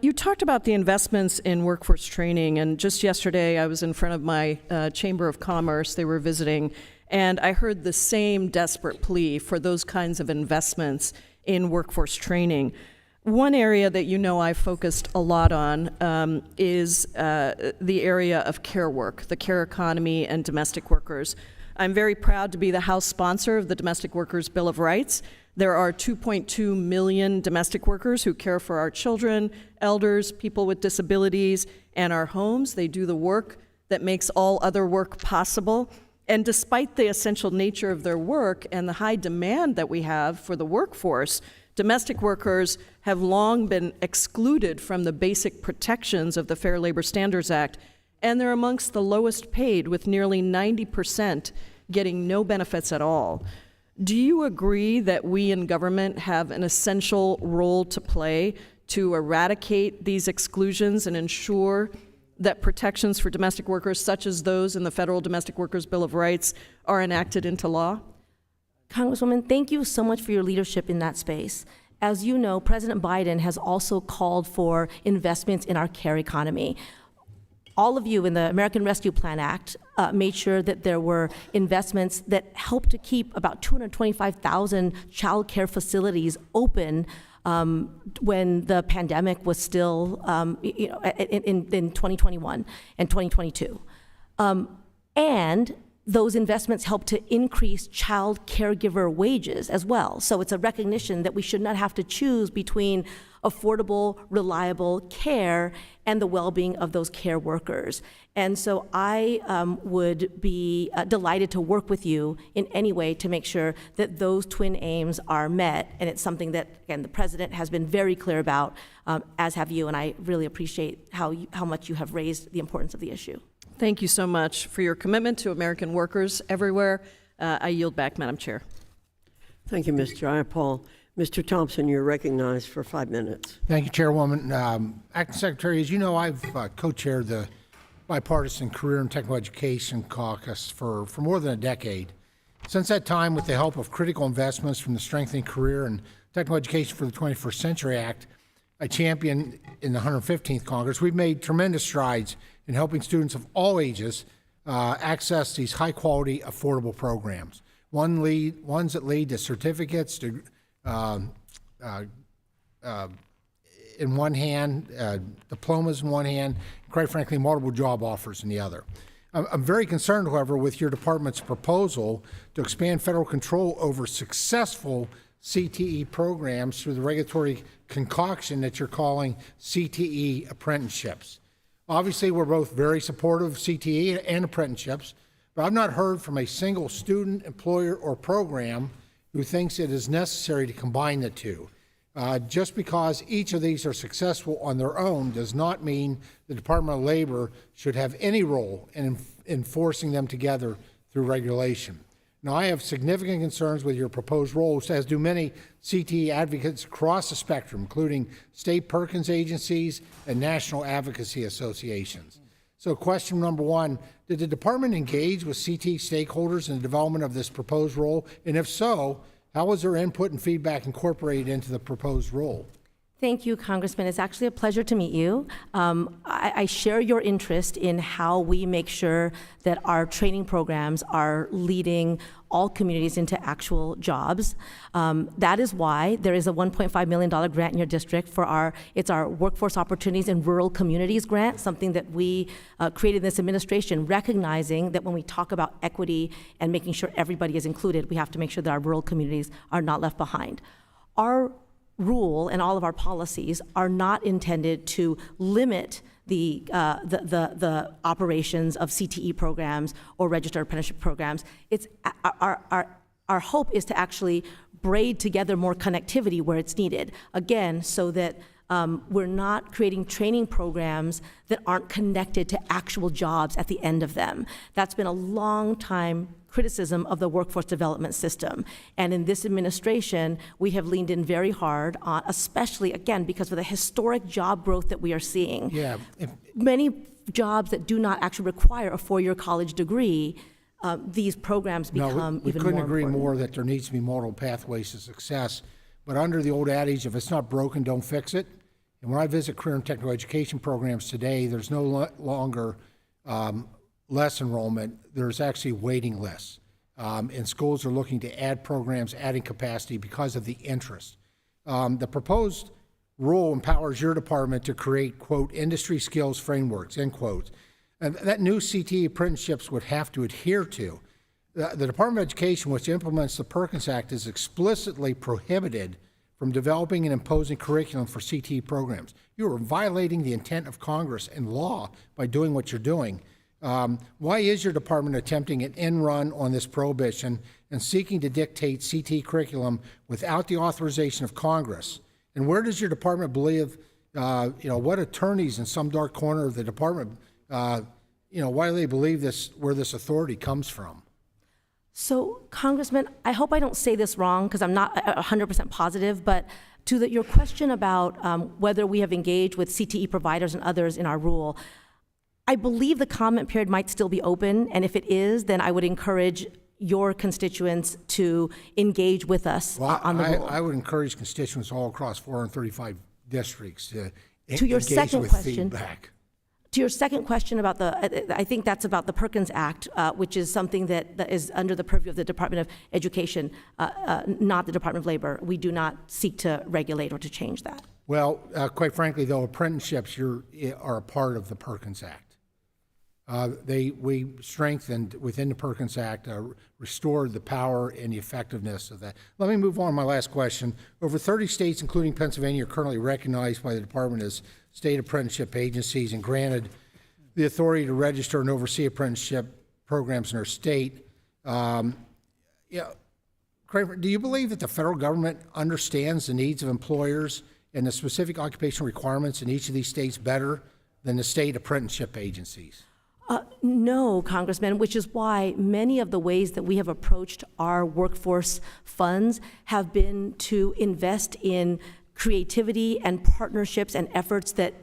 L: You talked about the investments in workforce training, and just yesterday I was in front of my Chamber of Commerce. They were visiting, and I heard the same desperate plea for those kinds of investments in workforce training. One area that you know I've focused a lot on is the area of care work, the care economy and domestic workers. I'm very proud to be the House sponsor of the Domestic Workers Bill of Rights. There are 2.2 million domestic workers who care for our children, elders, people with disabilities, and our homes. They do the work that makes all other work possible. And despite the essential nature of their work and the high demand that we have for the workforce, domestic workers have long been excluded from the basic protections of the Fair Labor Standards Act, and they're amongst the lowest paid, with nearly 90% getting no benefits at all. Do you agree that we in government have an essential role to play to eradicate these exclusions and ensure that protections for domestic workers, such as those in the Federal Domestic Workers Bill of Rights, are enacted into law?
C: Congresswoman, thank you so much for your leadership in that space. As you know, President Biden has also called for investments in our care economy. all of you in the American Rescue Plan Act made sure that there were investments that helped to keep about 225,000 child care facilities open when the pandemic was still, in 2021 and 2022. And those investments help to increase child caregiver wages as well. So it's a recognition that we should not have to choose between affordable, reliable care and the well-being of those care workers. And so I would be delighted to work with you in any way to make sure that those twin aims are met. And it's something that, again, the President has been very clear about, as have you, and I really appreciate how much you have raised the importance of the issue.
L: Thank you so much for your commitment to American workers everywhere. I yield back, Madam Chair.
A: Thank you, Ms. Jayapal. Mr. Thompson, you're recognized for 5 minutes.
M: Thank you, Chairwoman. Acting Secretary, as you know, I've co-chaired the Bipartisan Career and Technical Education Caucus for more than a decade. Since that time, with the help of critical investments from the Strengthening Career and Technical Education for the 21st Century Act, I championed in the 115th Congress, we've made tremendous strides in helping students of all ages access these high-quality, affordable programs. Ones that lead to certificates, to in one hand, diplomas in one hand, quite frankly, multiple job offers in the other. I'm very concerned, however, with your department's proposal to expand federal control over successful CTE programs through the regulatory concoction that you're calling CTE apprenticeships. Obviously, we're both very supportive of CTE and apprenticeships, but I've not heard from a single student, employer, or program who thinks it is necessary to combine the two. Just because each of these are successful on their own does not mean the Department of Labor should have any role in enforcing them together through regulation. Now, I have significant concerns with your proposed rules, as do many CTE advocates across the spectrum, including state Perkins agencies and national advocacy associations. So question number one, did the department engage with CTE stakeholders in the development of this proposed rule? And if so, how was their input and feedback incorporated into the proposed rule?
C: Thank you, Congressman. It's actually a pleasure to meet you. I share your interest in how we make sure that our training programs are leading all communities into actual jobs. That is why there is a $1.5 million grant in your district for it's our Workforce Opportunities in Rural Communities grant, something that we created in this administration, recognizing that when we talk about equity and making sure everybody is included, we have to make sure that our rural communities are not left behind. Our rule and all of our policies are not intended to limit the operations of CTE programs or registered apprenticeship programs. It's our hope is to actually braid together more connectivity where it's needed. Again, so that we're not creating training programs that aren't connected to actual jobs at the end of them. That's been a long time criticism of the workforce development system. And in this administration, we have leaned in very hard on, especially, again, because of the historic job growth that we are seeing.
M: Yeah.
C: Many jobs that do not actually require a four-year college degree, these programs become even more important.
M: We couldn't agree more that there needs to be multiple pathways to success. But under the old adage, if it's not broken, don't fix it. And when I visit career and technical education programs today, there's no longer less enrollment, there's actually waiting lists. And schools are looking to add programs, adding capacity because of the interest. The proposed rule empowers your department to create, quote, industry skills frameworks, end quote. And that new CTE apprenticeships would have to adhere to. The Department of Education, which implements the Perkins Act, is explicitly prohibited from developing and imposing curriculum for CTE programs. You are violating the intent of Congress and law by doing what you're doing. Why is your department attempting an end run on this prohibition and seeking to dictate CTE curriculum without the authorization of Congress? And where does your department believe, what attorneys in some dark corner of the department, why do they believe this, where this authority comes from?
C: So, Congressman, I hope I don't say this wrong because I'm not 100% positive, but to your question about whether we have engaged with CTE providers and others in our rule, I believe the comment period might still be open, and if it is, then I would encourage your constituents to engage with us on the rule.
M: I would encourage constituents all across 435 districts to
C: your
M: engage
C: second
M: with
C: question,
M: feedback.
C: To your second question about I think that's about the Perkins Act, which is something that is under the purview of the Department of Education, not the Department of Labor. We do not seek to regulate or to change that.
M: Well, quite frankly, though, apprenticeships are a part of the Perkins Act. We strengthened within the Perkins Act, restored the power and the effectiveness of that. Let me move on to my last question. Over 30 states, including Pennsylvania, are currently recognized by the department as state apprenticeship agencies and granted the authority to register and oversee apprenticeship programs in their state. Do you believe that the federal government understands the needs of employers and the specific occupational requirements in each of these states better than the state apprenticeship agencies?
C: No, Congressman, which is why many of the ways that we have approached our workforce funds have been to invest in creativity and partnerships and efforts that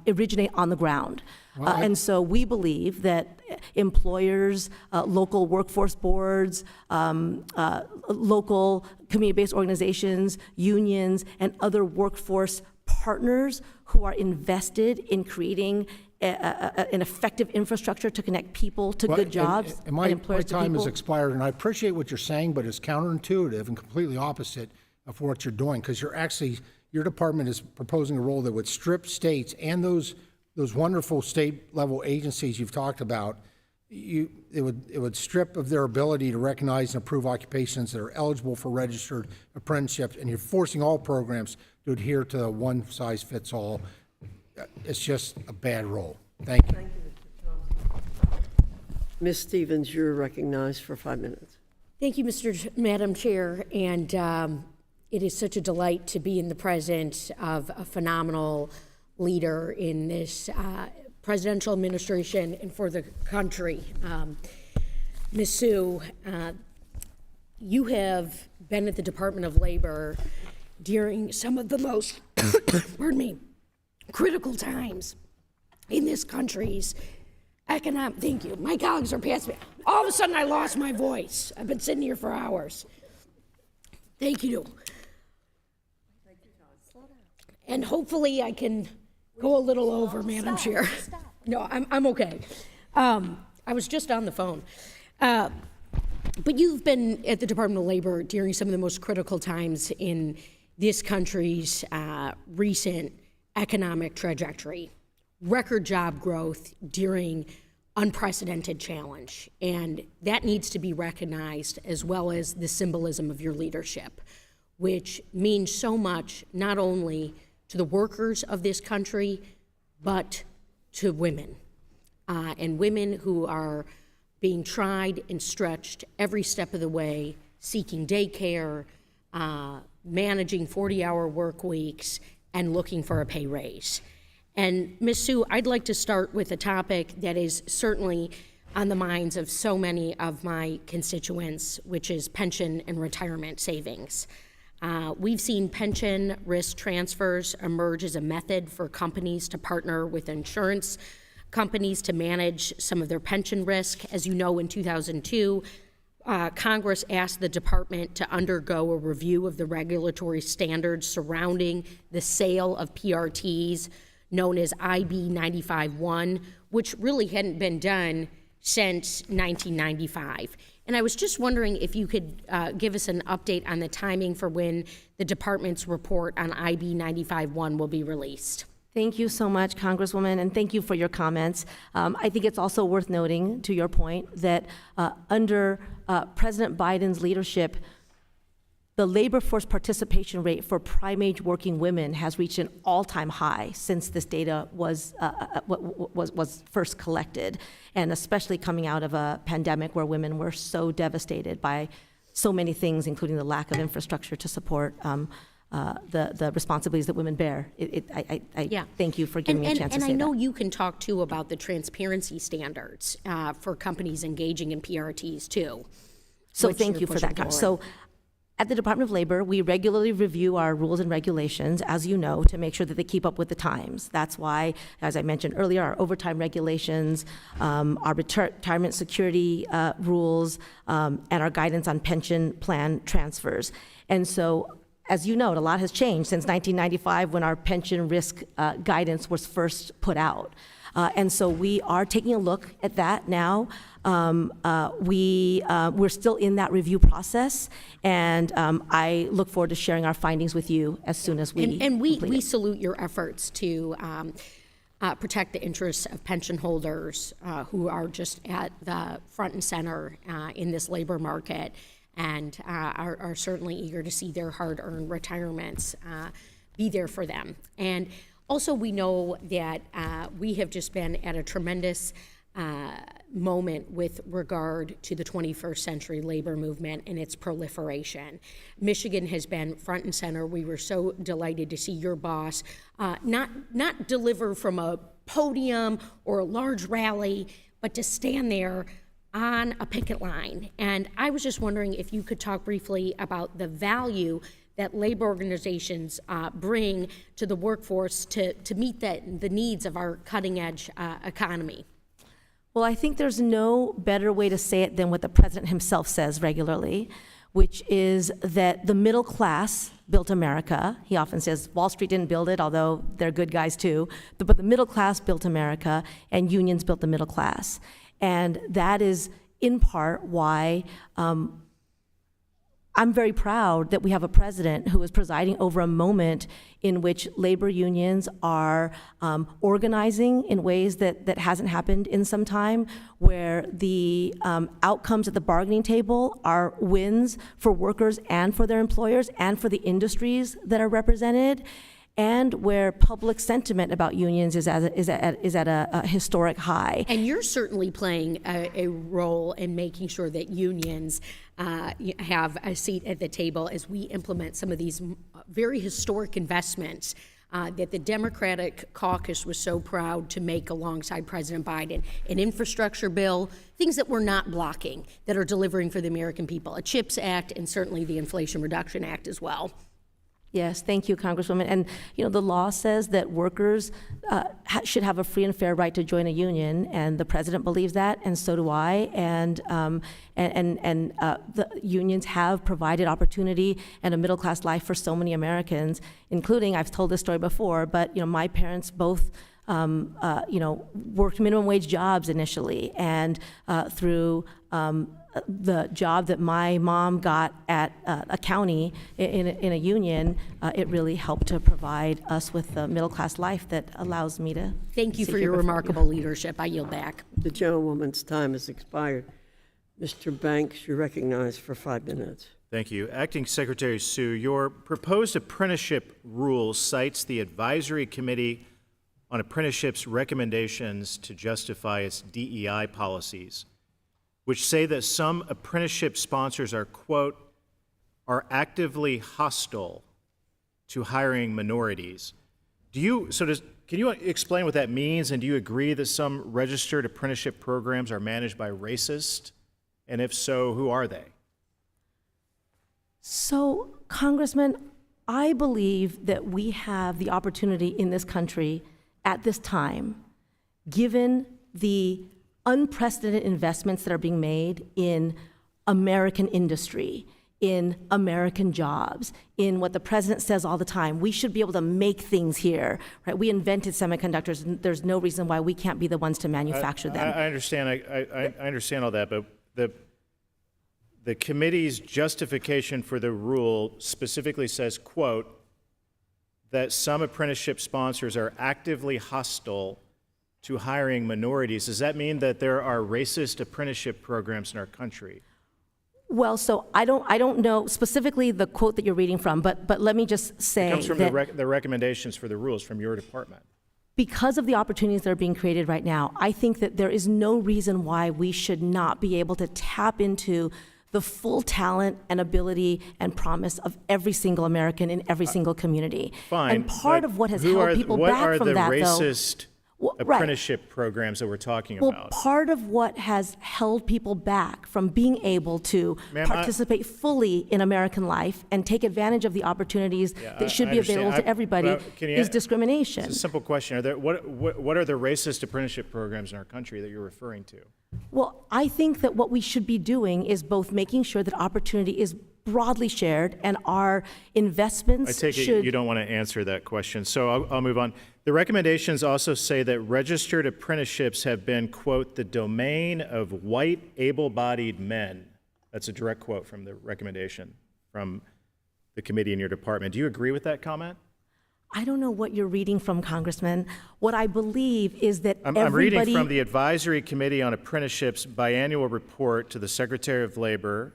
C: originate on the ground. And so we believe that employers, local workforce boards, local community-based organizations, unions, and other workforce partners who are invested in creating an effective infrastructure to connect people to good jobs and employers to people.
M: My time has expired, and I appreciate what you're saying, but it's counterintuitive and completely opposite of what you're doing, because your department is proposing a rule that would strip states and those wonderful state-level agencies you've talked about. It would strip of their ability to recognize and approve occupations that are eligible for registered apprenticeships, and you're forcing all programs to adhere to a one-size-fits-all. It's just a bad role. Thank you.
A: Ms. Stevens, you're recognized for 5 minutes.
N: Thank you, Madam Chair, and it is such a delight to be in the presence of a phenomenal leader in this presidential administration and for the country. Ms. Sue, you have been at the Department of Labor during some of the most, pardon me, critical times in this country's economic, thank you, my colleagues are past me. All of a sudden I lost my voice. I've been sitting here for hours. Thank you. And hopefully I can go a little over, Madam Chair. No, I'm okay. I was just on the phone. But you've been at the Department of Labor during some of the most critical times in this country's recent economic trajectory. Record job growth during unprecedented challenge. And that needs to be recognized, as well as the symbolism of your leadership, which means so much not only to the workers of this country, but to women. And women who are being tried and stretched every step of the way, seeking daycare, managing 40-hour work weeks, and looking for a pay raise. And Ms. Sue, I'd like to start with a topic that is certainly on the minds of so many of my constituents, which is pension and retirement savings. We've seen pension risk transfers emerge as a method for companies to partner with insurance companies to manage some of their pension risk. As you know, in 2002, Congress asked the department to undergo a review of the regulatory standards surrounding the sale of PRTs, known as IB 95-1, which really hadn't been done since 1995. And I was just wondering if you could give us an update on the timing for when the department's report on IB 95-1 will be released.
C: Thank you so much, Congresswoman, and thank you for your comments. I think it's also worth noting, to your point, that under President Biden's leadership, the labor force participation rate for prime-age working women has reached an all-time high since this data was first collected, and especially coming out of a pandemic where women were so devastated by so many things, including the lack of infrastructure to support the responsibilities that women bear. I thank you for giving me a chance to say that.
N: And I know you can talk, too, about the transparency standards for companies engaging in PRTs, too.
C: So thank you for that. So at the Department of Labor, we regularly review our rules and regulations, as you know, to make sure that they keep up with the times. That's why, as I mentioned earlier, our overtime regulations, our retirement security rules, and our guidance on pension plan transfers. And so, as you note, a lot has changed since 1995 when our pension risk guidance was first put out. And so we are taking a look at that now. We're still in that review process, and I look forward to sharing our findings with you as soon as we
N: And we
C: complete it.
N: salute your efforts to protect the interests of pension holders who are just at the front and center in this labor market, and are certainly eager to see their hard-earned retirements be there for them. And also, we know that we have just been at a tremendous moment with regard to the 21st century labor movement and its proliferation. Michigan has been front and center. We were so delighted to see your boss not deliver from a podium or a large rally, but to stand there on a picket line. And I was just wondering if you could talk briefly about the value that labor organizations bring to the workforce to meet the needs of our cutting-edge economy.
C: Well, I think there's no better way to say it than what the president himself says regularly, which is that the middle class built America. He often says Wall Street didn't build it, although they're good guys too. But the middle class built America, and unions built the middle class. And that is in part why I'm very proud that we have a president who is presiding over a moment in which labor unions are organizing in ways that hasn't happened in some time, where the outcomes at the bargaining table are wins for workers and for their employers and for the industries that are represented, and where public sentiment about unions is at a historic high.
N: And you're certainly playing a role in making sure that unions have a seat at the table as we implement some of these very historic investments that the Democratic caucus was so proud to make alongside President Biden. An infrastructure bill, things that we're not blocking, that are delivering for the American people. A CHIPS Act, and certainly the Inflation Reduction Act as well.
C: Yes, thank you, Congresswoman. And the law says that workers should have a free and fair right to join a union, and the president believes that, and so do I. And the unions have provided opportunity and a middle class life for so many Americans, including, I've told this story before, but my parents both worked minimum wage jobs initially, and through the job that my mom got at a county in a union, it really helped to provide us with the middle class life that allows me to.
N: Thank you for your remarkable leadership. I yield back.
A: The gentlewoman's time has expired. Mr. Banks, you're recognized for 5 minutes.
O: Thank you. Acting Secretary Sue, your proposed apprenticeship rule cites the Advisory Committee on Apprenticeships' recommendations to justify its DEI policies, which say that some apprenticeship sponsors are, quote, are actively hostile to hiring minorities. Can you explain what that means, and do you agree that some registered apprenticeship programs are managed by racists? And if so, who are they?
C: So, Congressman, I believe that we have the opportunity in this country at this time, given the unprecedented investments that are being made in American industry, in American jobs, in what the president says all the time, we should be able to make things here, right? We invented semiconductors, and there's no reason why we can't be the ones to manufacture them.
O: I understand. I understand all that, but the committee's justification for the rule specifically says, quote, that some apprenticeship sponsors are actively hostile to hiring minorities. Does that mean that there are racist apprenticeship programs in our country?
C: Well, so I don't know specifically the quote that you're reading from, but let me just say
O: it comes from
C: that
O: the recommendations for the rules from your department.
C: Because of the opportunities that are being created right now, I think that there is no reason why we should not be able to tap into the full talent and ability and promise of every single American in every single community.
O: Fine.
C: And part of what has held people back from that,
O: though, what are the racist apprenticeship programs that we're talking about?
C: Well, part of what has held people back from being able to participate fully in American life and take advantage of the opportunities that should be available to everybody is discrimination.
O: It's a simple question. What are the racist apprenticeship programs in our country that you're referring to?
C: Well, I think that what we should be doing is both making sure that opportunity is broadly shared, and our investments
O: I take it
C: should...
O: you don't want to answer that question, so I'll move on. The recommendations also say that registered apprenticeships have been, quote, the domain of white, able-bodied men. That's a direct quote from the recommendation from the committee in your department. Do you agree with that comment?
C: I don't know what you're reading from, Congressman. What I believe is that
O: I'm reading from the Advisory Committee on Apprenticeships biannual report to the Secretary of Labor,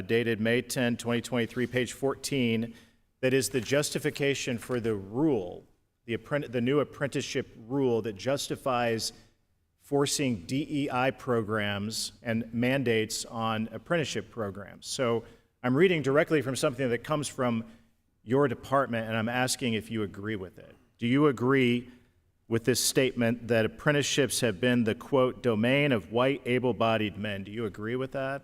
O: dated May 10, 2023, page 14, that is the justification for the rule, the new apprenticeship rule that justifies forcing DEI programs and mandates on apprenticeship programs. So I'm reading directly from something that comes from your department, and I'm asking if you agree with it. Do you agree with this statement that apprenticeships have been the, quote, domain of white, able-bodied men? Do you agree with that?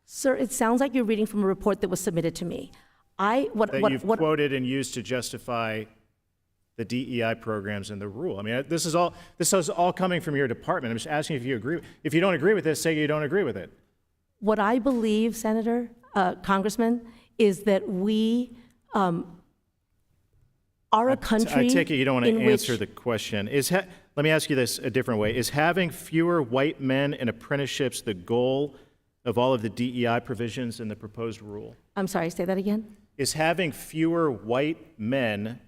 C: Sir, it sounds like you're reading from a report that was submitted to me.
O: You've quoted and used to justify the DEI programs and the rule. I mean, this is all coming from your department. I'm just asking if you agree. If you don't agree with this, say you don't agree with it.
C: What I believe, Senator, Congressman, is that we are a country.
O: I take it you don't want to answer
C: which,
O: the question. Let me ask you this a different way. Is having fewer white men in apprenticeships the goal of all of the DEI provisions in the proposed rule?
C: I'm sorry, say that again?
O: Is having fewer white men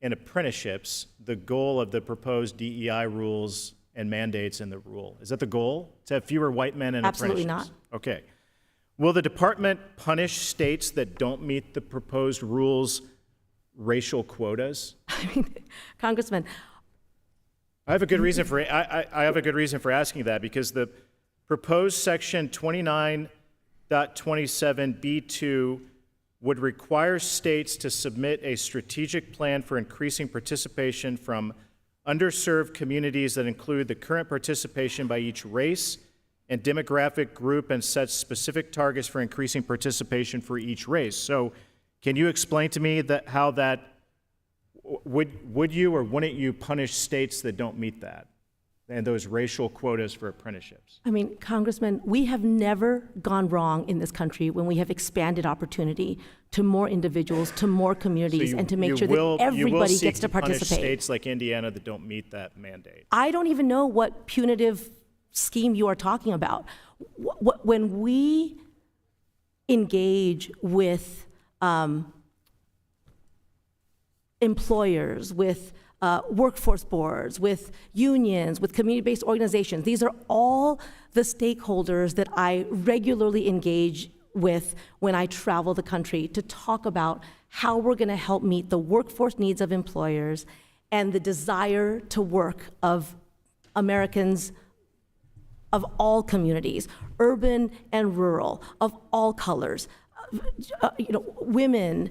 O: in apprenticeships the goal of the proposed DEI rules and mandates in the rule? Is that the goal, to have fewer white men in
C: Absolutely
O: apprenticeships?
C: not.
O: Okay. Will the department punish states that don't meet the proposed rules' racial quotas?
C: I mean, Congressman,
O: I have a good reason for asking that, because the proposed section 29.27B2 would require states to submit a strategic plan for increasing participation from underserved communities that include the current participation by each race and demographic group, and sets specific targets for increasing participation for each race. So can you explain to me how that, would you or wouldn't you punish states that don't meet that and those racial quotas for apprenticeships?
C: I mean, Congressman, we have never gone wrong in this country when we have expanded opportunity to more individuals, to more communities, and to make sure that everybody gets to participate.
O: Punish states like Indiana that don't meet that mandate.
C: I don't even know what punitive scheme you are talking about. When we engage with employers, with workforce boards, with unions, with community-based organizations, these are all the stakeholders that I regularly engage with when I travel the country to talk about how we're going to help meet the workforce needs of employers and the desire to work of Americans of all communities, urban and rural, of all colors, women,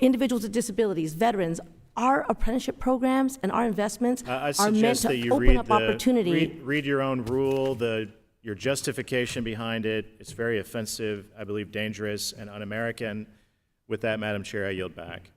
C: individuals with disabilities, veterans. Our apprenticeship programs and our investments are meant to open up opportunity.
O: Read your own rule, your justification behind it. It's very offensive, I believe dangerous and un-American. With that, Madam Chair, I yield back.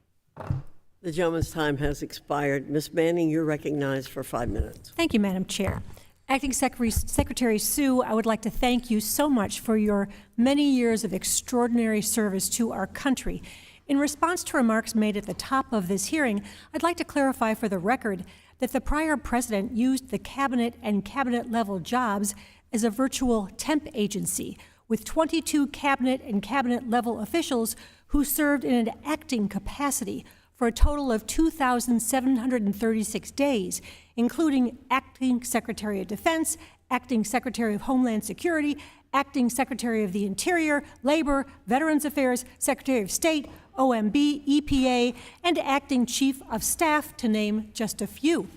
A: The gentleman's time has expired. Ms. Manning, you're recognized for 5 minutes.
P: Thank you, Madam Chair. Acting Secretary Sue, I would like to thank you so much for your many years of extraordinary service to our country. In response to remarks made at the top of this hearing, I'd like to clarify for the record that the prior president used the cabinet and cabinet-level jobs as a virtual temp agency, with 22 cabinet and cabinet-level officials who served in an acting capacity for a total of 2,736 days, including Acting Secretary of Defense, Acting Secretary of Homeland Security, Acting Secretary of the Interior, Labor, Veterans Affairs, Secretary of State, OMB, EPA, and Acting Chief of Staff, to name just a few.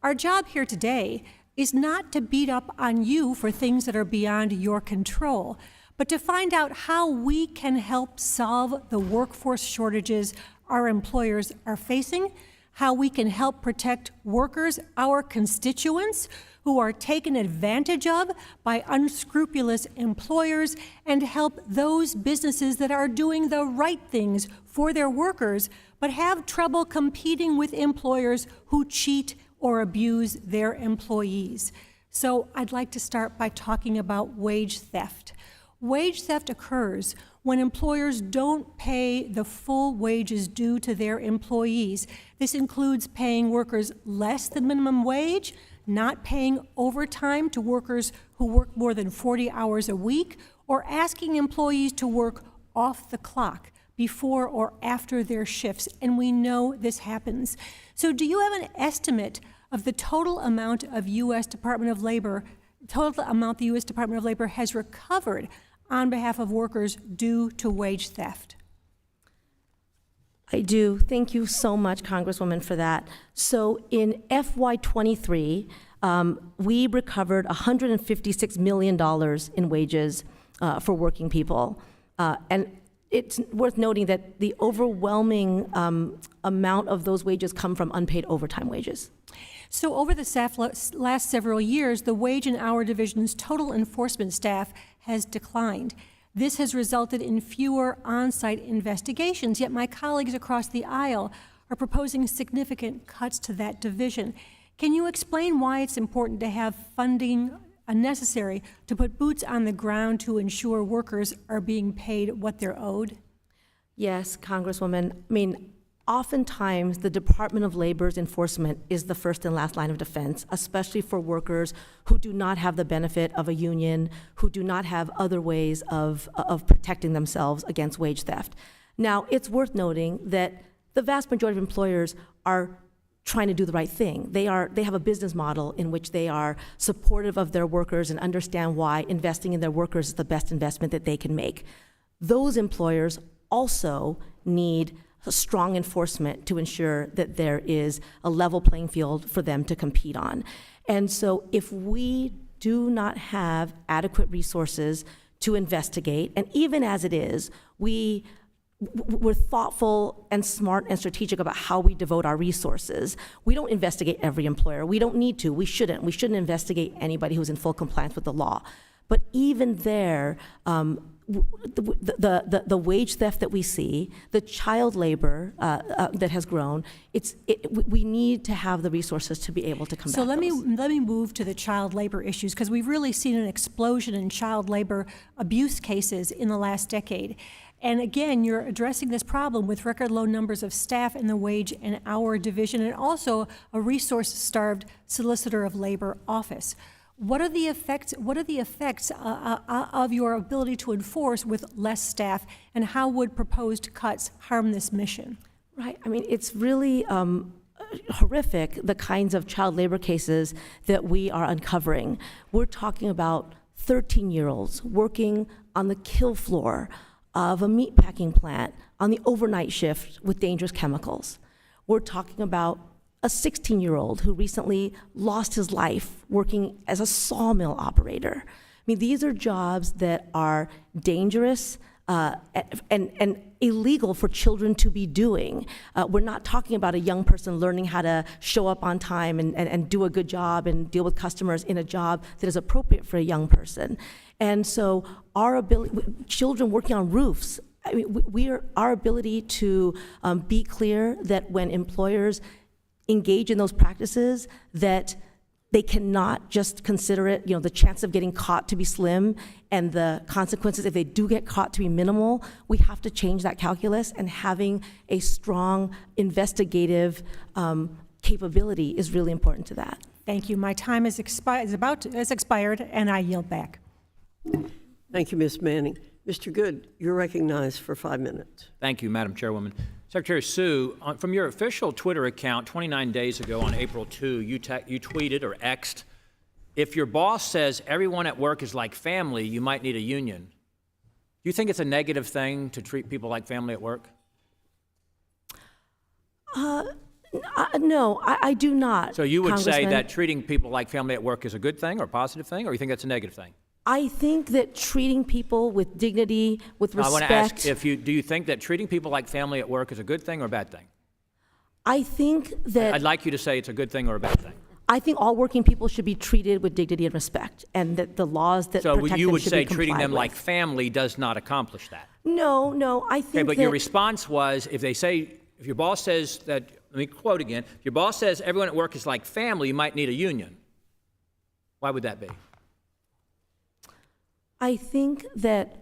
P: Our job here today is not to beat up on you for things that are beyond your control, but to find out how we can help solve the workforce shortages our employers are facing, how we can help protect workers, our constituents, who are taken advantage of by unscrupulous employers, and help those businesses that are doing the right things for their workers but have trouble competing with employers who cheat or abuse their employees. So I'd like to start by talking about wage theft. Wage theft occurs when employers don't pay the full wages due to their employees. This includes paying workers less than minimum wage, not paying overtime to workers who work more than 40 hours a week, or asking employees to work off the clock before or after their shifts, and we know this happens. So do you have an estimate of the total amount of U.S. Department of Labor, total amount the U.S. Department of Labor has recovered on behalf of workers due to wage theft?
C: I do. Thank you so much, Congresswoman, for that. So in FY23, we recovered $156 million in wages for working people. And it's worth noting that the overwhelming amount of those wages come from unpaid overtime wages.
P: So over the last several years, the wage and hour division's total enforcement staff has declined. This has resulted in fewer on-site investigations, yet my colleagues across the aisle are proposing significant cuts to that division. Can you explain why it's important to have funding necessary to put boots on the ground to ensure workers are being paid what they're owed?
C: Yes, Congresswoman. I mean, oftentimes the Department of Labor's enforcement is the first and last line of defense, especially for workers who do not have the benefit of a union, who do not have other ways of protecting themselves against wage theft. Now, it's worth noting that the vast majority of employers are trying to do the right thing. They have a business model in which they are supportive of their workers and understand why investing in their workers is the best investment that they can make. Those employers also need strong enforcement to ensure that there is a level playing field for them to compete on. And so if we do not have adequate resources to investigate, and even as it is, we're thoughtful and smart and strategic about how we devote our resources. We don't investigate every employer. We don't need to. We shouldn't. We shouldn't investigate anybody who's in full compliance with the law. But even there, the wage theft that we see, the child labor that has grown, we need to have the resources to be able to combat
P: So let
C: those.
P: me move to the child labor issues, because we've really seen an explosion in child labor abuse cases in the last decade. And again, you're addressing this problem with record low numbers of staff in the wage and hour division, and also a resource-starved solicitor of labor office. What are the effects of your ability to enforce with less staff, and how would proposed cuts harm this mission?
C: Right. I mean, it's really horrific, the kinds of child labor cases that we are uncovering. We're talking about 13-year-olds working on the kill floor of a meatpacking plant on the overnight shift with dangerous chemicals. We're talking about a 16-year-old who recently lost his life working as a sawmill operator. I mean, these are jobs that are dangerous and illegal for children to be doing. We're not talking about a young person learning how to show up on time and do a good job and deal with customers in a job that is appropriate for a young person. And so our ability, children working on roofs, I mean, our ability to be clear that when employers engage in those practices, that they cannot just consider it, the chance of getting caught to be slim and the consequences if they do get caught to be minimal. We have to change that calculus, and having a strong investigative capability is really important to that.
P: Thank you. My time has expired, and I yield back.
A: Thank you, Ms. Manning. Mr. Good, you're recognized for 5 minutes.
Q: Thank you, Madam Chairwoman. Secretary Sue, from your official Twitter account 29 days ago on April 2, you tweeted or X'd, if your boss says everyone at work is like family, you might need a union. Do you think it's a negative thing to treat people like family at work?
C: No, I do not.
Q: So you would say
C: Congressman.
Q: that treating people like family at work is a good thing or a positive thing, or you think that's a negative thing?
C: I think that treating people with dignity, with respect.
Q: I want to ask do you think that treating people like family at work is a good thing or a bad thing?
C: I think that
Q: I'd like you to say it's a good thing or a bad thing.
C: I think all working people should be treated with dignity and respect, and that the laws that
Q: So
C: protect
Q: you
C: them
Q: would
C: should
Q: say
C: be complied
Q: treating them
C: with.
Q: like family does not accomplish that.
C: No, I
Q: Okay,
C: think
Q: but
C: that
Q: your response was if your boss says that, let me quote again, if your boss says everyone at work is like family, you might need a union. Why would that be?
C: I think that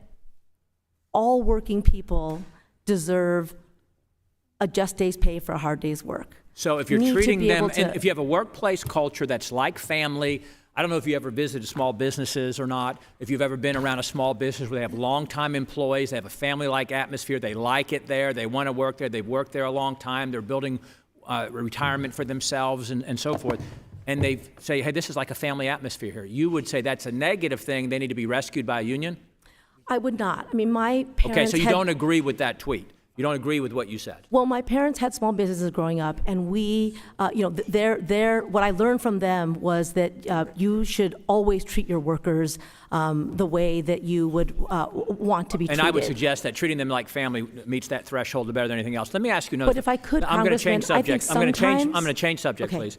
C: all working people deserve a just day's pay for a hard day's work.
Q: So if you're
C: Need to
Q: treating
C: be
Q: them,
C: able to-
Q: and if you have a workplace culture that's like family, I don't know if you ever visited small businesses or not, if you've ever been around a small business where they have longtime employees, they have a family-like atmosphere, they like it there, they want to work there, they've worked there a long time, they're building retirement for themselves and so forth, and they say, hey, this is like a family atmosphere here. You would say that's a negative thing, they need to be rescued by a union?
C: I would not. I mean, my parents
Q: Okay, so you
C: had-
Q: don't agree with that tweet? You don't agree with what you said?
C: Well, my parents had small businesses growing up, and we, what I learned from them was that you should always treat your workers the way that you would want to be treated.
Q: And I would suggest that treating them like family meets that threshold better than anything else. Let me ask you another.
C: But if I could,
Q: I'm going to change
C: Congressman, I think
Q: subject. I'm going to change subject,
C: Okay.
Q: please.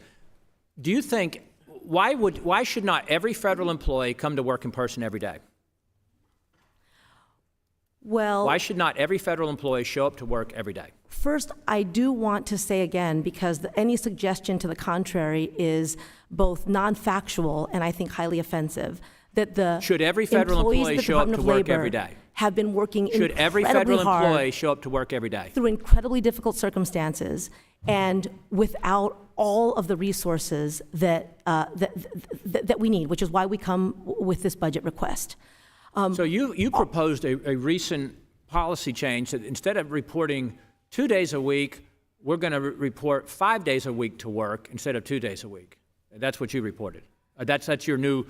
Q: Do you think why should not every federal employee come to work in person every day?
C: Well,
Q: Why should not every federal employee show up to work every day?
C: first, I do want to say again, because any suggestion to the contrary is both non-factual and I think highly offensive, that the
Q: Should every federal
C: employees
Q: employee
C: of the
Q: show up
C: Department
Q: to
C: of
Q: work
C: Labor
Q: every day?
C: have been working
Q: Should every
C: incredibly
Q: federal
C: hard
Q: employee show up to work every day?
C: through incredibly difficult circumstances and without all of the resources that we need, which is why we come with this budget request.
Q: So you proposed a recent policy change that instead of reporting 2 days a week, we're going to report 5 days a week to work instead of 2 days a week. That's what you reported. That's your new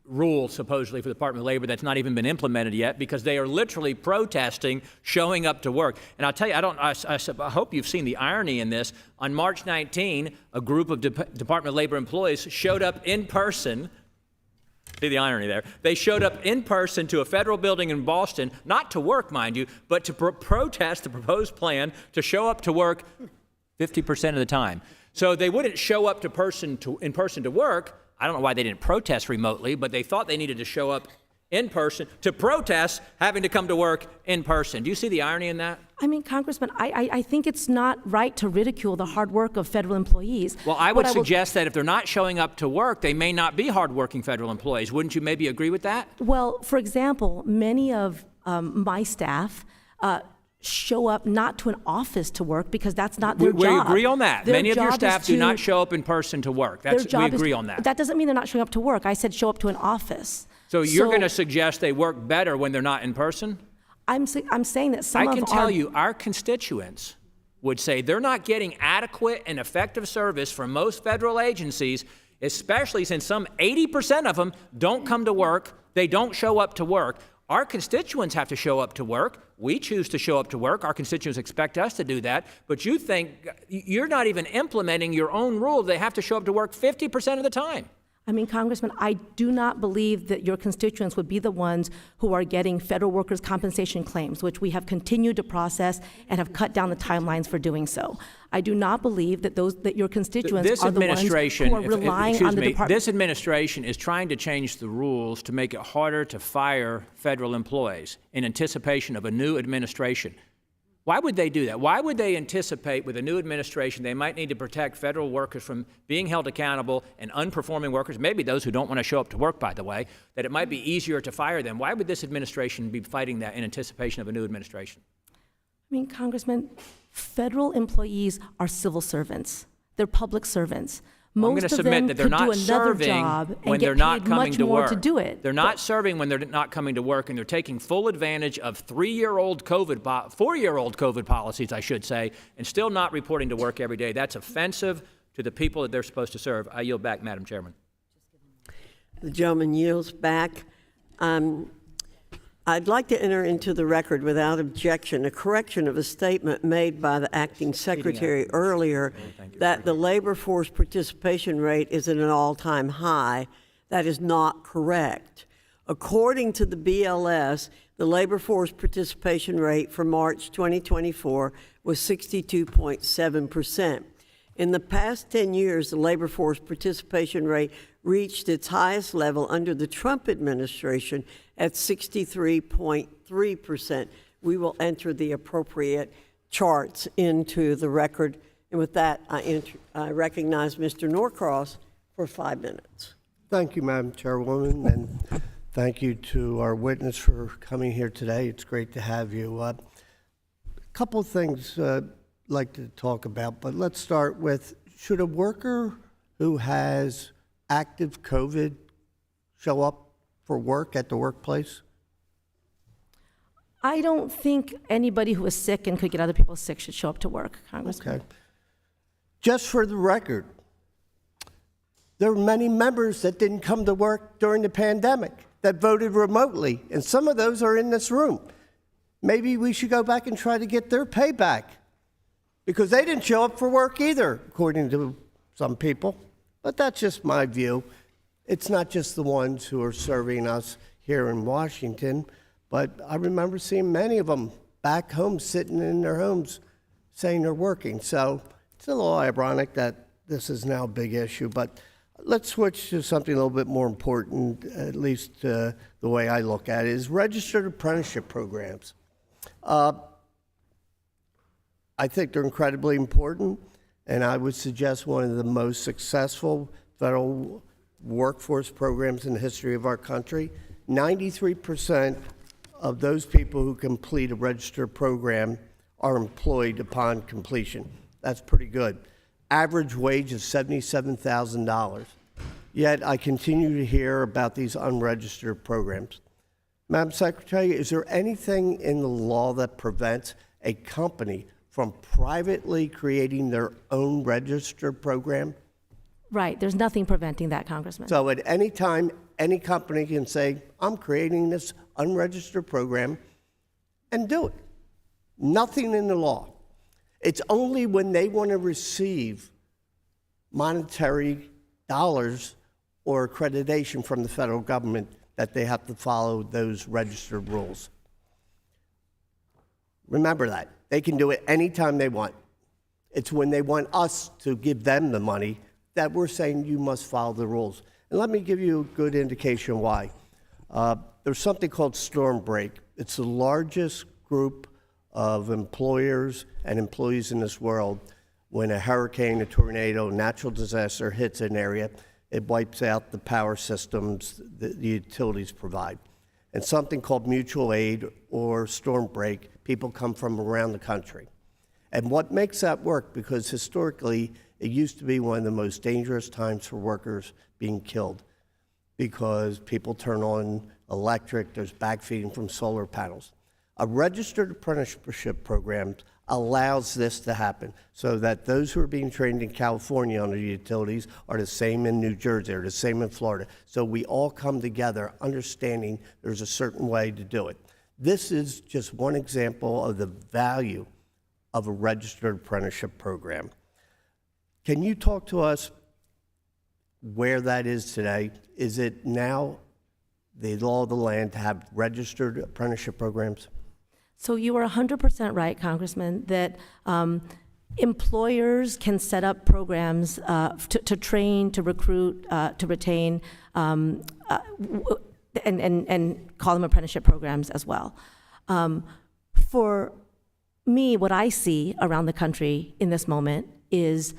Q: rule, supposedly, for the Department of Labor that's not even been implemented yet because they are literally protesting showing up to work. And I'll tell you, I hope you've seen the irony in this. On March 19, a group of Department of Labor employees showed up in person. See the irony there. They showed up in person to a federal building in Boston, not to work, mind you, but to protest the proposed plan to show up to work 50% of the time. So they wouldn't show up in person to work. I don't know why they didn't protest remotely, but they thought they needed to show up in person to protest having to come to work in person. Do you see the irony in that?
C: I mean, Congressman, I think it's not right to ridicule the hard work of federal employees.
Q: Well, I would suggest that if they're not showing up to work, they may not be hardworking federal employees. Wouldn't you maybe agree with that?
C: Well, for example, many of my staff show up not to an office to work because that's not their job.
Q: We agree on that.
C: Their
Q: Many of your
C: job
Q: staff
C: is
Q: do
C: to-
Q: not show up in person to work.
C: their
Q: We
C: job is-
Q: agree on that.
C: That doesn't mean they're not showing up to work. I said show up to an office.
Q: So you're going to suggest they work better when they're not in person?
C: I'm saying that some
Q: I
C: of
Q: can
C: our
Q: tell you, our constituents would say they're not getting adequate and effective service from most federal agencies, especially since some 80% of them don't come to work, they don't show up to work. Our constituents have to show up to work. We choose to show up to work. Our constituents expect us to do that. But you think you're not even implementing your own rule. They have to show up to work 50% of the time.
C: I mean, Congressman, I do not believe that your constituents would be the ones who are getting federal workers' compensation claims, which we have continued to process and have cut down the timelines for doing so. I do not believe that your constituents are the ones who are relying on the department.
Q: This administration is trying to change the rules to make it harder to fire federal employees in anticipation of a new administration. Why would they do that? Why would they anticipate with a new administration they might need to protect federal workers from being held accountable and unperforming workers, maybe those who don't want to show up to work, by the way, that it might be easier to fire them? Why would this administration be fighting that in anticipation of a new administration?
C: I mean, Congressman, federal employees are civil servants. They're public servants.
Q: I'm going to submit that they're not serving when they're not coming to work. They're not serving when they're not coming to work, and they're taking full advantage of 4-year-old COVID policies, I should say, and still not reporting to work every day. That's offensive to the people that they're supposed to serve. I yield back, Madam Chairman.
A: The gentleman yields back. I'd like to enter into the record without objection a correction of a statement made by the acting secretary earlier that the labor force participation rate is at an all-time high. That is not correct. According to the BLS, the labor force participation rate for March 2024 was 62.7%. In the past 10 years, the labor force participation rate reached its highest level under the Trump administration at 63.3%. We will enter the appropriate charts into the record. And with that, I recognize Mr. Norcross for 5 minutes.
B: Thank you, Madam Chairwoman, and
R: Thank you to our witness for coming here today. It's great to have you. A couple of things I'd like to talk about, but let's start with, should a worker who has active COVID show up for work at the workplace?
C: I don't think anybody who is sick and could get other people sick should show up to work, Congressman.
R: Okay. Just for the record, there were many members that didn't come to work during the pandemic that voted remotely, and some of those are in this room. Maybe we should go back and try to get their pay back, because they didn't show up for work either, according to some people. But that's just my view. It's not just the ones who are serving us here in Washington, but I remember seeing many of them back home sitting in their homes saying they're working. So it's a little ironic that this is now a big issue, but let's switch to something a little bit more important, at least the way I look at it, is registered apprenticeship programs. I think they're incredibly important, and I would suggest one of the most successful federal workforce programs in the history of our country. 93% of those people who complete a registered program are employed upon completion. That's pretty good. Average wage is $77,000. Yet I continue to hear about these unregistered programs. Madam Secretary, is there anything in the law that prevents a company from privately creating their own registered program?
C: Right, there's nothing preventing that, Congressman.
R: So at any time, any company can say, I'm creating this unregistered program, and do it. Nothing in the law. It's only when they want to receive monetary dollars or accreditation from the federal government that they have to follow those registered rules. Remember that. They can do it anytime they want. It's when they want us to give them the money that we're saying you must follow the rules. And let me give you a good indication why. There's something called storm break. It's the largest group of employers and employees in this world. When a hurricane, a tornado, natural disaster hits an area, it wipes out the power systems that the utilities provide. And something called mutual aid or storm break, people come from around the country. And what makes that work, because historically, it used to be one of the most dangerous times for workers being killed, because people turn on electric, there's backfeeding from solar panels. A registered apprenticeship program allows this to happen, so that those who are being trained in California on the utilities are the same in New Jersey or the same in Florida. So we all come together understanding there's a certain way to do it. This is just one example of the value of a registered apprenticeship program. Can you talk to us where that is today? Is it now the law of the land to have registered apprenticeship programs?
C: So you are 100% right, Congressman, that employers can set up programs to train, to recruit, to retain, and call them apprenticeship programs as well. For me, what I see around the country in this moment is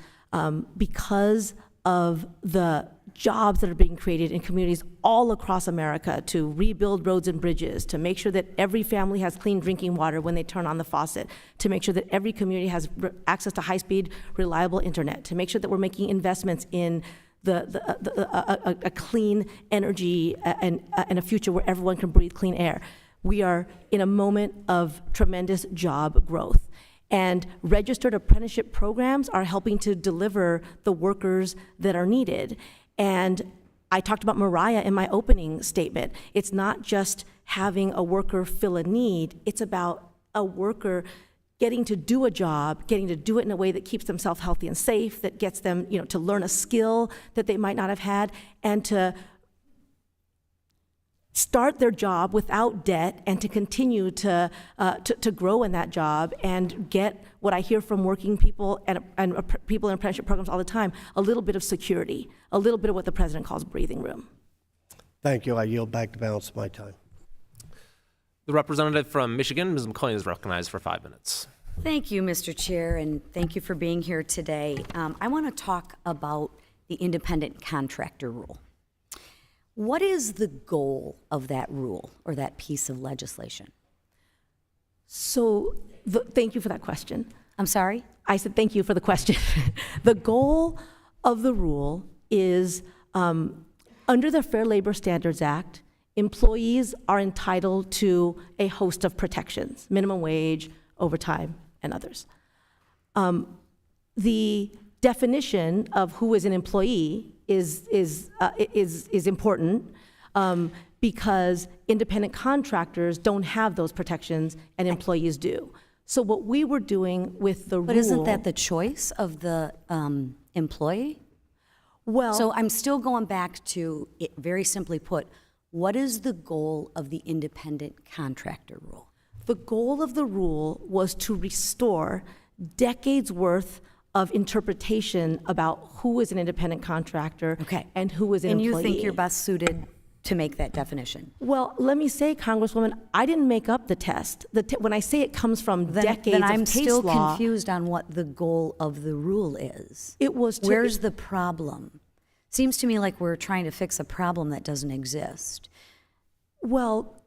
C: because of the jobs that are being created in communities all across America to rebuild roads and bridges, to make sure that every family has clean drinking water when they turn on the faucet, to make sure that every community has access to high-speed, reliable internet, to make sure that we're making investments in a clean energy and a future where everyone can breathe clean air. We are in a moment of tremendous job growth. And registered apprenticeship programs are helping to deliver the workers that are needed. And I talked about Mariah in my opening statement. It's not just having a worker fill a need, it's about a worker getting to do a job, getting to do it in a way that keeps themselves healthy and safe, that gets them, to learn a skill that they might not have had, and to start their job without debt and to continue to grow in that job and get what I hear from working people and people in apprenticeship programs all the time, a little bit of security, a little bit of what the president calls breathing room.
R: Thank you. I yield back the balance of my time.
S: The representative from Michigan, Ms. McCollum, is recognized for 5 minutes.
T: Thank you, Mr. Chair, and thank you for being here today. I want to talk about the independent contractor rule. What is the goal of that rule or that piece of legislation?
C: So, thank you for that question.
T: I'm sorry?
C: I said thank you for the question. The goal of the rule is, under the Fair Labor Standards Act, employees are entitled to a host of protections, minimum wage, overtime, and others. The definition of who is an employee is important because independent contractors don't have those protections and employees do. So what we were doing with the rule—
T: But isn't that the choice of the employee?
C: Well—
T: So I'm still going back to, it, very simply put, what is the goal of the independent contractor rule?
C: The goal of the rule was to restore decades' worth of interpretation about who is an independent contractor and who is an employee.
T: And you think you're best suited to make that definition?
C: Well, let me say, Congresswoman, I didn't make up the test. When I say it comes from decades
T: then
C: of
T: I'm
C: case
T: still
C: law—
T: confused on what the goal of the rule is.
C: It was—
T: Where's the problem? Seems to me like we're trying to fix a problem that doesn't exist.
C: Well,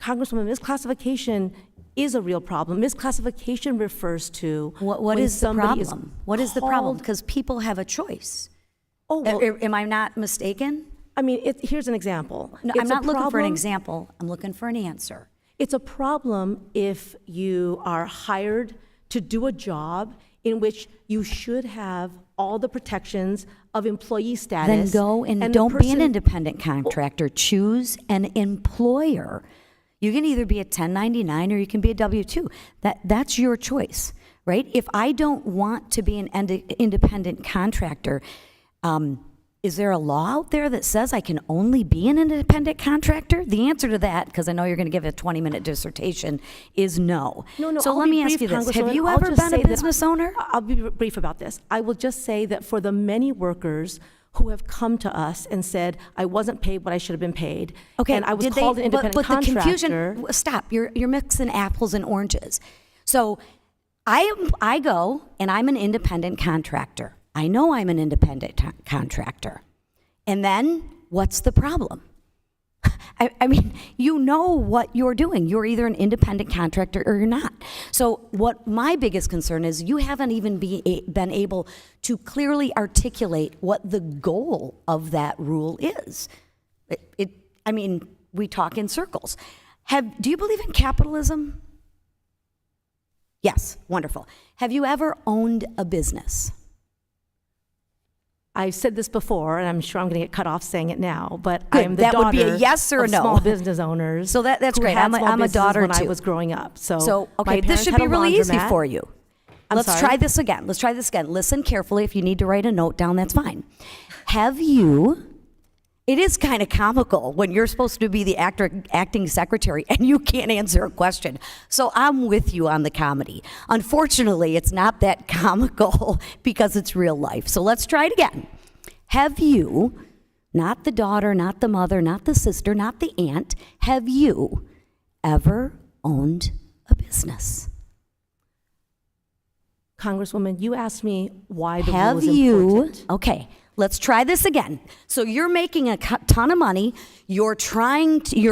C: Congresswoman, misclassification is a real problem. Misclassification refers to—
T: What is the problem? What is the problem? Because people have a choice.
C: Oh, well—
T: Am I not mistaken?
C: I mean, here's an example.
T: No, I'm not looking for an example. I'm looking for an answer.
C: It's a problem if you are hired to do a job in which you should have all the protections of employee status.
T: Then go and don't be an independent contractor. Choose an employer. You can either be a 1099 or you can be a W-2. That's your choice, right? If I don't want to be an independent contractor, is there a law out there that says I can only be an independent contractor? The answer to that, because I know you're going to give a 20-minute dissertation, is no.
C: No,
T: so
C: I'll
T: let
C: be
T: me ask
C: brief,
T: you this. Have
C: Congresswoman.
T: you
C: I'll
T: ever
C: just
T: been
C: say
T: a
C: that—
T: business owner?
C: I'll be brief about this. I will just say that for the many workers who have come to us and said, I wasn't paid what I should have been paid, and I was called an independent
T: but
C: contractor—
T: the confusion, stop, you're mixing apples and oranges. So I go and I'm an independent contractor. I know I'm an independent contractor. And then what's the problem? I mean, you know what you're doing. You're either an independent contractor or you're not. So what my biggest concern is, you haven't even been able to clearly articulate what the goal of that rule is. I mean, we talk in circles. Do you believe in capitalism? Yes, wonderful. Have you ever owned a business?
C: I've said this before, and I'm sure I'm going to get cut off saying it now, but
T: Good.
C: I am the
T: That
C: daughter
T: would be a yes or a
C: of
T: no.
C: small business owners.
T: So that's
C: who
T: great.
C: had
T: I'm
C: small
T: a
C: businesses
T: daughter
C: when
T: too.
C: I was growing up. So
T: okay,
C: my
T: this
C: parents
T: should
C: had
T: be
C: a
T: really easy
C: laundromat.
T: for you. Let's try this again. Let's try this again. Listen carefully. If you need to write a note down, that's fine. Have you— it is kind of comical when you're supposed to be the acting secretary and you can't answer a question. So I'm with you on the comedy. Unfortunately, it's not that comical because it's real life. So let's try it again. Have you— not the daughter, not the mother, not the sister, not the aunt— have you ever owned a business?
C: Congresswoman, you asked me why the rule is important.
T: Okay, let's try this again. So you're making a ton of money. You're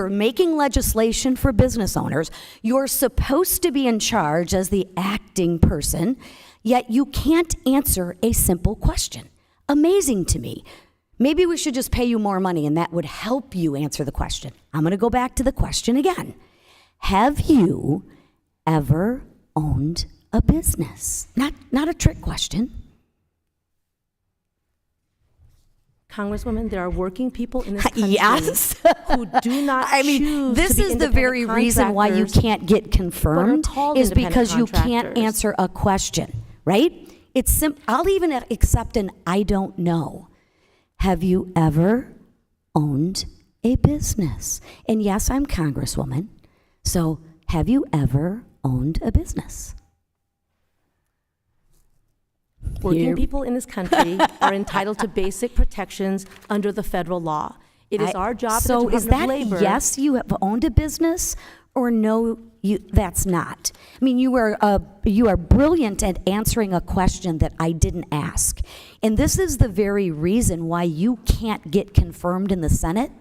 T: making legislation for business owners. You're supposed to be in charge as the acting person, yet you can't answer a simple question. Amazing to me. Maybe we should just pay you more money and that would help you answer the question. I'm going to go back to the question again. Have you ever owned a business? Not a trick question.
C: Congresswoman, there are working people in this country
T: Yes.
C: who do not
T: I mean,
C: choose
T: this
C: to be
T: is the
C: independent
T: very reason why you
C: contractors,
T: can't get confirmed,
C: but are called
T: is
C: independent
T: because you can't
C: contractors.
T: answer a question, right? I'll even accept an I don't know. Have you ever owned a business? And yes, I'm Congresswoman. So have you ever owned a business?
C: Working people in this country are entitled to basic protections under the federal law. It is our job as the
T: So is
C: Department of
T: that
C: Labor—
T: yes, you have owned a business, or no, that's not? I mean, you are brilliant at answering a question that I didn't ask. And this is the very reason why you can't get confirmed in the Senate,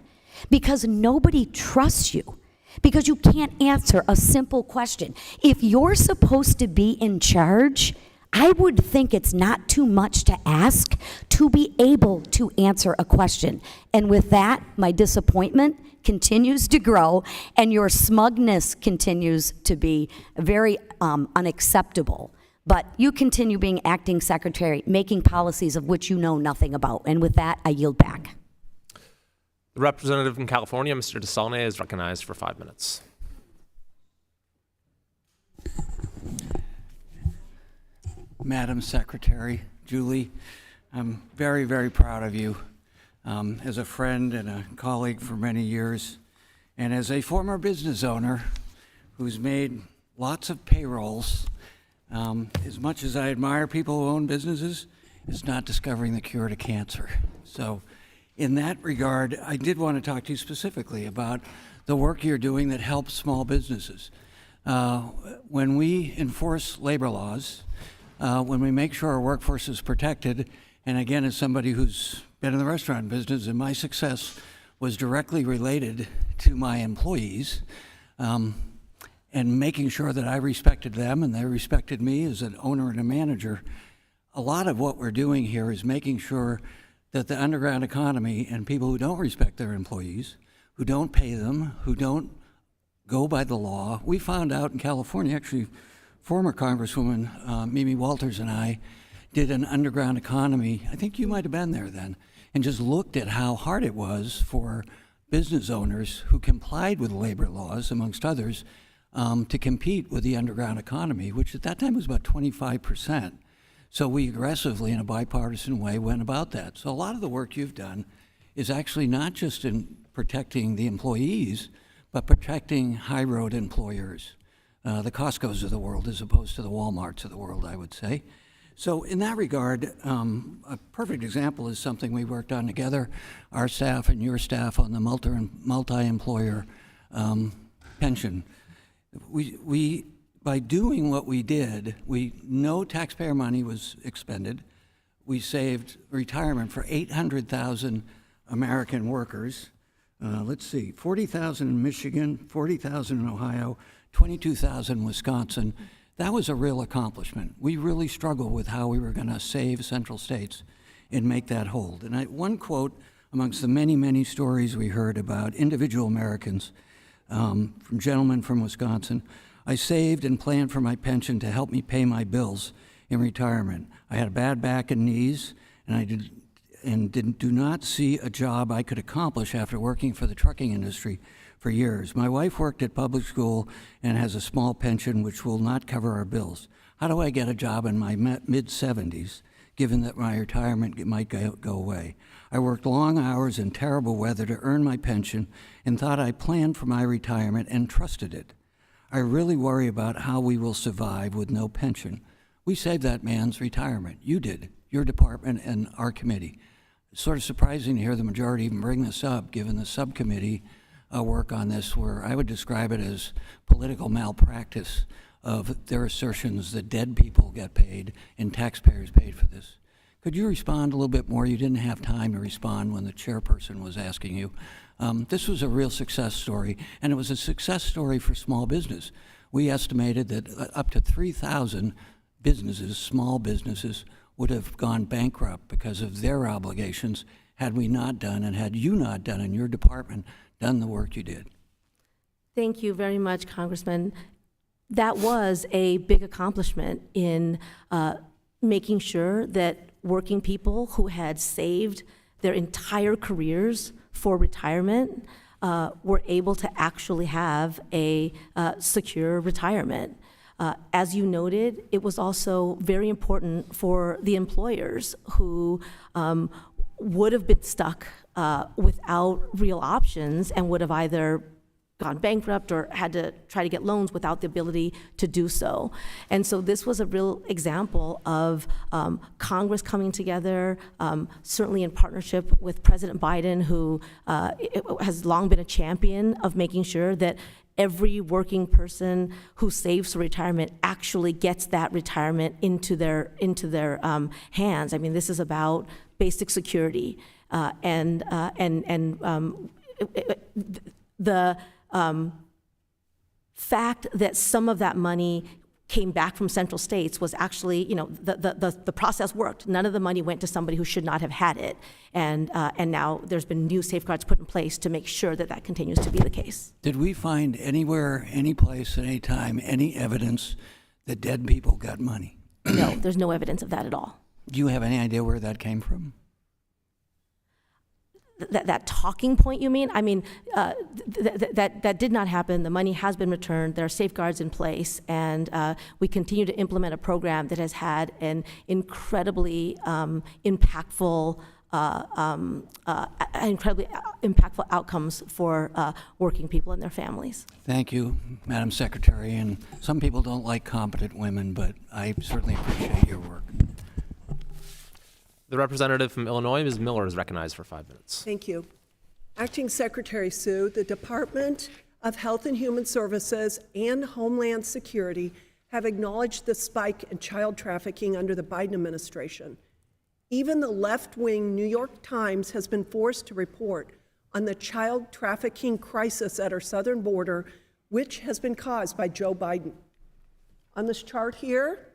T: because nobody trusts you, because you can't answer a simple question. If you're supposed to be in charge, I would think it's not too much to ask to be able to answer a question. And with that, my disappointment continues to grow, and your smugness continues to be very unacceptable. But you continue being acting secretary, making policies of which you know nothing about. And with that, I yield back.
S: The representative from California, Mr. DeSaulnier, is recognized for 5 minutes.
U: Madam Secretary, Julie, I'm very, very proud of you as a friend and a colleague for many years, and as a former business owner who's made lots of payrolls. As much as I admire people who own businesses, it's not discovering the cure to cancer. So in that regard, I did want to talk to you specifically about the work you're doing that helps small businesses. When we enforce labor laws, when we make sure our workforce is protected, and again, as somebody who's been in the restaurant business, and my success was directly related to my employees, and making sure that I respected them and they respected me as an owner and a manager. A lot of what we're doing here is making sure that the underground economy and people who don't respect their employees, who don't pay them, who don't go by the law. We found out in California, actually, former Congresswoman Mimi Walters and I did an underground economy. I think you might have been there then, and just looked at how hard it was for business owners who complied with labor laws, amongst others, to compete with the underground economy, which at that time was about 25%. So we aggressively, in a bipartisan way, went about that. So a lot of the work you've done is actually not just in protecting the employees, but protecting high road employers, the Costcos of the world as opposed to the Walmarts of the world, I would say. So in that regard, a perfect example is something we worked on together, our staff and your staff, on the multi-employer pension. We, by doing what we did, no taxpayer money was expended. We saved retirement for 800,000 American workers. Let's see, 40,000 in Michigan, 40,000 in Ohio, 22,000 in Wisconsin. That was a real accomplishment. We really struggled with how we were going to save central states and make that hold. And one quote amongst the many, many stories we heard about individual Americans, from gentlemen from Wisconsin, I saved and planned for my pension to help me pay my bills in retirement. I had a bad back and knees, and do not see a job I could accomplish after working for the trucking industry for years. My wife worked at public school and has a small pension which will not cover our bills. How do I get a job in my mid-70s, given that my retirement might go away? I worked long hours in terrible weather to earn my pension and thought I planned for my retirement and trusted it. I really worry about how we will survive with no pension. We saved that man's retirement. You did, your department and our committee. It's sort of surprising to hear the majority even bring this up, given the subcommittee work on this, where I would describe it as political malpractice of their assertions that dead people get paid and taxpayers paid for this. Could you respond a little bit more? You didn't have time to respond when the chairperson was asking you. This was a real success story, and it was a success story for small business. We estimated that up to 3,000 businesses, small businesses, would have gone bankrupt because of their obligations had we not done, and had you not done in your department, done the work you did.
C: Thank you very much, Congressman. That was a big accomplishment in making sure that working people who had saved their entire careers for retirement were able to actually have a secure retirement. As you noted, it was also very important for the employers who would have been stuck without real options and would have either gone bankrupt or had to try to get loans without the ability to do so. And so this was a real example of Congress coming together, certainly in partnership with President Biden, who has long been a champion of making sure that every working person who saves for retirement actually gets that retirement into their hands. I mean, this is about basic security, and the fact that some of that money came back from central states was actually, the process worked. None of the money went to somebody who should not have had it. And now there's been new safeguards put in place to make sure that that continues to be the case.
U: Did we find anywhere, any place, at any time, any evidence that dead people got money?
C: No, there's no evidence of that at all.
U: Do you have any idea where that came from?
C: That talking point, you mean? I mean, that did not happen. The money has been returned. There are safeguards in place, and we continue to implement a program that has had an incredibly impactful outcomes for working people and their families.
U: Thank you, Madam Secretary. And some people don't like competent women, but I certainly appreciate your work.
S: The representative from Illinois, Ms. Miller, is recognized for 5 minutes.
D: Thank you. Acting Secretary Sue, the Department of Health and Human Services and Homeland Security have acknowledged the spike in child trafficking under the Biden administration. Even the left-wing New York Times has been forced to report on the child trafficking crisis at our southern border, which has been caused by Joe Biden. On this chart here,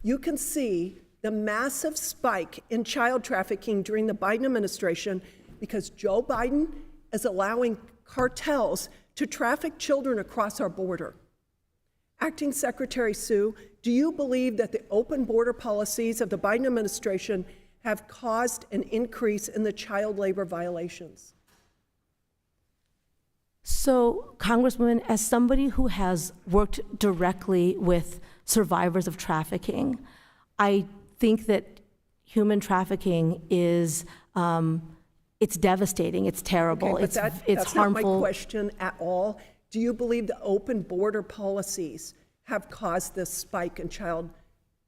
D: you can see the massive spike in child trafficking during the Biden administration because Joe Biden is allowing cartels to traffic children across our border. Acting Secretary Sue, do you believe that the open border policies of the Biden administration have caused an increase in the child labor violations?
C: So, Congresswoman, as somebody who has worked directly with survivors of trafficking, I think that human trafficking is, it's devastating, it's terrible,
D: Okay,
C: it's
D: that's
C: harmful.
D: not my question at all. Do you believe the open border policies have caused this spike in child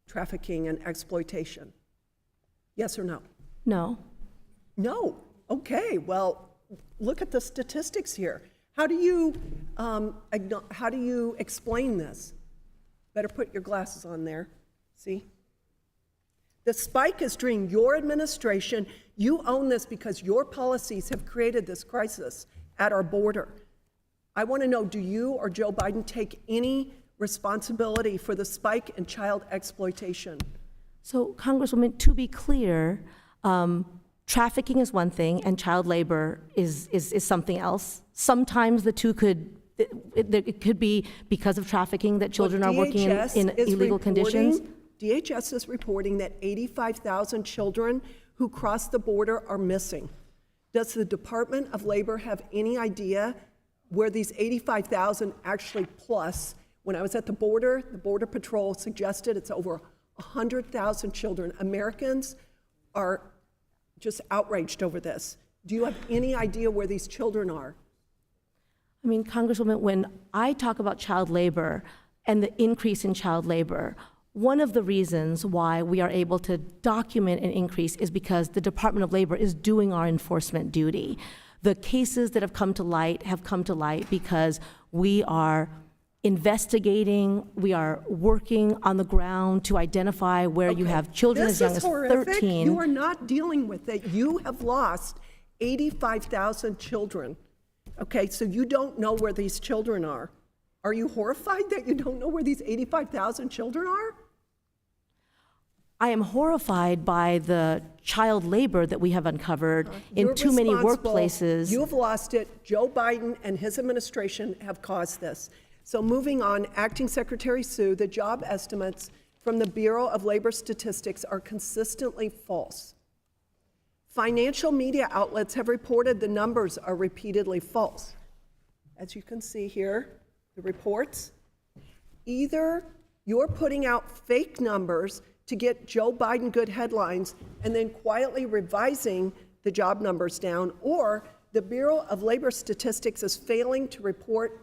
D: trafficking and exploitation? Yes or no?
C: No.
D: No. Okay. Well, look at the statistics here. How do you explain this? Better put your glasses on there. See? The spike is during your administration. You own this because your policies have created this crisis at our border. I want to know, do you or Joe Biden take any responsibility for the spike in child exploitation?
C: So, Congresswoman, to be clear, trafficking is one thing and child labor is something else. Sometimes the two it could be because of trafficking that children are working in illegal conditions.
D: DHS is reporting that 85,000 children who cross the border are missing. Does the Department of Labor have any idea where these 85,000 actually plus? When I was at the Border Patrol suggested it's over 100,000 children. Americans are just outraged over this. Do you have any idea where these children are?
C: I mean, Congresswoman, when I talk about child labor and the increase in child labor, one of the reasons why we are able to document an increase is because the Department of Labor is doing our enforcement duty. The cases that have come to light because we are investigating, we are working on the ground to identify where you have children as young as 13.
D: You are not dealing with it. You have lost 85,000 children. Okay, so you don't know where these children are. Are you horrified that you don't know where these 85,000 children are?
C: I am horrified by the child labor that we have uncovered in too many workplaces.
D: You have lost it. Joe Biden and his administration have caused this. So moving on, Acting Secretary Sue, the job estimates from the Bureau of Labor Statistics are consistently false. Financial media outlets have reported the numbers are repeatedly false. As you can see here, the reports, either you're putting out fake numbers to get Joe Biden good headlines and then quietly revising the job numbers down, or the Bureau of Labor Statistics is failing to report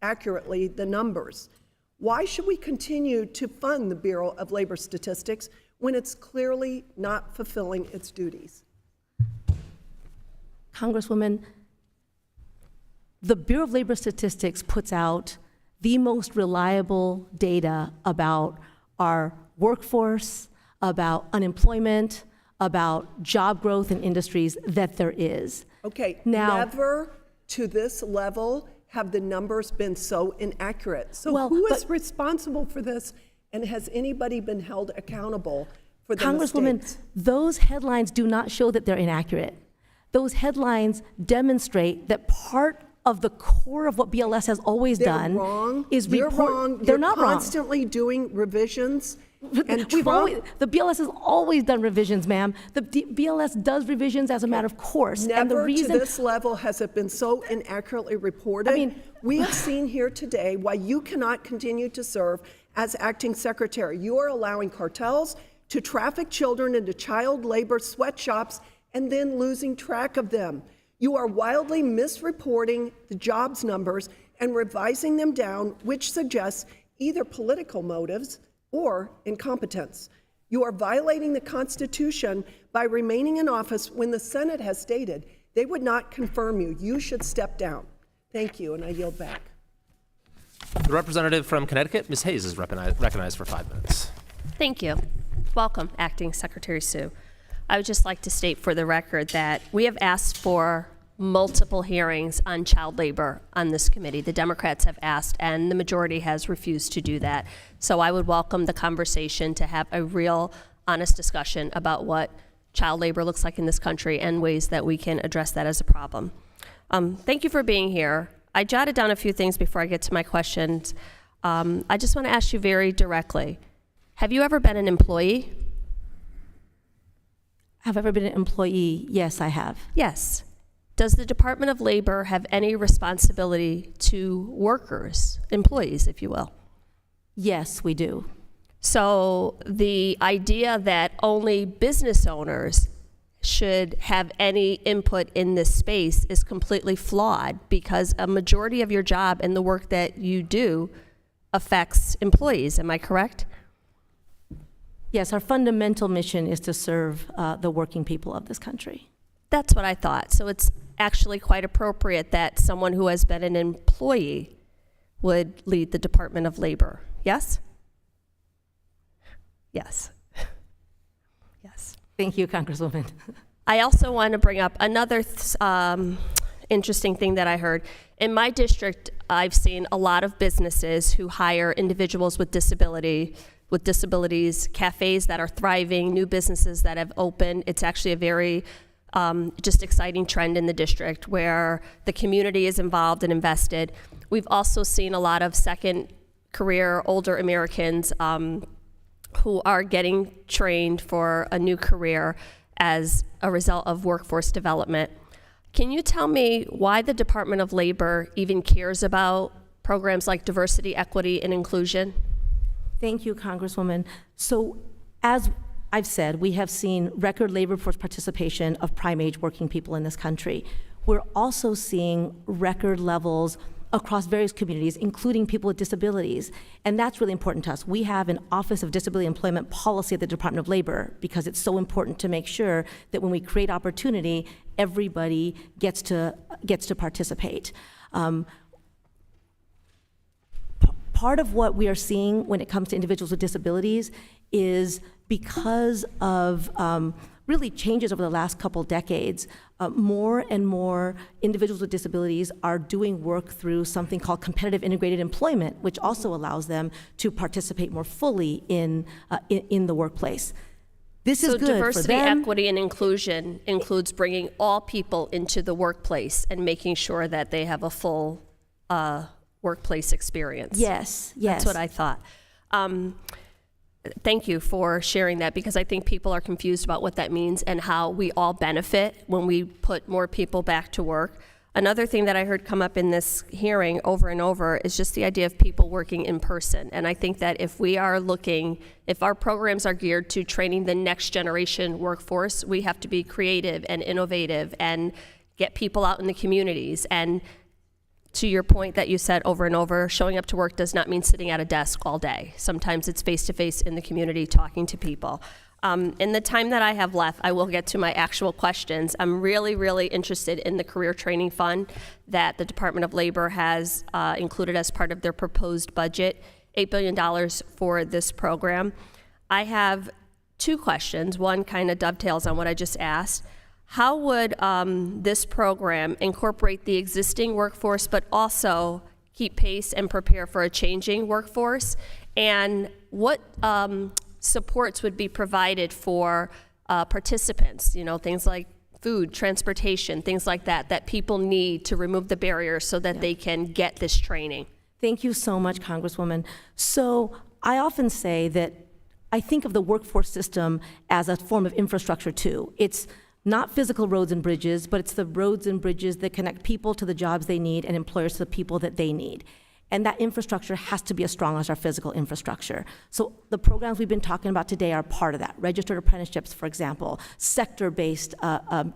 D: accurately the numbers. Why should we continue to fund the Bureau of Labor Statistics when it's clearly not fulfilling its duties?
C: Congresswoman, the Bureau of Labor Statistics puts out the most reliable data about our workforce, about unemployment, about job growth in industries that there is.
D: Okay,
C: Now-
D: never to this level have the numbers been so inaccurate. So
C: Well,
D: who is
C: but-
D: responsible for this, and has anybody been held accountable for the
C: Congresswoman,
D: mistakes?
C: those headlines do not show that they're inaccurate. Those headlines demonstrate that part of the core of what BLS has always
D: They're
C: done
D: wrong.
C: is
D: You're
C: report.
D: wrong.
C: They're
D: You're
C: not wrong.
D: constantly doing revisions. And
C: We've
D: Trump-
C: always, the BLS has always done revisions, ma'am. The BLS does revisions as a matter of course. And the
D: Never
C: reason,
D: to this level has it been so inaccurately reported.
C: I mean-
D: we have seen here today why you cannot continue to serve as acting secretary. You are allowing cartels to traffic children into child labor sweatshops and then losing track of them. You are wildly misreporting the jobs numbers and revising them down, which suggests either political motives or incompetence. You are violating the Constitution by remaining in office when the Senate has stated they would not confirm you. You should step down. Thank you, and I yield back.
S: The representative from Connecticut, Ms. Hayes, is recognized for 5 minutes.
E: Thank you. Welcome, Acting Secretary Sue. I would just like to state for the record that we have asked for multiple hearings on child labor on this committee. The Democrats have asked, and the majority has refused to do that. So I would welcome the conversation to have a real, honest discussion about what child labor looks like in this country and ways that we can address that as a problem. Thank you for being here. I jotted down a few things before I get to my questions. I just want to ask you very directly. Have you ever been an employee?
C: have I ever been an employee? Yes, I have.
E: Yes. Does the Department of Labor have any responsibility to workers, employees, if you will?
C: Yes, we do.
E: So the idea that only business owners should have any input in this space is completely flawed, because a majority of your job and the work that you do affects employees. Am I correct?
C: Yes, our fundamental mission is to serve the working people of this country.
E: That's what I thought. So it's actually quite appropriate that someone who has been an employee would lead the Department of Labor. Yes? Yes. Yes.
C: Thank you, Congresswoman.
E: I also want to bring up another interesting thing that I heard. In my district, I've seen a lot of businesses who hire individuals with disabilities, cafes that are thriving, new businesses that have opened. It's actually a very just exciting trend in the district where the community is involved and invested. We've also seen a lot of second career older Americans who are getting trained for a new career as a result of workforce development. Can you tell me why the Department of Labor even cares about programs like diversity, equity, and inclusion?
C: Thank you, Congresswoman. So as I've said, we have seen record labor force participation of prime age working people in this country. We're also seeing record levels across various communities, including people with disabilities. And that's really important to us. We have an Office of Disability Employment Policy at the Department of Labor because it's so important to make sure that when we create opportunity, everybody gets to participate. Part of what we are seeing when it comes to individuals with disabilities is because of really changes over the last couple decades, more and more individuals with disabilities are doing work through something called competitive integrated employment, which also allows them to participate more fully in the workplace. This is good for them.
E: So diversity, equity, and inclusion includes bringing all people into the workplace and making sure that they have a full workplace experience.
C: Yes, yes.
E: That's what I thought. Thank you for sharing that, because I think people are confused about what that means and how we all benefit when we put more people back to work. Another thing that I heard come up in this hearing over and over is just the idea of people working in person. And I think that if we are looking, if our programs are geared to training the next generation workforce, we have to be creative and innovative and get people out in the communities. And to your point that you said over and over, showing up to work does not mean sitting at a desk all day. Sometimes it's face-to-face in the community talking to people. In the time that I have left, I will get to my actual questions. I'm really, really interested in the Career Training Fund that the Department of Labor has included as part of their proposed budget, $8 billion for this program. I have two questions. One kind of dovetails on what I just asked. How would this program incorporate the existing workforce, but also keep pace and prepare for a changing workforce? And what supports would be provided for participants, things like food, transportation, things like that, that people need to remove the barriers so that they can get this training?
C: Thank you so much, Congresswoman. So I often say that I think of the workforce system as a form of infrastructure too. It's not physical roads and bridges, but it's the roads and bridges that connect people to the jobs they need and employers to the people that they need. And that infrastructure has to be as strong as our physical infrastructure. So the programs we've been talking about today are part of that. Registered apprenticeships, for example, sector-based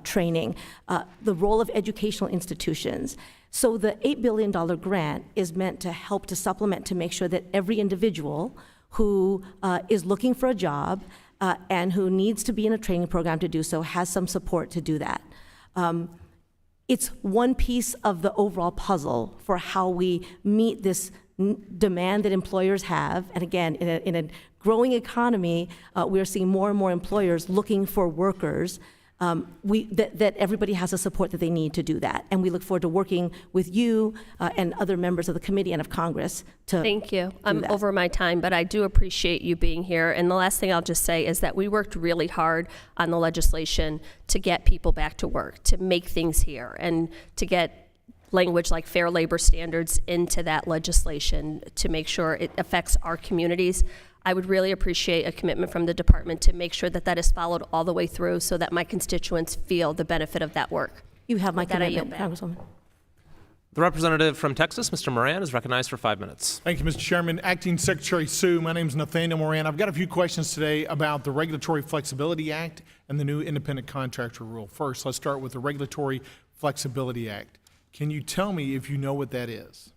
C: training, the role of educational institutions. So the $8 billion grant is meant to help to supplement, to make sure that every individual who is looking for a job and who needs to be in a training program to do so has some support to do that. It's one piece of the overall puzzle for how we meet this demand that employers have. And again, in a growing economy, we're seeing more and more employers looking for workers. That everybody has the support that they need to do that. And we look forward to working with you and other members of the committee and of Congress to
E: Thank you. I'm over my time, but I do appreciate you being here. And the last thing I'll just say is that we worked really hard on the legislation to get people back to work, to make things here, and to get language like fair labor standards into that legislation to make sure it affects our communities. I would really appreciate a commitment from the department to make sure that that is followed all the way through so that my constituents feel the benefit of that work.
C: You have my
E: With that, I yield
C: commitment,
E: back.
C: Congresswoman.
S: The representative from Texas, Mr. Moran, is recognized for 5 minutes.
F: Thank you, Mr. Chairman. Acting Secretary Sue, my name is Nathaniel Moran. I've got a few questions today about the Regulatory Flexibility Act and the new independent contractor rule. First, let's start with the Regulatory Flexibility Act. Can you tell me if you know what that is?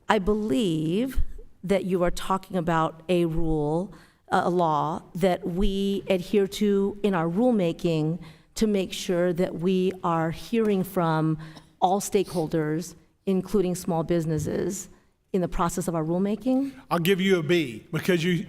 C: I believe that you are talking about a rule, a law that we adhere to in our rulemaking to make sure that we are hearing from all stakeholders, including small businesses, in the process of our rulemaking.
F: I'll give you a B because you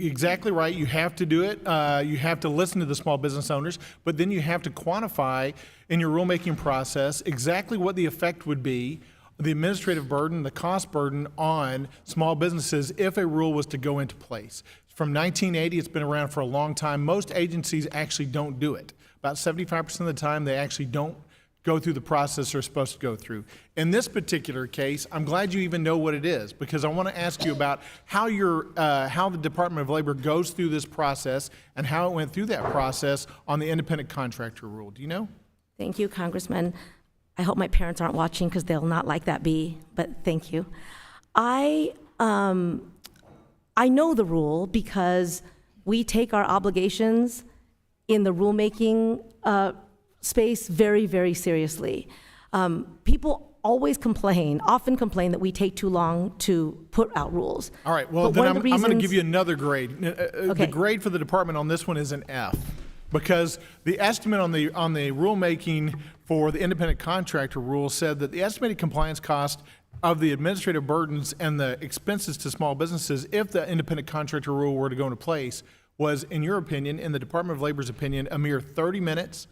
F: exactly right. You have to do it. You have to listen to the small business owners, but then you have to quantify in your rulemaking process exactly what the effect would be, the administrative burden, the cost burden on small businesses if a rule was to go into place. From 1980, it's been around for a long time. Most agencies actually don't do it. About 75% of the time, they actually don't go through the process they're supposed to go through. In this particular case, I'm glad you even know what it is because I want to ask you about how the Department of Labor goes through this process and how it went through that process on the independent contractor rule. Do you know?
C: Thank you, Congressman. I hope my parents aren't watching because they'll not like that B, but thank you. I know the rule because we take our obligations in the rulemaking space very, very seriously. People often complain that we take too long to put out rules.
F: All right, well, then I'm going to give you another grade. The grade for the department on this one is an F because the estimate on the rulemaking for the independent contractor rule said that the estimated compliance cost of the administrative burdens and the expenses to small businesses if the independent contractor rule were to go into place was, in your opinion, in the Department of Labor's opinion, a mere 30 minutes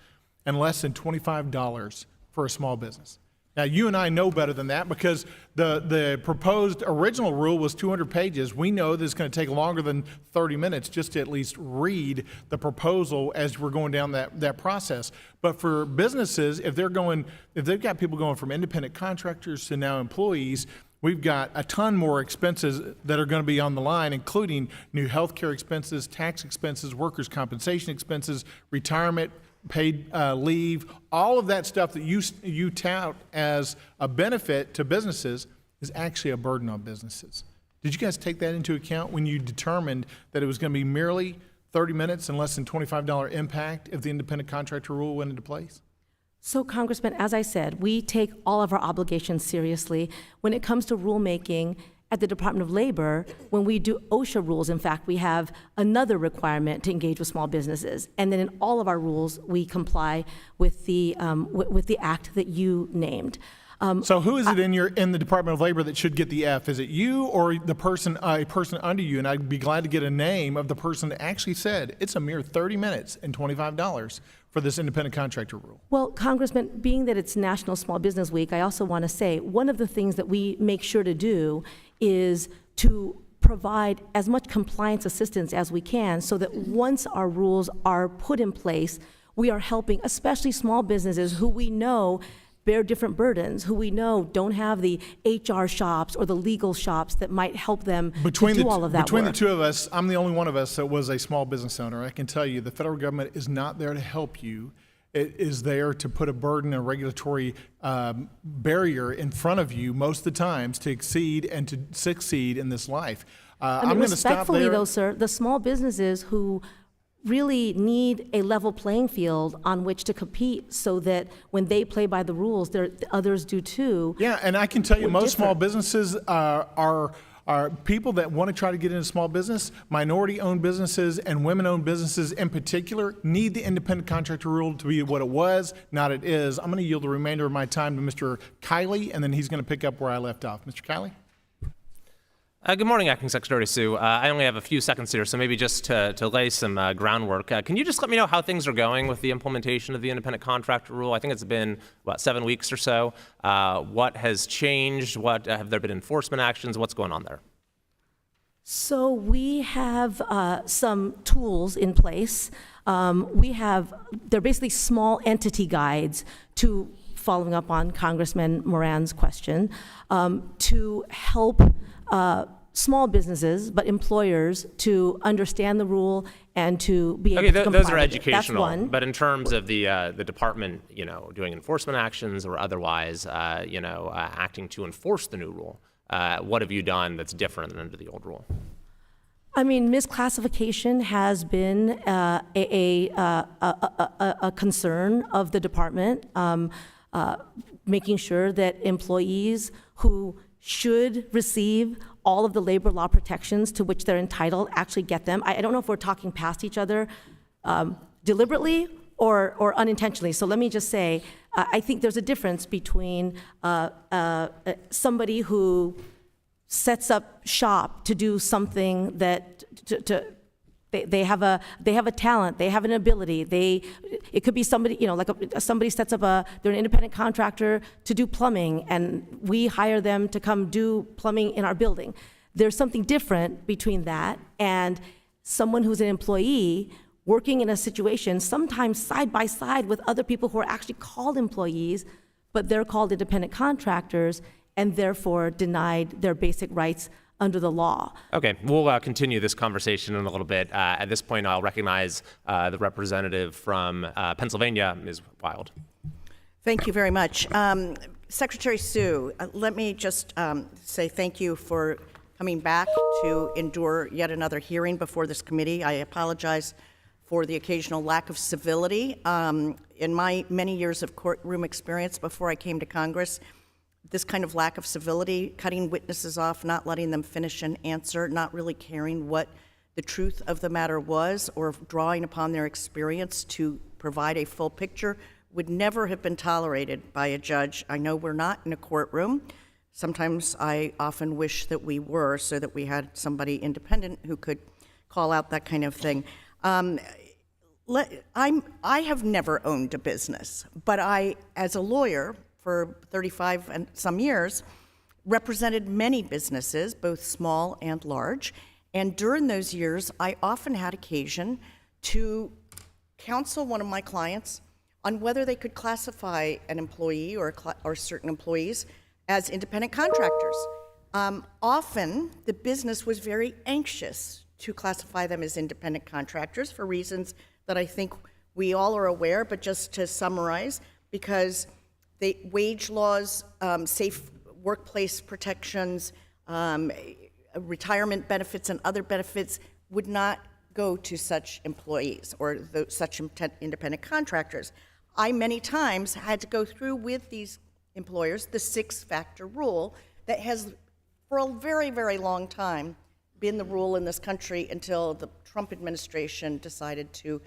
F: and less than $25 for a small business. Now, you and I know better than that because the proposed original rule was 200 pages. We know that it's going to take longer than 30 minutes just to at least read the proposal as we're going down that process. But for businesses, if they've got people going from independent contractors to now employees, we've got a ton more expenses that are going to be on the line, including new health care expenses, tax expenses, workers' compensation expenses, retirement, paid leave, all of that stuff that you tout as a benefit to businesses is actually a burden on businesses. Did you guys take that into account when you determined that it was going to be merely 30 minutes and less than $25 impact if the independent contractor rule went into place?
C: So, Congressman, as I said, we take all of our obligations seriously. When it comes to rulemaking at the Department of Labor, when we do OSHA rules, in fact, we have another requirement to engage with small businesses. And then in all of our rules, we comply with the act that you named.
F: So who is it in the Department of Labor that should get the F? Is it you or a person under you? And I'd be glad to get a name of the person that actually said it's a mere 30 minutes and $25 for this independent contractor rule.
C: Well, Congressman, being that it's National Small Business Week, I also want to say one of the things that we make sure to do is to provide as much compliance assistance as we can so that once our rules are put in place, we are helping, especially small businesses who we know bear different burdens, who we know don't have the HR shops or the legal shops that might help them to do all of that
F: Between
C: work.
F: the two of us, I'm the only one of us that was a small business owner. I can tell you the federal government is not there to help you. It is there to put a burden and regulatory barrier in front of you most of the times to exceed and to succeed in this life.
C: I mean,
F: I'm going to stop
C: respectfully,
F: there.
C: though, sir, the small businesses who really need a level playing field on which to compete so that when they play by the rules, others do too.
F: Yeah, and I can tell you
C: We're
F: most small
C: different.
F: businesses are people that want to try to get into small business, minority-owned businesses and women-owned businesses in particular need the independent contractor rule to be what it was, not it is. I'm going to yield the remainder of my time to Mr. Kiley, and then he's going to pick up where I left off. Mr. Kiley?
S: Good morning, Acting Secretary Sue. I only have a few seconds here, so maybe just to lay some groundwork. Can you just let me know how things are going with the implementation of the independent contractor rule? I think it's been about 7 weeks or so. What has changed? What have there been enforcement actions? What's going on there?
C: So we have some tools in place. They're basically small entity guides to, following up on Congressman Moran's question, to help small businesses, but employers, to understand the rule and to be able to comply
S: those are
C: with it.
S: educational.
C: That's one.
S: But in terms of the department, doing enforcement actions or otherwise, acting to enforce the new rule, what have you done that's different than under the old rule?
C: I mean, misclassification has been a concern of the department, making sure that employees who should receive all of the labor law protections to which they're entitled actually get them. I don't know if we're talking past each other deliberately or unintentionally. So let me just say, I think there's a difference between somebody who sets up shop to do something that they have a talent, they have an ability. It could be somebody, somebody sets up they're an independent contractor to do plumbing, and we hire them to come do plumbing in our building. There's something different between that and someone who's an employee working in a situation, sometimes side by side with other people who are actually called employees, but they're called independent contractors and therefore denied their basic rights under the law.
S: Okay, we'll continue this conversation in a little bit. At this point, I'll recognize the representative from Pennsylvania, Ms. Wild.
G: Thank you very much. Secretary Sue, let me just say thank you for coming back to endure yet another hearing before this committee. I apologize for the occasional lack of civility. In my many years of courtroom experience before I came to Congress, this kind of lack of civility, cutting witnesses off, not letting them finish an answer, not really caring what the truth of the matter was, or drawing upon their experience to provide a full picture, would never have been tolerated by a judge. I know we're not in a courtroom. Sometimes I often wish that we were, so that we had somebody independent who could call out that kind of thing. I have never owned a business, but I, as a lawyer, for 35 and some years, represented many businesses, both small and large. And during those years, I often had occasion to counsel one of my clients on whether they could classify an employee or certain employees as independent contractors. Often, the business was very anxious to classify them as independent contractors for reasons that I think we all are aware, but just to summarize, because the wage laws, safe workplace protections, retirement benefits, and other benefits would not go to such employees or such independent contractors. I many times had to go through with these employers the 6-factor rule that has, for a very, very long time, been the rule in this country until the Trump administration decided to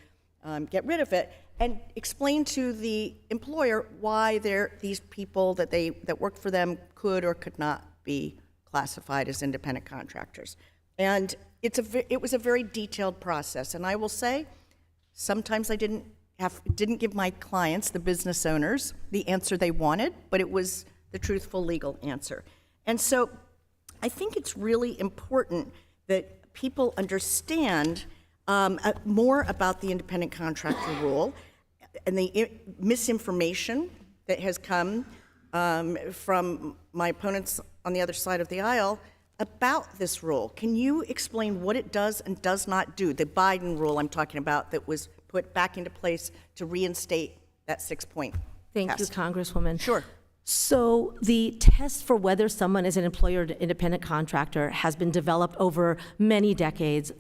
G: get rid of it, and explain to the employer why these people that work for them could or could not be classified as independent contractors. And it was a very detailed process. And I will say, sometimes I didn't give my clients, the business owners, the answer they wanted, but it was the truthful legal answer. And so I think it's really important that people understand more about the independent contractor rule and the misinformation that has come from my opponents on the other side of the aisle about this rule. Can you explain what it does and does not do? The Biden rule I'm talking about that was put back into place to reinstate that 6-point
C: Thank
G: test.
C: you, Congresswoman.
G: Sure.
C: So the test for whether someone is an employer or independent contractor has been developed over many decades,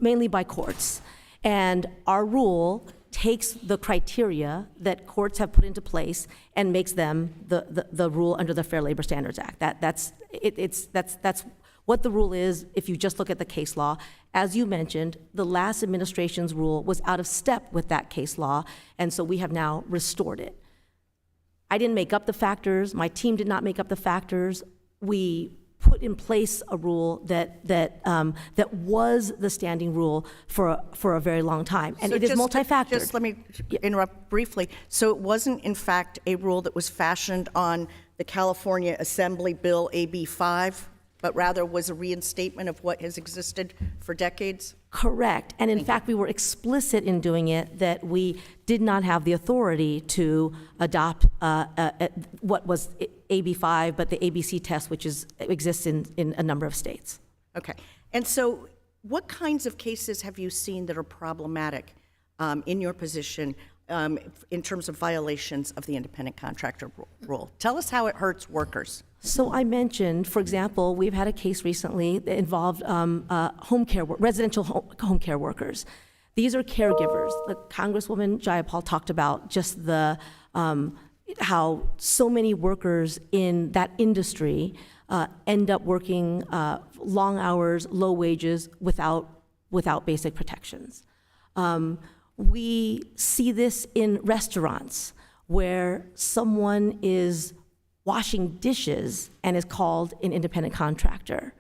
C: mainly by courts. And our rule takes the criteria that courts have put into place and makes them the rule under the Fair Labor Standards Act. That's what the rule is if you just look at the case law. As you mentioned, the last administration's rule was out of step with that case law, and so we have now restored it. I didn't make up the factors. My team did not make up the factors. We put in place a rule that was the standing rule for a very long time, and
G: So
C: it is
G: just-
C: multifactored.
G: Just let me interrupt briefly. So it wasn't, in fact, a rule that was fashioned on the California Assembly Bill AB 5, but rather was a reinstatement of what has existed for decades?
C: Correct. And in fact, we were explicit in doing it that we did not have the authority to adopt what was AB 5, but the ABC test, which exists in a number of states.
G: Okay. And so what kinds of cases have you seen that are problematic in your position in terms of violations of the independent contractor rule? Tell us how it hurts workers.
C: So I mentioned, for example, we've had a case recently that involved residential home care workers. These are caregivers. The Congresswoman Jayapal talked about just how so many workers in that industry end up working long hours, low wages, without basic protections. We see this in restaurants where someone is washing dishes and is called an independent contractor.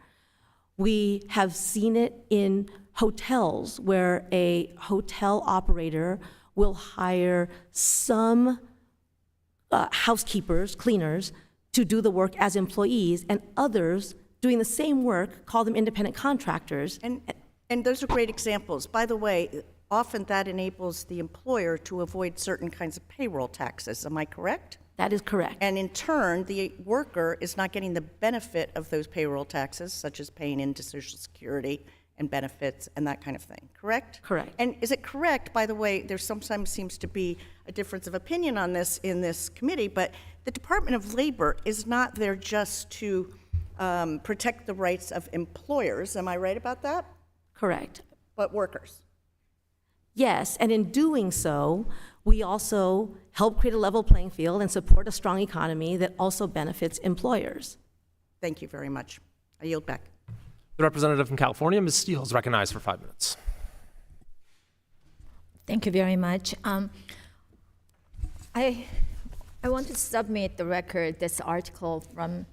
C: We have seen it in hotels where a hotel operator will hire some housekeepers, cleaners, to do the work as employees, and others doing the same work call them independent contractors.
G: And those are great examples. By the way, often that enables the employer to avoid certain kinds of payroll taxes. Am I correct?
C: That is correct.
G: And in turn, the worker is not getting the benefit of those payroll taxes, such as paying into Social Security and benefits and that kind of thing, correct?
C: Correct.
G: And is it correct, by the way, there sometimes seems to be a difference of opinion on this in this committee, but the Department of Labor is not there just to protect the rights of employers, am I right about that?
C: Correct.
G: But workers.
C: Yes, and in doing so, we also help create a level playing field and support a strong economy that also benefits employers.
G: Thank you very much. I yield back.
S: The representative from California, Ms. Steele, is recognized for 5 minutes.
H: Thank you very much. I want to submit the record, this article from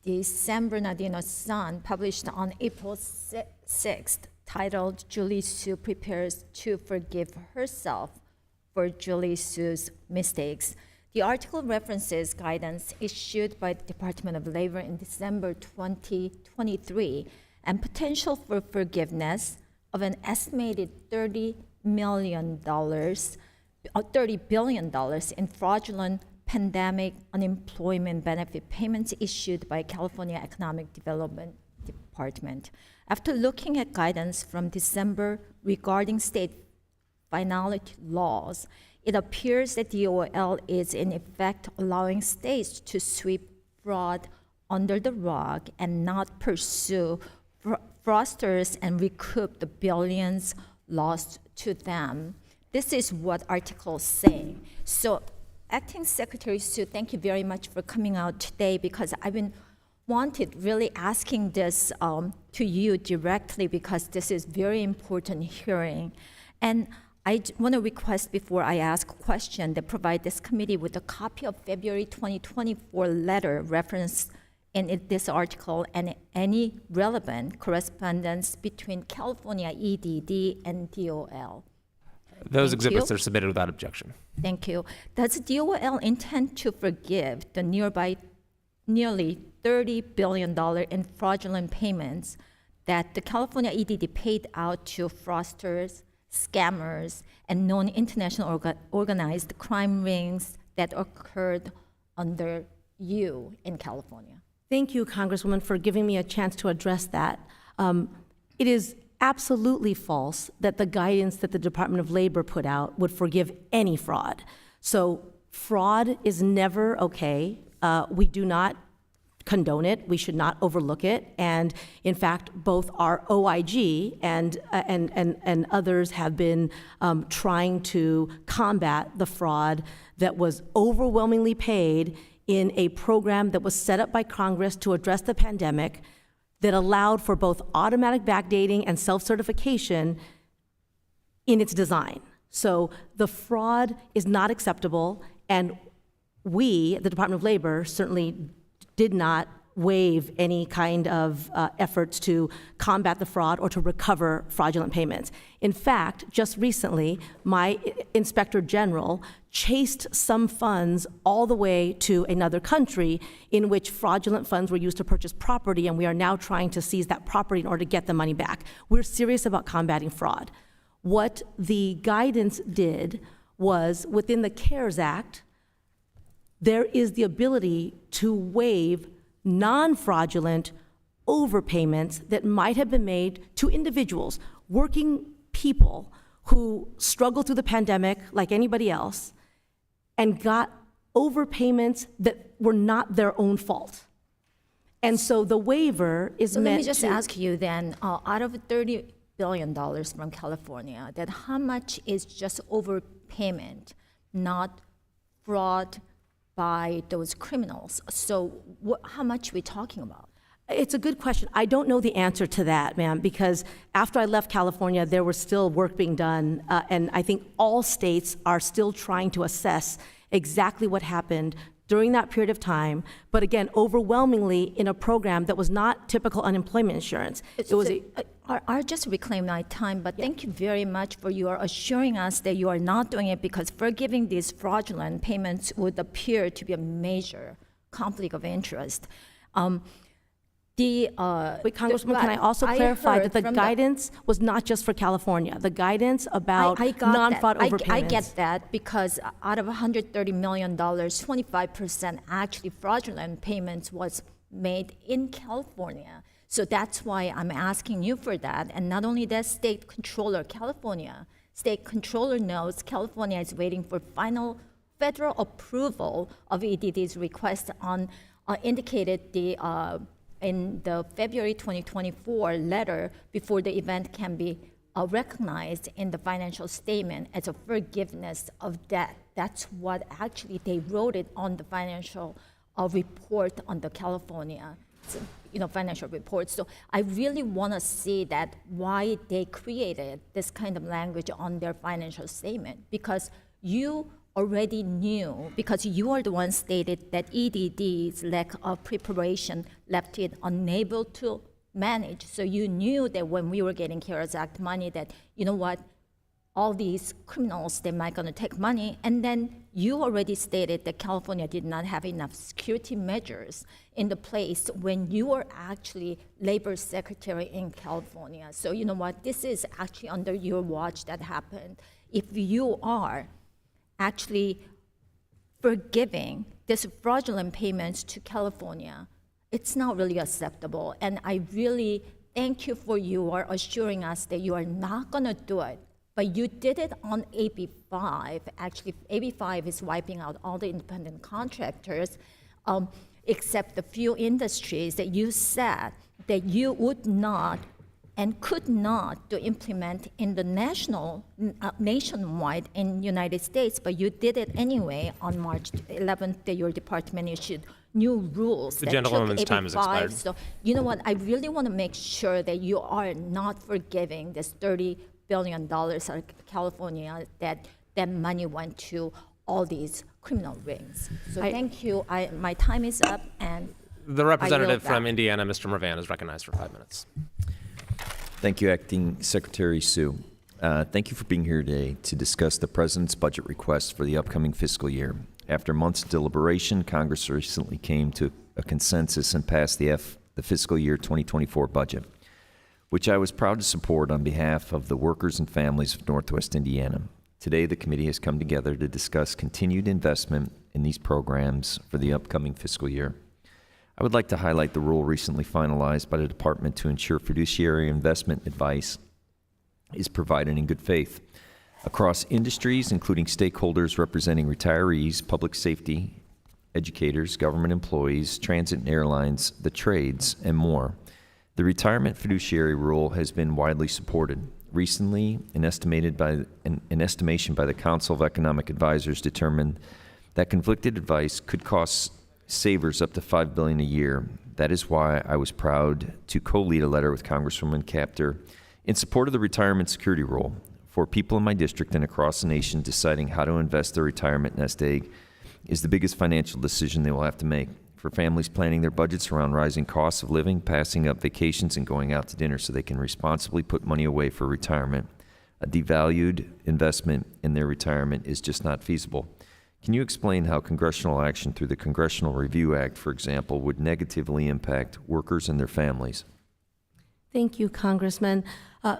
H: the San Bernardino Sun, published on April 6th, titled Julie Su Prepares to Forgive Herself for Julie Su's Mistakes. The article references guidance issued by the Department of Labor in December 2023 and potential for forgiveness of an estimated $30 billion in fraudulent pandemic unemployment benefit payments issued by California Economic Development Department. After looking at guidance from December regarding state finality laws, it appears that the DOL is in effect allowing states to sweep fraud under the rug and not pursue fraudsters and recoup the billions lost to them. This is what articles say. So, Acting Secretary Su, thank you very much for coming out today, because I've been really asking this to you directly, because this is very important hearing. And I want to request before I ask a question that provide this committee with a copy of February 2024 letter referenced in this article and any relevant correspondence between California EDD and DOL.
S: Those
H: Thank
S: exhibits
H: you.
S: are submitted without objection.
H: Thank you. Does DOL intend to forgive the nearly $30 billion in fraudulent payments that the California EDD paid out to fraudsters, scammers, and known international organized crime rings that occurred under you in California?
C: Thank you, Congresswoman, for giving me a chance to address that. It is absolutely false that the guidance that the Department of Labor put out would forgive any fraud. So fraud is never okay. We do not condone it. We should not overlook it. And in fact, both our OIG and others have been trying to combat the fraud that was overwhelmingly paid in a program that was set up by Congress to address the pandemic that allowed for both automatic backdating and self-certification in its design. So the fraud is not acceptable, and we, the Department of Labor, certainly did not waive any kind of efforts to combat the fraud or to recover fraudulent payments. In fact, just recently, my Inspector General chased some funds all the way to another country in which fraudulent funds were used to purchase property, and we are now trying to seize that property in order to get the money back. We're serious about combating fraud. What the guidance did was, within the CARES Act, there is the ability to waive non-fraudulent overpayments that might have been made to individuals, working people who struggled through the pandemic like anybody else and got overpayments that were not their own fault. And so the waiver is
H: So
C: meant to—
H: let me just ask you then, out of $30 billion from California, that how much is just overpayment, not fraud by those criminals? So how much are we talking about?
C: It's a good question. I don't know the answer to that, ma'am, because after I left California, there was still work being done, and I think all states are still trying to assess exactly what happened during that period of time, but again, overwhelmingly in a program that was not typical unemployment insurance. It was
H: I'll just reclaim my time, but thank you very much for your assuring us that you are not doing it because forgiving these fraudulent payments would appear to be a major conflict of interest.
C: Wait, Congresswoman, can I also clarify that the guidance was not just for California? The guidance about non-fraud overpayments.
H: I get that because out of $130 million, 25% actually fraudulent payments was made in California. So that's why I'm asking you for that. And not only that, State Controller knows California is waiting for final federal approval of EDD's request on indicated in the February 2024 letter before the event can be recognized in the financial statement as a forgiveness of debt. That's what actually they wrote it on the financial report on the California financial report. So I really want to see that why they created this kind of language on their financial statement, because you already knew, because you are the one stated that EDD's lack of preparation left it unable to manage. So you knew that when we were getting CARES Act money that, you know what, all these criminals, they might gonna take money. And then you already stated that California did not have enough security measures in the place when you were actually labor secretary in California. So you know what, this is actually under your watch that happened. If you are actually forgiving this fraudulent payments to California, it's not really acceptable. And I really thank you for your assuring us that you are not gonna do it. But you did it on AB 5. Actually, AB 5 is wiping out all the independent contractors, except the few industries that you said that you would not and could not to implement in the nationwide in United States, but you did it anyway on March 11th, that your department issued new rules.
S: The gentlewoman's time has expired.
H: So you know what, I really want to make sure that you are not forgiving this $30 billion out of California, that money went to all these criminal rings. So thank you. My time is up, and
S: the representative
H: I yield
S: from
H: back.
S: Indiana, Mr. Mervan, is recognized for 5 minutes.
I: Thank you, Acting Secretary Sue. Thank you for being here today to discuss the President's budget request for the upcoming fiscal year. After months of deliberation, Congress recently came to a consensus and passed the fiscal year 2024 budget, which I was proud to support on behalf of the workers and families of Northwest Indiana. Today, the committee has come together to discuss continued investment in these programs for the upcoming fiscal year. I would like to highlight the rule recently finalized by the Department to ensure fiduciary investment advice is provided in good faith across industries, including stakeholders representing retirees, public safety, educators, government employees, transit and airlines, the trades, and more. The retirement fiduciary rule has been widely supported. Recently, an estimation by the Council of Economic Advisors determined that conflicted advice could cost savers up to $5 billion a year. That is why I was proud to co-lead a letter with Congresswoman Capter in support of the retirement security rule. For people in my district and across the nation, deciding how to invest their retirement nest egg is the biggest financial decision they will have to make. For families planning their budgets around rising costs of living, passing up vacations, and going out to dinner so they can responsibly put money away for retirement, a devalued investment in their retirement is just not feasible. Can you explain how congressional action through the Congressional Review Act, for example, would negatively impact workers and their families?
C: Thank you, Congressman.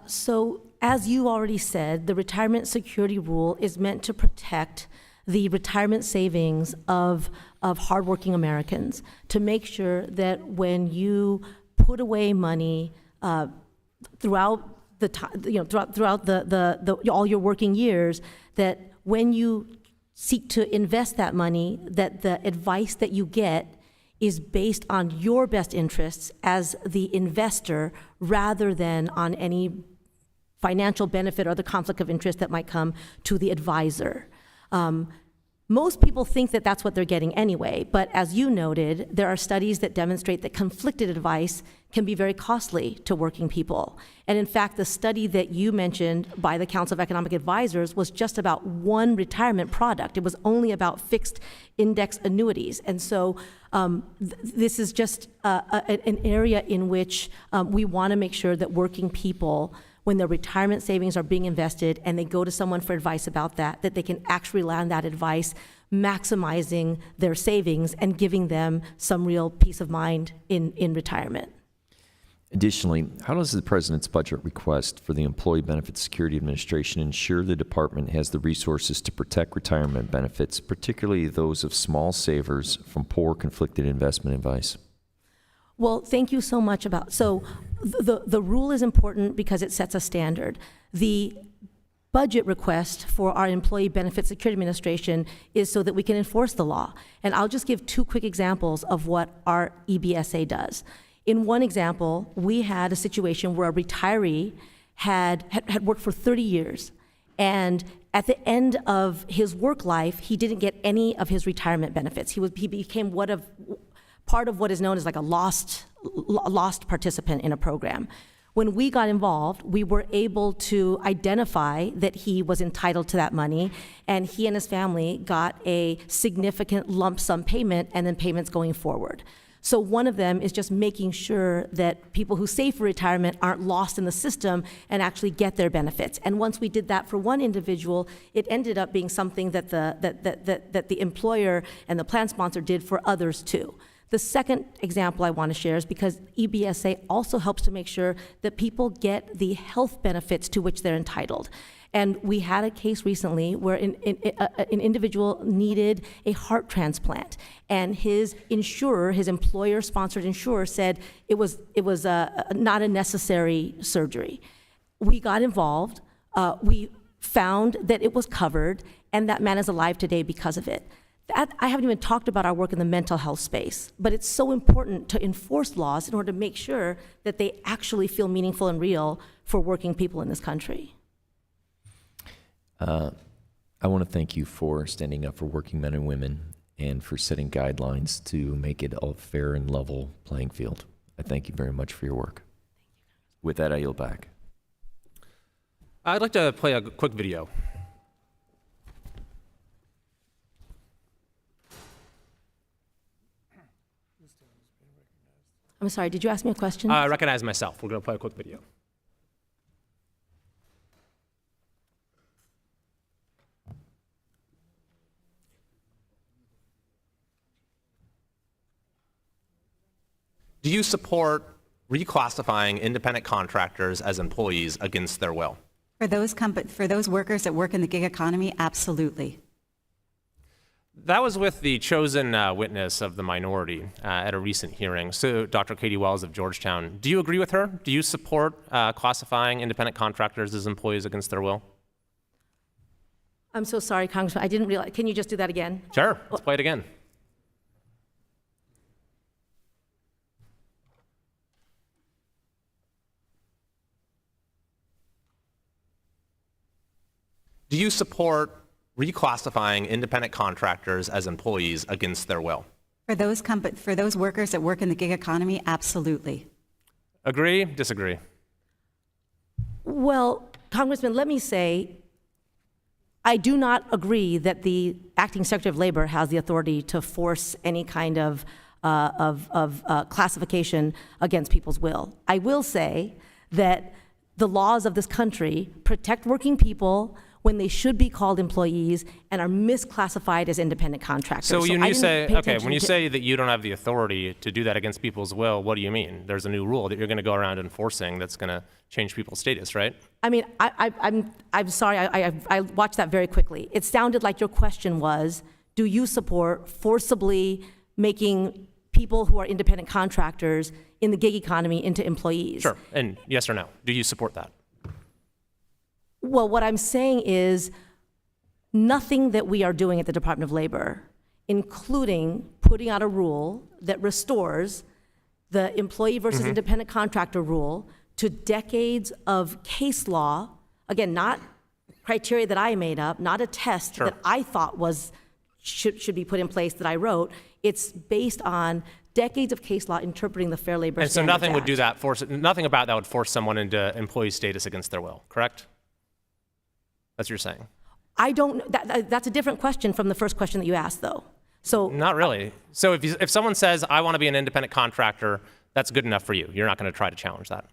C: So, as you already said, the retirement security rule is meant to protect the retirement savings of hardworking Americans, to make sure that when you put away money throughout the time, throughout all your working years, that when you seek to invest that money, that the advice that you get is based on your best interests as the investor rather than on any financial benefit or the conflict of interest that might come to the advisor. Most people think that that's what they're getting anyway, but as you noted, there are studies that demonstrate that conflicted advice can be very costly to working people. And in fact, the study that you mentioned by the Council of Economic Advisors was just about one retirement product. It was only about fixed index annuities. And so this is just an area in which we want to make sure that working people, when their retirement savings are being invested and they go to someone for advice about that, that they can actually rely on that advice, maximizing their savings and giving them some real peace of mind in retirement.
I: Additionally, how does the President's budget request for the Employee Benefit Security Administration ensure the department has the resources to protect retirement benefits, particularly those of small savers, from poor conflicted investment advice?
C: Well, thank you so much so the rule is important because it sets a standard. The budget request for our Employee Benefit Security Administration is so that we can enforce the law. And I'll just give two quick examples of what our EBSA does. In one example, we had a situation where a retiree had worked for 30 years, and at the end of his work life, he didn't get any of his retirement benefits. He became part of what is known as like a lost participant in a program. When we got involved, we were able to identify that he was entitled to that money, and he and his family got a significant lump sum payment and then payments going forward. So one of them is just making sure that people who save for retirement aren't lost in the system and actually get their benefits. And once we did that for one individual, it ended up being something that the employer and the plan sponsor did for others too. The second example I want to share is because EBSA also helps to make sure that people get the health benefits to which they're entitled. And we had a case recently where an individual needed a heart transplant, and his insurer, his employer-sponsored insurer, said it was not a necessary surgery. We got involved. We found that it was covered, and that man is alive today because of it. I haven't even talked about our work in the mental health space, but it's so important to enforce laws in order to make sure that they actually feel meaningful and real for working people in this country.
I: I want to thank you for standing up for working men and women and for setting guidelines to make it a fair and level playing field. I thank you very much for your work. With that, I yield back.
S: I'd like to play a quick video.
C: I'm sorry, did you ask me a question?
S: I recognize myself. We're going to play a quick video. Do you support reclassifying independent contractors as employees against their will?
J: For those workers that work in the gig economy, absolutely.
S: That was with the chosen witness of the minority at a recent hearing, so Dr. Katie Wells of Georgetown. Do you agree with her? Do you support classifying independent contractors as employees against their will?
C: I'm so sorry, Congressman. I didn't realize. Can you just do that again?
S: Sure. Let's play it again. Do you support reclassifying independent contractors as employees against their will?
J: For those workers that work in the gig economy, absolutely.
S: Agree? Disagree?
C: Well, Congressman, let me say, I do not agree that the acting Secretary of Labor has the authority to force any kind of classification against people's will. I will say that the laws of this country protect working people when they should be called employees and are misclassified as independent contractors.
S: So when you say that you don't have the authority to do that against people's will, what do you mean? There's a new rule that you're going to go around enforcing that's going to change people's status, right?
C: I mean, I'm sorry, I watched that very quickly. It sounded like your question was, do you support forcibly making people who are independent contractors in the gig economy into employees?
S: Sure, and yes or no, do you support that?
C: Well, what I'm saying is nothing that we are doing at the Department of Labor, including putting out a rule that restores the employee versus independent contractor rule to decades of case law, again, not criteria that I made up, not a test that I thought should be put in place that I wrote. It's based on decades of case law interpreting the Fair Labor Standards Act.
S: And so nothing would do that, nothing about that would force someone into employee status against their will, correct? That's what you're saying.
C: I don't, that's a different question from the first question that you asked, though. So
S: not really. So if someone says, I want to be an independent contractor, that's good enough for you. You're not going to try to challenge that.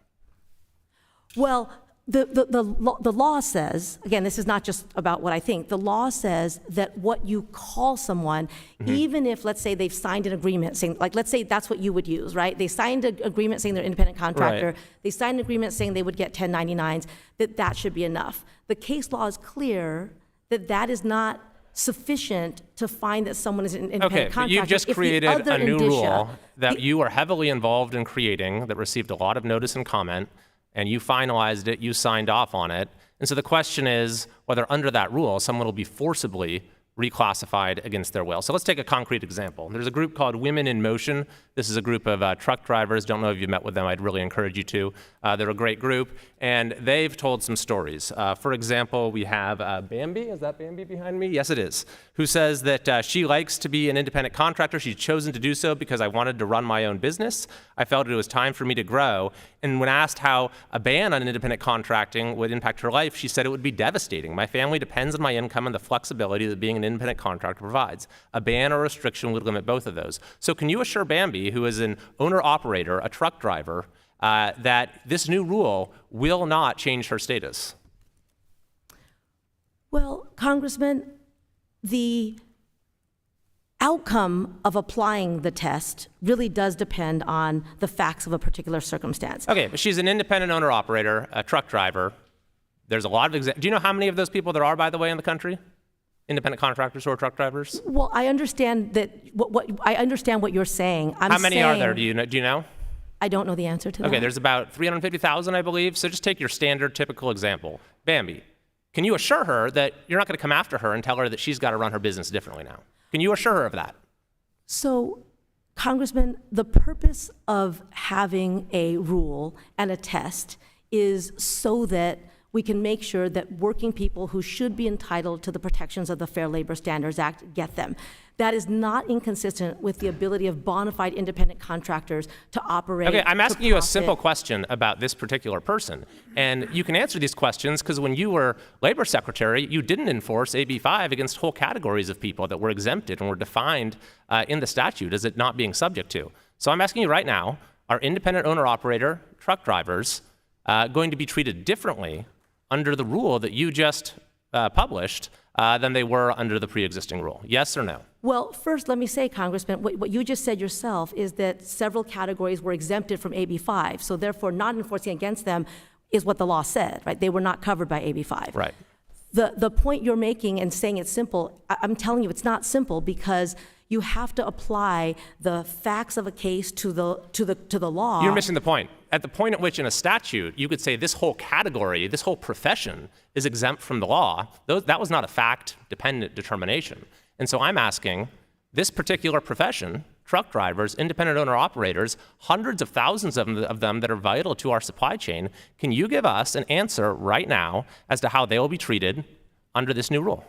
C: Well, the law says, again, this is not just about what I think, the law says that what you call someone, even if, let's say, they've signed an agreement saying, like, let's say that's what you would use, right? They signed an agreement saying they're an independent contractor. Right. They signed an agreement saying they would get 1099s, that should be enough. The case law is clear that that is not sufficient to find that someone is an independent contractor.
S: Okay, but you've just created a new rule that you are heavily involved in creating that received a lot of notice and comment, and you finalized it, you signed off on it. And so the question is whether under that rule, someone will be forcibly reclassified against their will. So let's take a concrete example. There's a group called Women in Motion. This is a group of truck drivers. Don't know if you've met with them. I'd really encourage you to. They're a great group, and they've told some stories. For example, we have Bambi. Is that Bambi behind me? Yes, it is. Who says that she likes to be an independent contractor. She's chosen to do so because I wanted to run my own business. I felt it was time for me to grow. And when asked how a ban on independent contracting would impact her life, she said it would be devastating. My family depends on my income and the flexibility that being an independent contractor provides. A ban or restriction would limit both of those. So can you assure Bambi, who is an owner-operator, a truck driver, that this new rule will not change her status?
C: Well, Congressman, the outcome of applying the test really does depend on the facts of a particular circumstance.
S: Okay, but she's an independent owner-operator, a truck driver. There's a lot of do you know how many of those people there are, by the way, in the country? Independent contractors who are truck drivers?
C: Well, I understand that. I understand what you're saying.
S: How many are there? Do you know?
C: I don't know the answer to that.
S: Okay, there's about 350,000, I believe. So just take your standard, typical example. Bambi, can you assure her that you're not going to come after her and tell her that she's got to run her business differently now? Can you assure her of that?
C: So, Congressman, the purpose of having a rule and a test is so that we can make sure that working people who should be entitled to the protections of the Fair Labor Standards Act get them. That is not inconsistent with the ability of bona fide independent contractors to operate.
S: Okay, I'm asking you a simple
C: profit.
S: question about this particular person. And you can answer these questions because when you were labor secretary, you didn't enforce AB 5 against whole categories of people that were exempted and were defined in the statute as it not being subject to. So I'm asking you right now, are independent owner-operator truck drivers going to be treated differently under the rule that you just published than they were under the pre-existing rule? Yes or no?
C: Well, first, let me say, Congressman, what you just said yourself is that several categories were exempted from AB 5, so therefore not enforcing against them is what the law said, right? They were not covered by AB 5.
S: Right.
C: The point you're making and saying it's simple, I'm telling you it's not simple because you have to apply the facts of a case to the law.
S: You're missing the point. At the point at which in a statute you could say this whole category, this whole profession is exempt from the law, that was not a fact-dependent determination. And so I'm asking, this particular profession, truck drivers, independent owner-operators, hundreds of thousands of them that are vital to our supply chain, can you give us an answer right now as to how they will be treated under this new rule?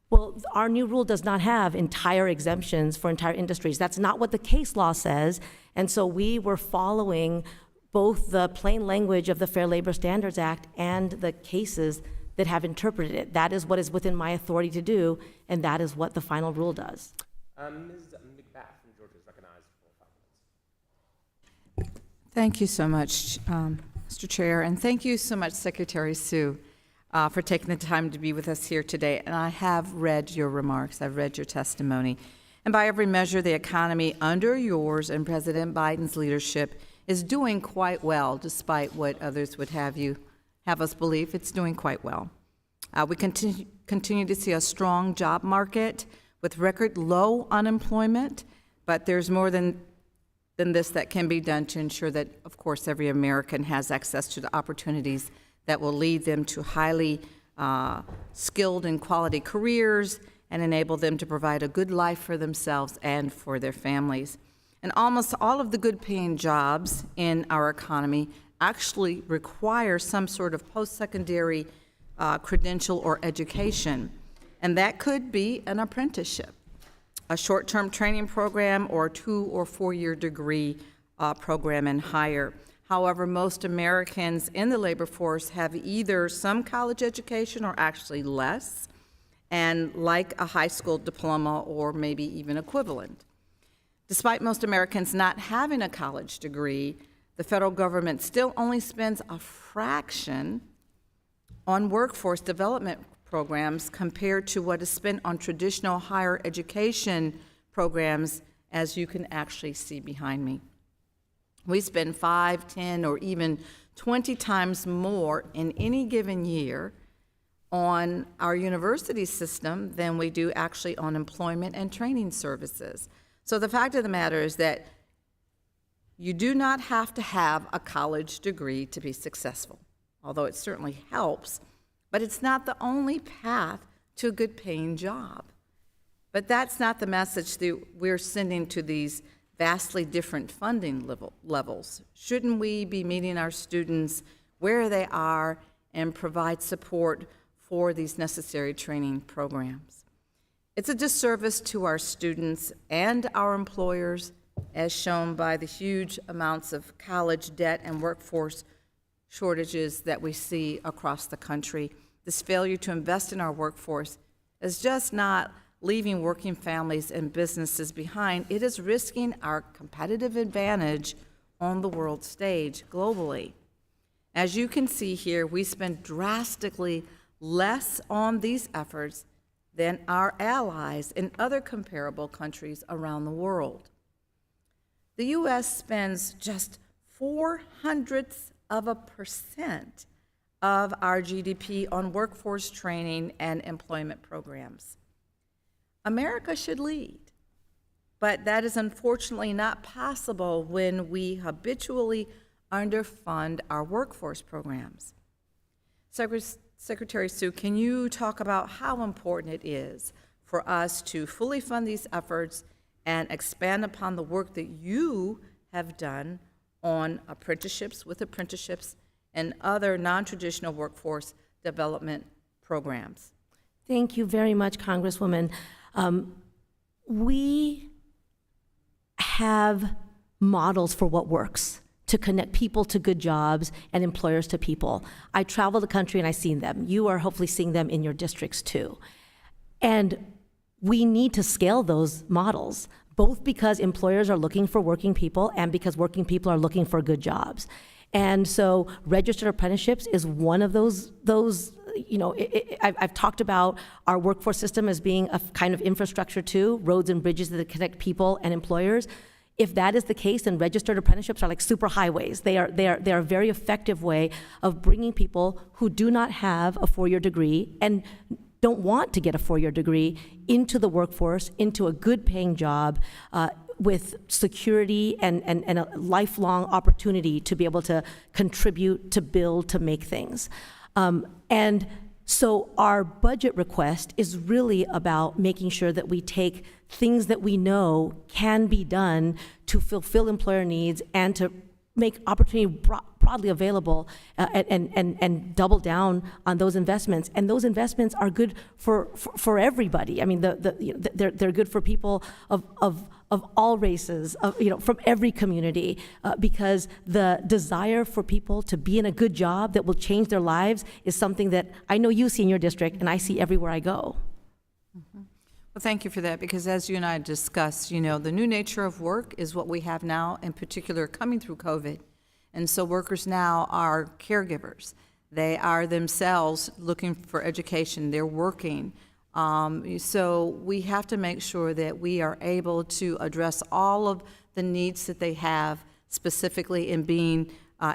C: Well, our new rule does not have entire exemptions for entire industries. That's not what the case law says. And so we were following both the plain language of the Fair Labor Standards Act and the cases that have interpreted it. That is what is within my authority to do, and that is what the final rule does.
S: Ms. McBath from Georgia is recognized for 5 minutes.
K: Thank you so much, Mr. Chair, and thank you so much, Secretary Sue, for taking the time to be with us here today. And I have read your remarks. I've read your testimony. And by every measure, the economy under yours and President Biden's leadership is doing quite well, despite what others would have us believe. It's doing quite well. We continue to see a strong job market with record low unemployment, but there's more than this that can be done to ensure that, of course, every American has access to the opportunities that will lead them to highly skilled and quality careers and enable them to provide a good life for themselves and for their families. And almost all of the good-paying jobs in our economy actually require some sort of post-secondary credential or education. And that could be an apprenticeship, a short-term training program, or a 2 or 4 year degree program and higher. However, most Americans in the labor force have either some college education or actually less, and like a high school diploma or maybe even equivalent. Despite most Americans not having a college degree, the federal government still only spends a fraction on workforce development programs compared to what is spent on traditional higher education programs, as you can actually see behind me. We spend 5, 10, or even 20 times more in any given year on our university system than we do actually on employment and training services. So the fact of the matter is that you do not have to have a college degree to be successful, although it certainly helps, but it's not the only path to a good-paying job. But that's not the message that we're sending to these vastly different funding levels. Shouldn't we be meeting our students where they are and provide support for these necessary training programs? It's a disservice to our students and our employers, as shown by the huge amounts of college debt and workforce shortages that we see across the country. This failure to invest in our workforce is just not leaving working families and businesses behind. It is risking our competitive advantage on the world stage globally. As you can see here, we spend drastically less on these efforts than our allies in other comparable countries around the world. The U.S. spends just 0.04% of our GDP on workforce training and employment programs. America should lead, but that is unfortunately not possible when we habitually underfund our workforce programs. Secretary Sue, can you talk about how important it is for us to fully fund these efforts and expand upon the work that you have done on apprenticeships and other non-traditional workforce development programs?
C: Thank you very much, Congresswoman. we have models for what works to connect people to good jobs and employers to people. I travel the country and I've seen them. You are hopefully seeing them in your districts too. And we need to scale those models, both because employers are looking for working people and because working people are looking for good jobs. And so registered apprenticeships is one of those I've talked about our workforce system as being a kind of infrastructure too, roads and bridges that connect people and employers. If that is the case, then registered apprenticeships are like super highways. They are a very effective way of bringing people who do not have a 4-year degree and don't want to get a 4-year degree into the workforce, into a good paying job with security and a lifelong opportunity to be able to contribute, to build, to make things. And so our budget request is really about making sure that we take things that we know can be done to fulfill employer needs and to make opportunity broadly available and double down on those investments. And those investments are good for everybody. I mean, they're good for people of all races, from every community, because the desire for people to be in a good job that will change their lives is something that I know you see in your district and I see everywhere I go.
K: Mm-hmm. Well, thank you for that, because as you and I discussed, the new nature of work is what we have now, in particular coming through COVID. And so workers now are caregivers. They are themselves looking for education. They're working. So we have to make sure that we are able to address all of the needs that they have, specifically in being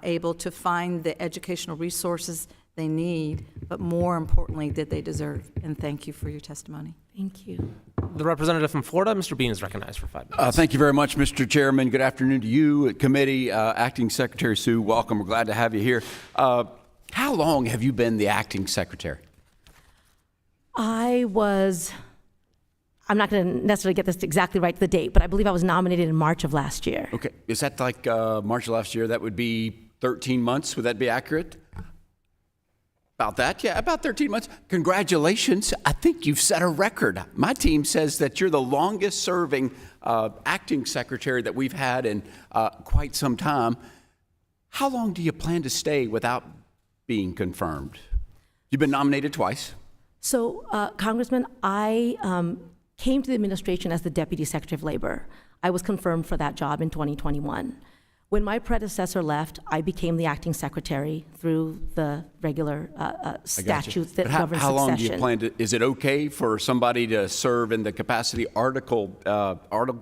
K: able to find the educational resources they need, but more importantly, that they deserve. And thank you for your testimony.
C: Thank you.
S: The representative from Florida, Mr. Bean, is recognized for 5 minutes.
L: Thank you very much, Mr. Chairman. Good afternoon to you, Committee. Acting Secretary Sue, welcome. We're glad to have you here. How long have you been the acting secretary?
C: I'm not going to necessarily get this exactly right, the date, but I believe I was nominated in March of last year.
L: Okay. Is that like March of last year? That would be 13 months. Would that be accurate? About that? Yeah, about 13 months. Congratulations. I think you've set a record. My team says that you're the longest serving acting secretary that we've had in quite some time. How long do you plan to stay without being confirmed? You've been nominated twice.
C: So, Congressman, I came to the administration as the Deputy Secretary of Labor. I was confirmed for that job in 2021. When my predecessor left, I became the acting secretary through the regular statutes that govern succession.
L: How long do you plan to, is it okay for somebody to serve in the capacity Article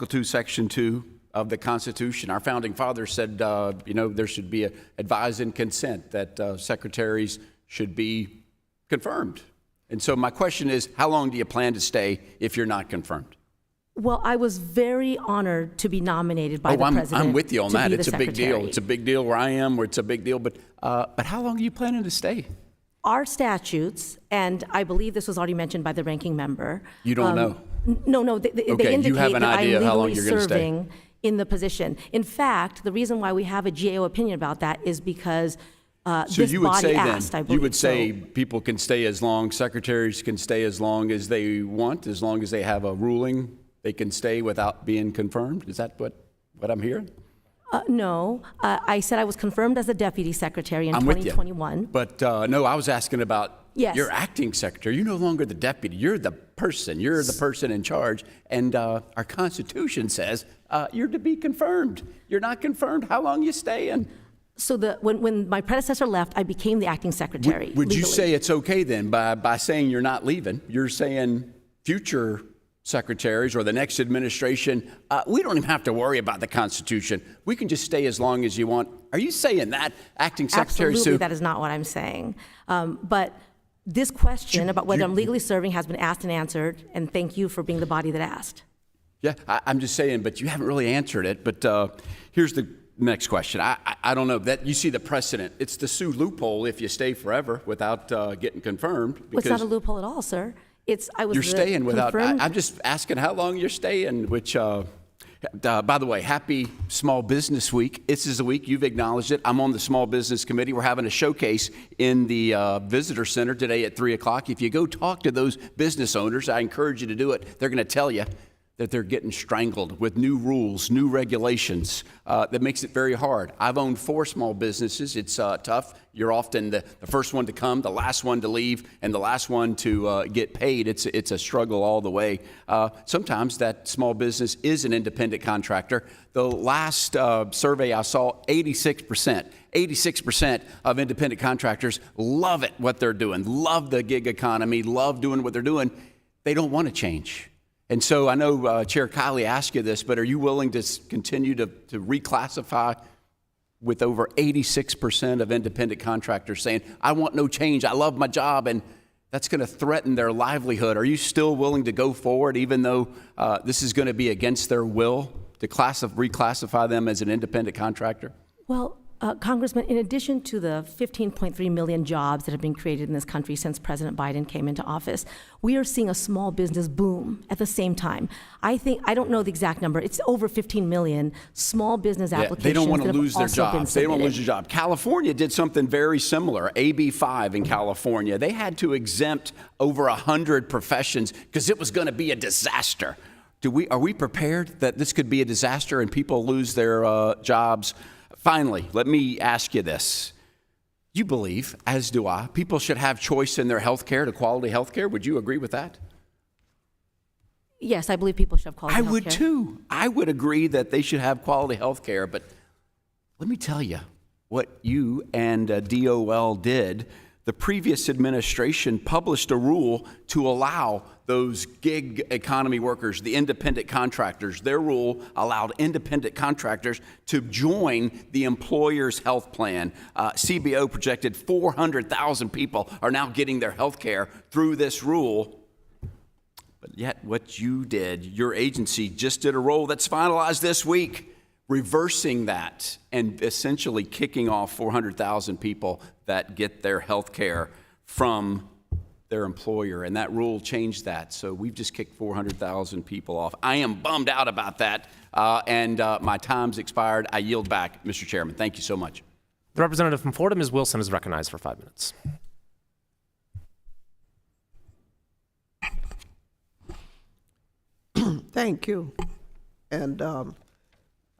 L: 2, Section 2 of the Constitution? Our founding fathers said, there should be advise and consent, that secretaries should be confirmed. And so my question is, how long do you plan to stay if you're not confirmed?
C: Well, I was very honored to be nominated by the president.
L: I'm with you on that. It's a big deal.
C: secretary.
L: It's a big deal where I am, where it's a big deal. But how long are you planning to stay?
C: Our statutes, and I believe this was already mentioned by the ranking member.
L: You don't know?
C: No, they indicate
L: you have an
C: that
L: idea
C: I'm
L: of how long
C: legally
L: you're going to stay.
C: serving in the position. In fact, the reason why we have a GAO opinion about that is because
L: So
C: this
L: you would
C: body
L: say
C: asked, I
L: then,
C: believe.
L: you would say
C: So-
L: people can stay as long, secretaries can stay as long as they want, as long as they have a ruling, they can stay without being confirmed? Is that what I'm hearing?
C: No, I said I was confirmed as a deputy secretary in
L: I'm with you.
C: 2021.
L: But no, I was asking about
C: Yes.
L: your acting secretary. You're no longer the deputy. You're the person. You're the person in charge. And our Constitution says you're to be confirmed. You're not confirmed. How long you staying?
C: So when my predecessor left, I became the acting secretary.
L: Would you
C: legally.
L: say it's okay then by saying you're not leaving? You're saying future secretaries or the next administration, we don't even have to worry about the Constitution. We can just stay as long as you want. Are you saying that, Acting Secretary Sue?
C: Absolutely, that is not what I'm saying. But this question about whether I'm legally serving has been asked and answered, and thank you for being the body that asked.
L: Yeah, I'm just saying, but you haven't really answered it. But here's the next question. I don't know. That you see the precedent. It's the Sue loophole if you stay forever without getting confirmed.
C: Well, it's not a loophole at all, sir.
L: You're staying without.
C: confirmed.
L: I'm just asking how long you're staying. Which, by the way, happy Small Business Week. This is a week you've acknowledged it. I'm on the Small Business Committee. We're having a showcase in the Visitor Center today at 3 o'clock. If you go talk to those business owners, I encourage you to do it. They're going to tell you that they're getting strangled with new rules, new regulations that makes it very hard. I've owned 4 small businesses. It's tough. You're often the first one to come, the last one to leave, and the last one to get paid. It's a struggle all the way. Sometimes that small business is an independent contractor. The last survey I saw, 86% of independent contractors love it, what they're doing, love the gig economy, love doing what they're doing. They don't want to change. And so I know Chair Kiley asked you this, but are you willing to continue to reclassify with over 86% of independent contractors saying, I want no change, I love my job, and that's going to threaten their livelihood? Are you still willing to go forward even though this is going to be against their will to reclassify them as an independent contractor?
C: Well, Congressman, in addition to the 15.3 million jobs that have been created in this country since President Biden came into office, we are seeing a small business boom at the same time. I don't know the exact number. It's over 15 million small business applications.
L: They don't want to lose their
C: jobs.
L: jobs. They don't want to lose their job. California did something very similar. AB 5 in California. They had to exempt over 100 professions because it was going to be a disaster. Are we prepared that this could be a disaster and people lose their jobs? Finally, let me ask you this. You believe, as do I, people should have choice in their health care, to quality health care. Would you agree with that?
C: Yes, I believe people should have quality health care.
L: I would too. I would agree that they should have quality health care. But let me tell you what you and DOL did. The previous administration published a rule to allow those gig economy workers, the independent contractors. Their rule allowed independent contractors to join the employer's health plan. CBO projected 400,000 people are now getting their health care through this rule. But yet what you did, your agency just did a rule that's finalized this week, reversing that and essentially kicking off 400,000 people that get their health care from their employer. And that rule changed that. So we've just kicked 400,000 people off. I am bummed out about that. And my time's expired. I yield back, Mr. Chairman. Thank you so much.
S: The representative from Florida, Ms. Wilson, is recognized for 5 minutes.
M: Thank you. And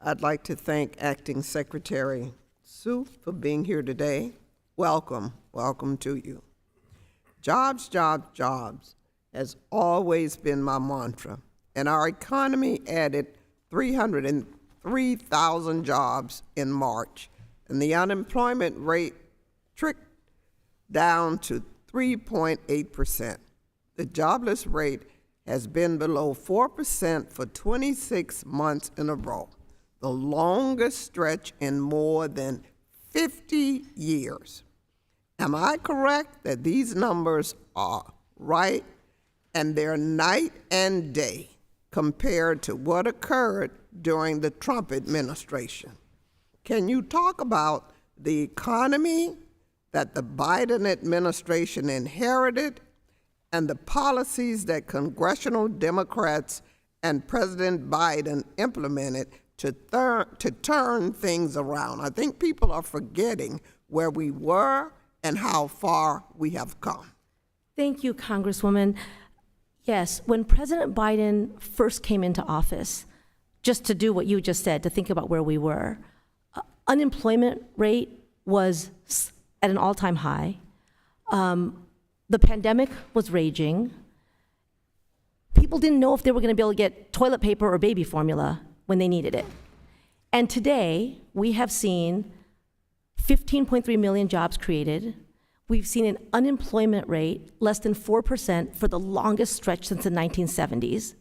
M: I'd like to thank Acting Secretary Sue for being here today. Welcome to you. Jobs, jobs, jobs has always been my mantra, and our economy added 303,000 jobs in March, and the unemployment rate tricked down to 3.8%. The jobless rate has been below 4% for 26 months in a row, the longest stretch in more than 50 years. Am I correct that these numbers are right and they're night and day compared to what occurred during the Trump administration? Can you talk about the economy that the Biden administration inherited and the policies that congressional Democrats and President Biden implemented to turn things around? I think people are forgetting where we were and how far we have come.
C: Thank you, Congresswoman. Yes, when President Biden first came into office, just to do what you just said, to think about where we were, unemployment rate was at an all-time high. The pandemic was raging. People didn't know if they were going to be able to get toilet paper or baby formula when they needed it. And today, we have seen 15.3 million jobs created. We've seen an unemployment rate less than 4% for the longest stretch since the 1970s.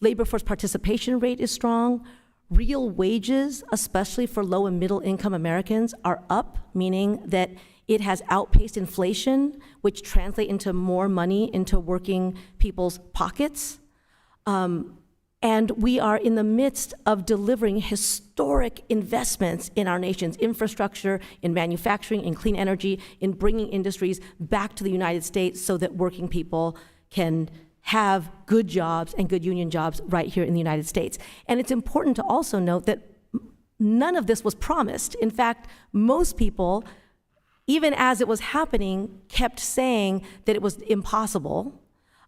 C: Labor force participation rate is strong. Real wages, especially for low and middle income Americans, are up, meaning that it has outpaced inflation, which translate into more money into working people's pockets. And we are in the midst of delivering historic investments in our nation's infrastructure, in manufacturing, in clean energy, in bringing industries back to the United States so that working people can have good jobs and good union jobs right here in the United States. And it's important to also note that none of this was promised. In fact, most people, even as it was happening, kept saying that it was impossible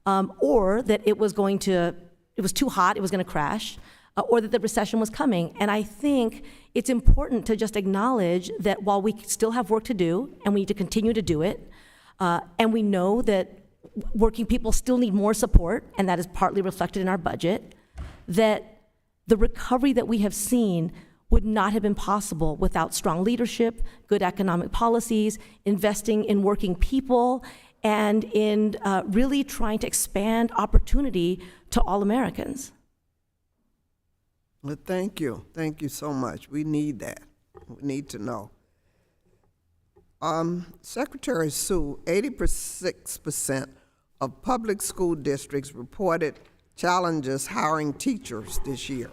C: or that it was going to it was too hot, it was going to crash, or that the recession was coming. And I think it's important to just acknowledge that while we still have work to do, and we need to continue to do it, and we know that working people still need more support, and that is partly reflected in our budget, that the recovery that we have seen would not have been possible without strong leadership, good economic policies, investing in working people, and in really trying to expand opportunity to all Americans.
M: Well, thank you. Thank you so much. We need that. We need to know. Secretary Sue, 86% of public school districts reported challenges hiring teachers this year.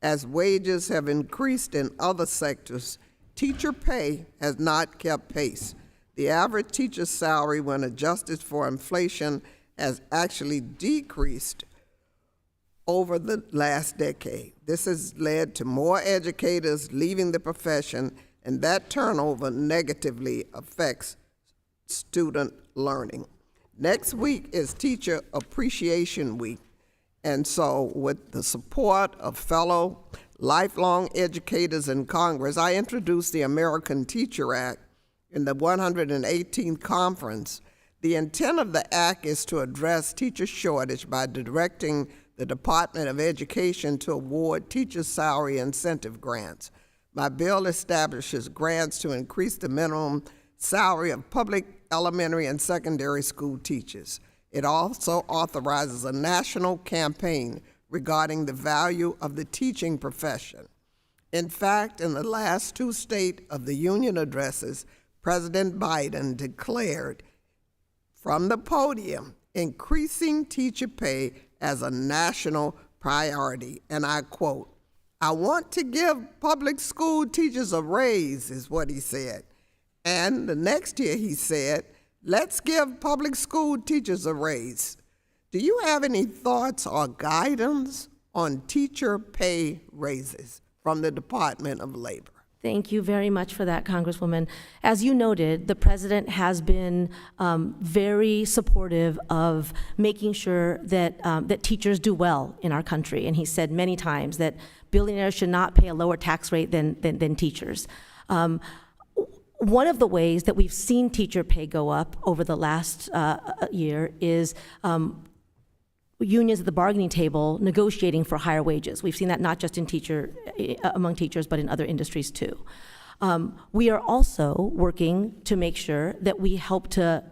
M: As wages have increased in other sectors, teacher pay has not kept pace. The average teacher's salary, when adjusted for inflation, has actually decreased over the last decade. This has led to more educators leaving the profession, and that turnover negatively affects student learning. Next week is Teacher Appreciation Week, and so with the support of fellow lifelong educators in Congress, I introduced the American Teacher Act in the 118th conference. The intent of the act is to address teacher shortage by directing the Department of Education to award teacher salary incentive grants. My bill establishes grants to increase the minimum salary of public elementary and secondary school teachers. It also authorizes a national campaign regarding the value of the teaching profession. In fact, in the last two State of the Union addresses, President Biden declared from the podium increasing teacher pay as a national priority. And I quote, "I want to give public school teachers a raise," is what he said. And the next year he said, "Let's give public school teachers a raise." Do you have any thoughts or guidance on teacher pay raises from the Department of Labor?
C: Thank you very much for that, Congresswoman. As you noted, the president has been very supportive of making sure that, that teachers do well in our country. And he said many times that billionaires should not pay a lower tax rate than teachers. One of the ways that we've seen teacher pay go up over the last year is unions at the bargaining table negotiating for higher wages. We've seen that not just in among teachers, but in other industries too. We are also working to make sure that we help to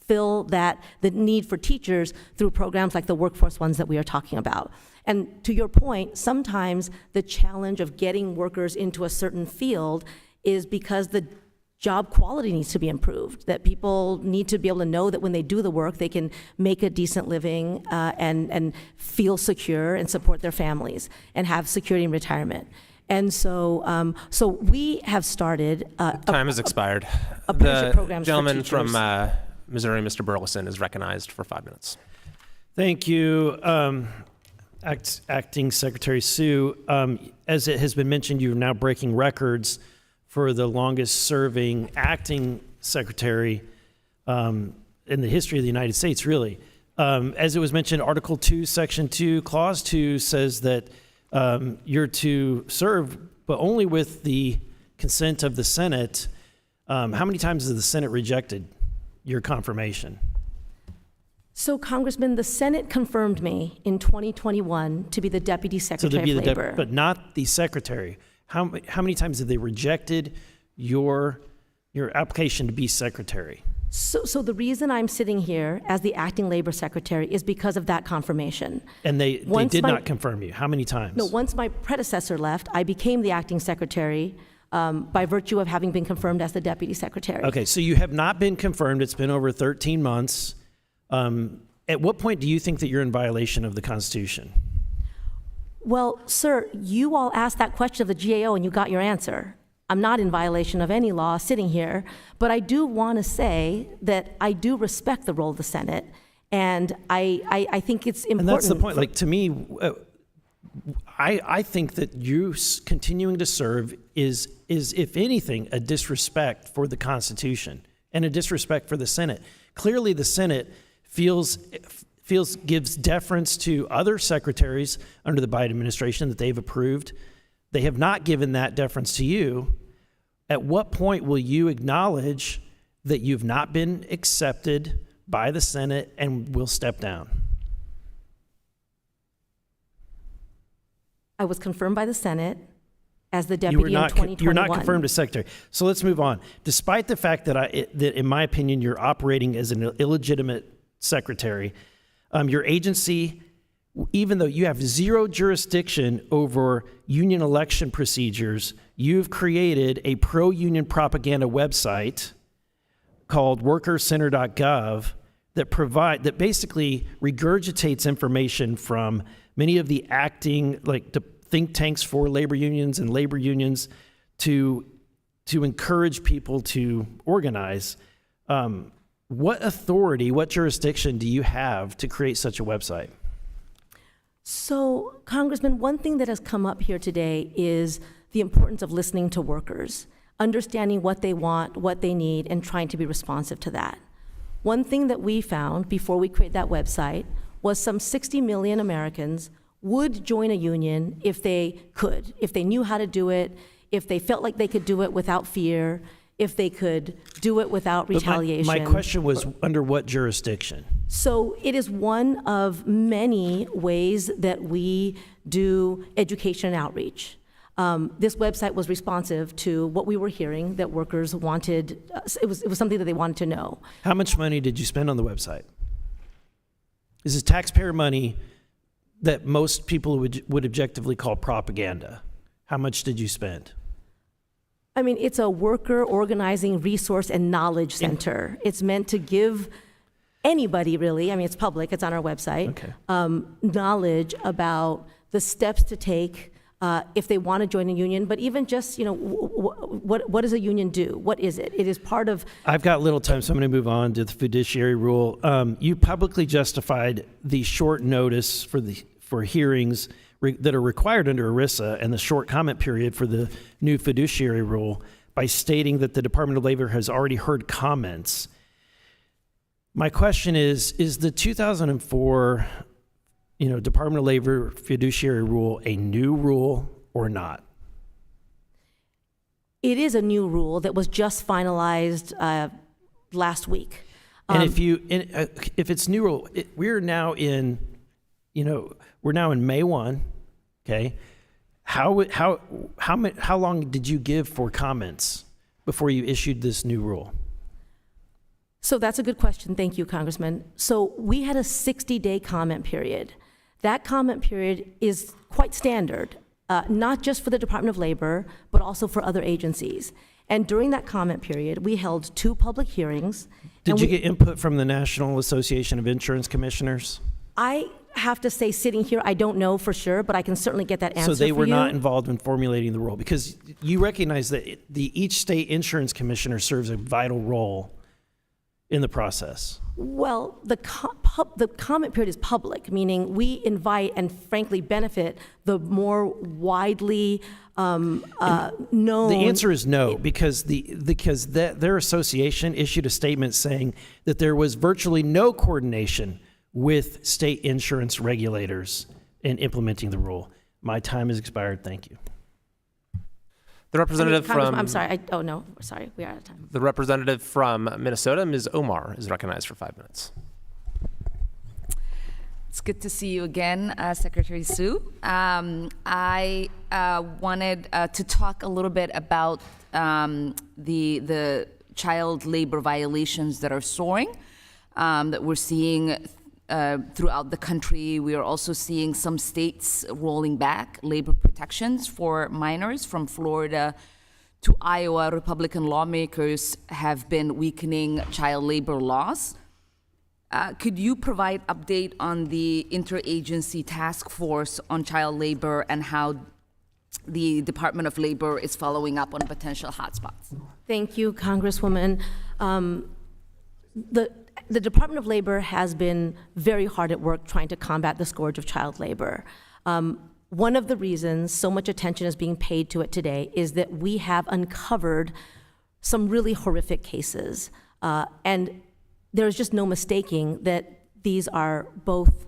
C: fill the need for teachers through programs like the workforce ones that we are talking about. And to your point, sometimes the challenge of getting workers into a certain field is because the job quality needs to be improved, that people need to be able to know that when they do the work, they can make a decent living and feel secure and support their families and have security in retirement. And so, so we have started
S: Time has expired.
C: Apprenticeship programs
S: The gentleman
C: for
S: from
C: teachers.
S: Missouri, Mr. Burleson, is recognized for 5 minutes.
N: Thank you, Acting Secretary Sue. As it has been mentioned, you're now breaking records for the longest serving acting secretary in the history of the United States, really. As it was mentioned, Article 2, Section 2, Clause 2 says that you're to serve, but only with the consent of the Senate. How many times has the Senate rejected your confirmation?
C: So, Congressman, the Senate confirmed me in 2021 to be the Deputy Secretary of Labor.
N: But not the Secretary. How many times have they rejected your application to be Secretary?
C: So the reason I'm sitting here as the Acting Labor Secretary is because of that confirmation.
N: And they did not confirm you. How many times?
C: No, once my predecessor left, I became the Acting Secretary by virtue of having been confirmed as the Deputy Secretary.
N: Okay, so you have not been confirmed. It's been over 13 months. At what point do you think that you're in violation of the Constitution?
C: Well, sir, you all asked that question of the GAO and you got your answer. I'm not in violation of any law sitting here, but I do want to say that I do respect the role of the Senate, and I think it's important.
N: And that's the point. Like, to me, I think that you continuing to serve is, if anything, a disrespect for the Constitution and a disrespect for the Senate. Clearly, the Senate feels gives deference to other secretaries under the Biden administration that they've approved. They have not given that deference to you. At what point will you acknowledge that you've not been accepted by the Senate and will step down?
C: I was confirmed by the Senate as the deputy in 2021.
N: You're not confirmed as secretary. So let's move on. Despite the fact that that in my opinion, you're operating as an illegitimate secretary, your agency, even though you have zero jurisdiction over union election procedures, you've created a pro-union propaganda website called workerscenter.gov that basically regurgitates information from many of the acting, like the think tanks for labor unions and labor unions to encourage people to organize. What authority, what jurisdiction do you have to create such a website?
C: So, Congressman, one thing that has come up here today is the importance of listening to workers, understanding what they want, what they need, and trying to be responsive to that. One thing that we found before we created that website was some 60 million Americans would join a union if they could, if they knew how to do it, if they felt like they could do it without fear, if they could do it without retaliation.
N: My question was under what jurisdiction?
C: So it is one of many ways that we do education and outreach. This website was responsive to what we were hearing that workers wanted. It was something that they wanted to know.
N: How much money did you spend on the website? This is taxpayer money that most people would objectively call propaganda. How much did you spend?
C: I mean, it's a worker organizing resource and knowledge center. It's meant to give anybody, really, I mean, it's public, it's on our website, knowledge about the steps to take if they want to join a union, but even just, what does a union do? What is it? It is part of...
N: I've got little time, so I'm going to move on to the fiduciary rule. You publicly justified the short notice for hearings that are required under ERISA and the short comment period for the new fiduciary rule by stating that the Department of Labor has already heard comments. My question is the 2004 Department of Labor fiduciary rule a new rule or not?
C: It is a new rule that was just finalized last week.
N: And if it's new rule, we're now in May 1, okay? How long did you give for comments before you issued this new rule?
C: So that's a good question. Thank you, Congressman. So we had a 60-day comment period. That comment period is quite standard, not just for the Department of Labor, but also for other agencies. And during that comment period, we held 2 public hearings.
N: Did you get input from the National Association of Insurance Commissioners?
C: I have to say, sitting here, I don't know for sure, but I can certainly get that answer for you.
N: So they were not involved in formulating the rule, because you recognize that each state insurance commissioner serves a vital role in the process.
C: Well, the comment period is public, meaning we invite and frankly benefit the more widely known.
N: The answer is no, because their association issued a statement saying that there was virtually no coordination with state insurance regulators in implementing the rule. My time has expired. Thank you.
S: The representative from...
C: I'm sorry. Sorry. We are out of time.
S: The representative from Minnesota, Ms. Omar, is recognized for 5 minutes.
O: It's good to see you again, Secretary Sue. I wanted to talk a little bit about the child labor violations that are soaring, that we're seeing throughout the country. We are also seeing some states rolling back labor protections for minors. From Florida to Iowa, Republican lawmakers have been weakening child labor laws. Could you provide update on the interagency task force on child labor and how the Department of Labor is following up on potential hotspots?
C: Thank you, Congresswoman. The Department of Labor has been very hard at work trying to combat the scourge of child labor. One of the reasons so much attention is being paid to it today is that we have uncovered some really horrific cases. And there's just no mistaking that These are both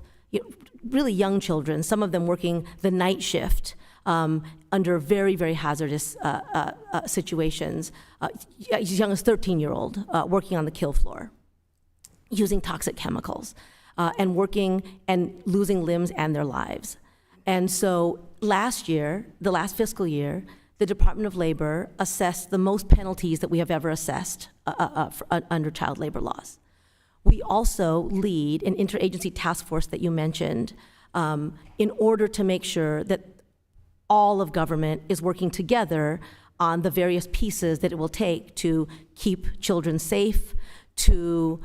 C: really young children, some of them working the night shift under very, very hazardous situations, as young as 13-year-old working on the kill floor, using toxic chemicals, and working and losing limbs and their lives. And so last year, the last fiscal year, the Department of Labor assessed the most penalties that we have ever assessed under child labor laws. We also lead an interagency task force that you mentioned in order to make sure that all of government is working together on the various pieces that it will take to keep children safe, to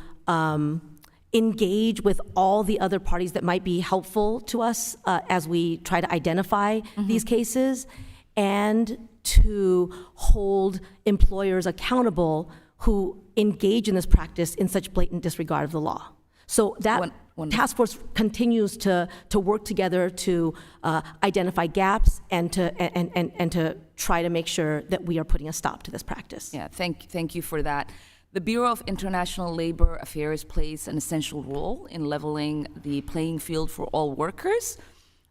C: engage with all the other parties that might be helpful to us as we try to identify these cases, and to hold employers accountable who engage in this practice in such blatant disregard of the law. So that task force continues to work together to identify gaps and to try to make sure that we are putting a stop to this practice.
O: Yeah, thank you for that. The Bureau of International Labor Affairs plays an essential role in leveling the playing field for all workers.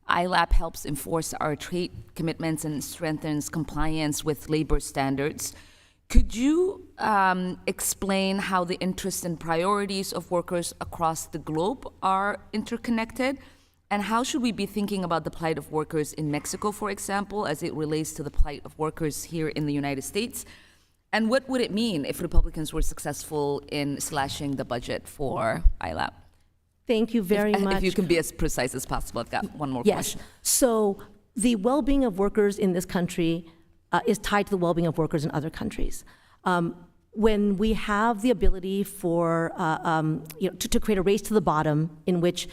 O: ILAP helps enforce our trade commitments and strengthens compliance with labor standards. Could you explain how the interests and priorities of workers across the globe are interconnected? And how should we be thinking about the plight of workers in Mexico, for example, as it relates to the plight of workers here in the United States? And what would it mean if Republicans were successful in slashing the budget for ILAP?
C: Thank you very much.
O: If you can be as precise as possible. I've got one more question.
C: Yes. So the well-being of workers in this country is tied to the well-being of workers in other countries. When we have the ability for to create a race to the bottom in which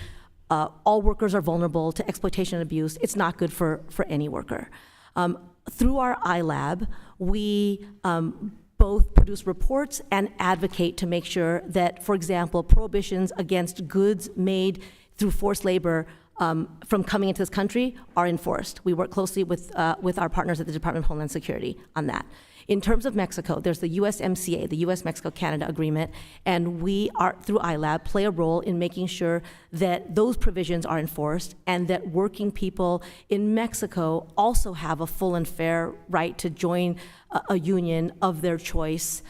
C: all workers are vulnerable to exploitation and abuse, it's not good for any worker. Through our iLab, we both produce reports and advocate to make sure that, for example, prohibitions against goods made through forced labor from coming into this country are enforced. We work closely with our partners at the Department of Homeland Security on that. In terms of Mexico, there's the USMCA, the U.S.-Mexico-Canada Agreement, and we are, through iLab, play a role in making sure that those provisions are enforced and that working people in Mexico also have a full and fair right to join a union of their choice,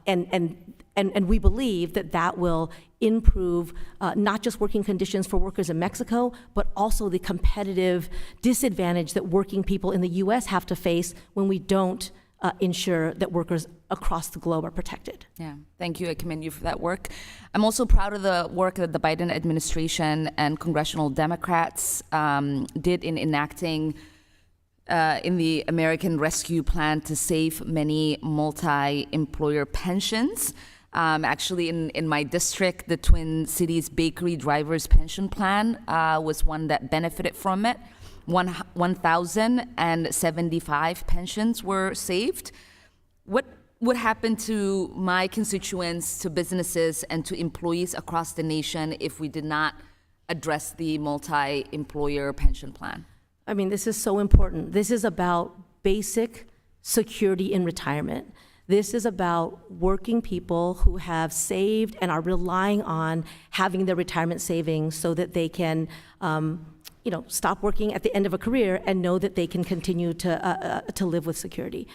C: and we believe that that will improve not just working conditions for workers in Mexico, but also the competitive disadvantage that working people in the U.S. have to face when we don't ensure that workers across the globe are protected.
O: Yeah, thank you. I commend you for that work. I'm also proud of the work that the Biden administration and congressional Democrats did in enacting in the American Rescue Plan to save many multi-employer pensions. Actually, in my district, the Twin Cities Bakery Drivers Pension Plan was one that benefited from it. 1,075 pensions were saved. What would happen to my constituents, to businesses, and to employees across the nation if we did not address the multi-employer pension plan?
C: I mean, this is so important. This is about basic security in retirement. This is about working people who have saved and are relying on having their retirement savings so that they can stop working at the end of a career and know that they can continue to live with security.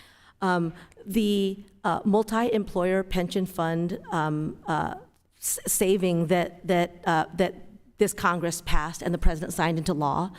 C: The multi-employer pension fund saving that this Congress passed and the president signed into law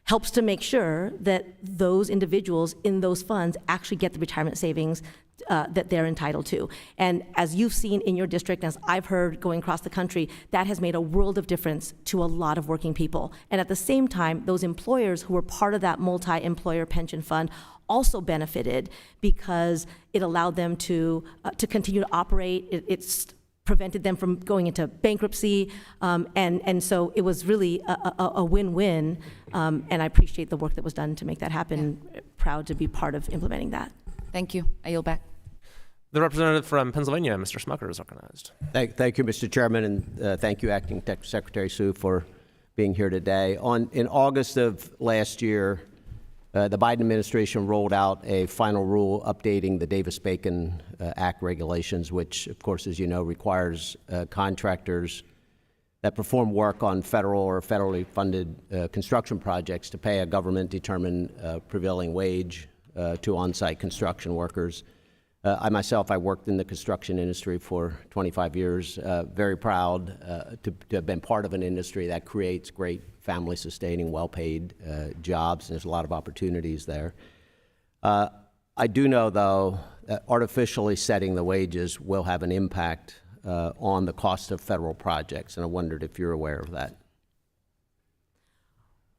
C: helps to make sure that those individuals in those funds actually get the retirement savings that they're entitled to. And as you've seen in your district, as I've heard going across the country, that has made a world of difference to a lot of working people. And at the same time, those employers who were part of that multi-employer pension fund also benefited because it allowed them to continue to operate. It's prevented them from going into bankruptcy, and so it was really a win-win, and I appreciate the work that was done to make that happen. Yeah. Proud to be part of implementing that.
O: Thank you. I yield back.
S: The representative from Pennsylvania, Mr. Smucker, is recognized.
P: Thank you, Mr. Chairman, and thank you, Acting Secretary Sue, for being here today. In August of last year, the Biden administration rolled out a final rule updating the Davis-Bacon Act regulations, which, of course, as you know, requires contractors that perform work on federal or federally funded construction projects to pay a government-determined prevailing wage to on-site construction workers. I myself, I worked in the construction industry for 25 years. Very proud to have been part of an industry that creates great family-sustaining, well-paid jobs, and there's a lot of opportunities there. I do know, though, that artificially setting the wages will have an impact on the cost of federal projects, and I wondered if you're aware of that.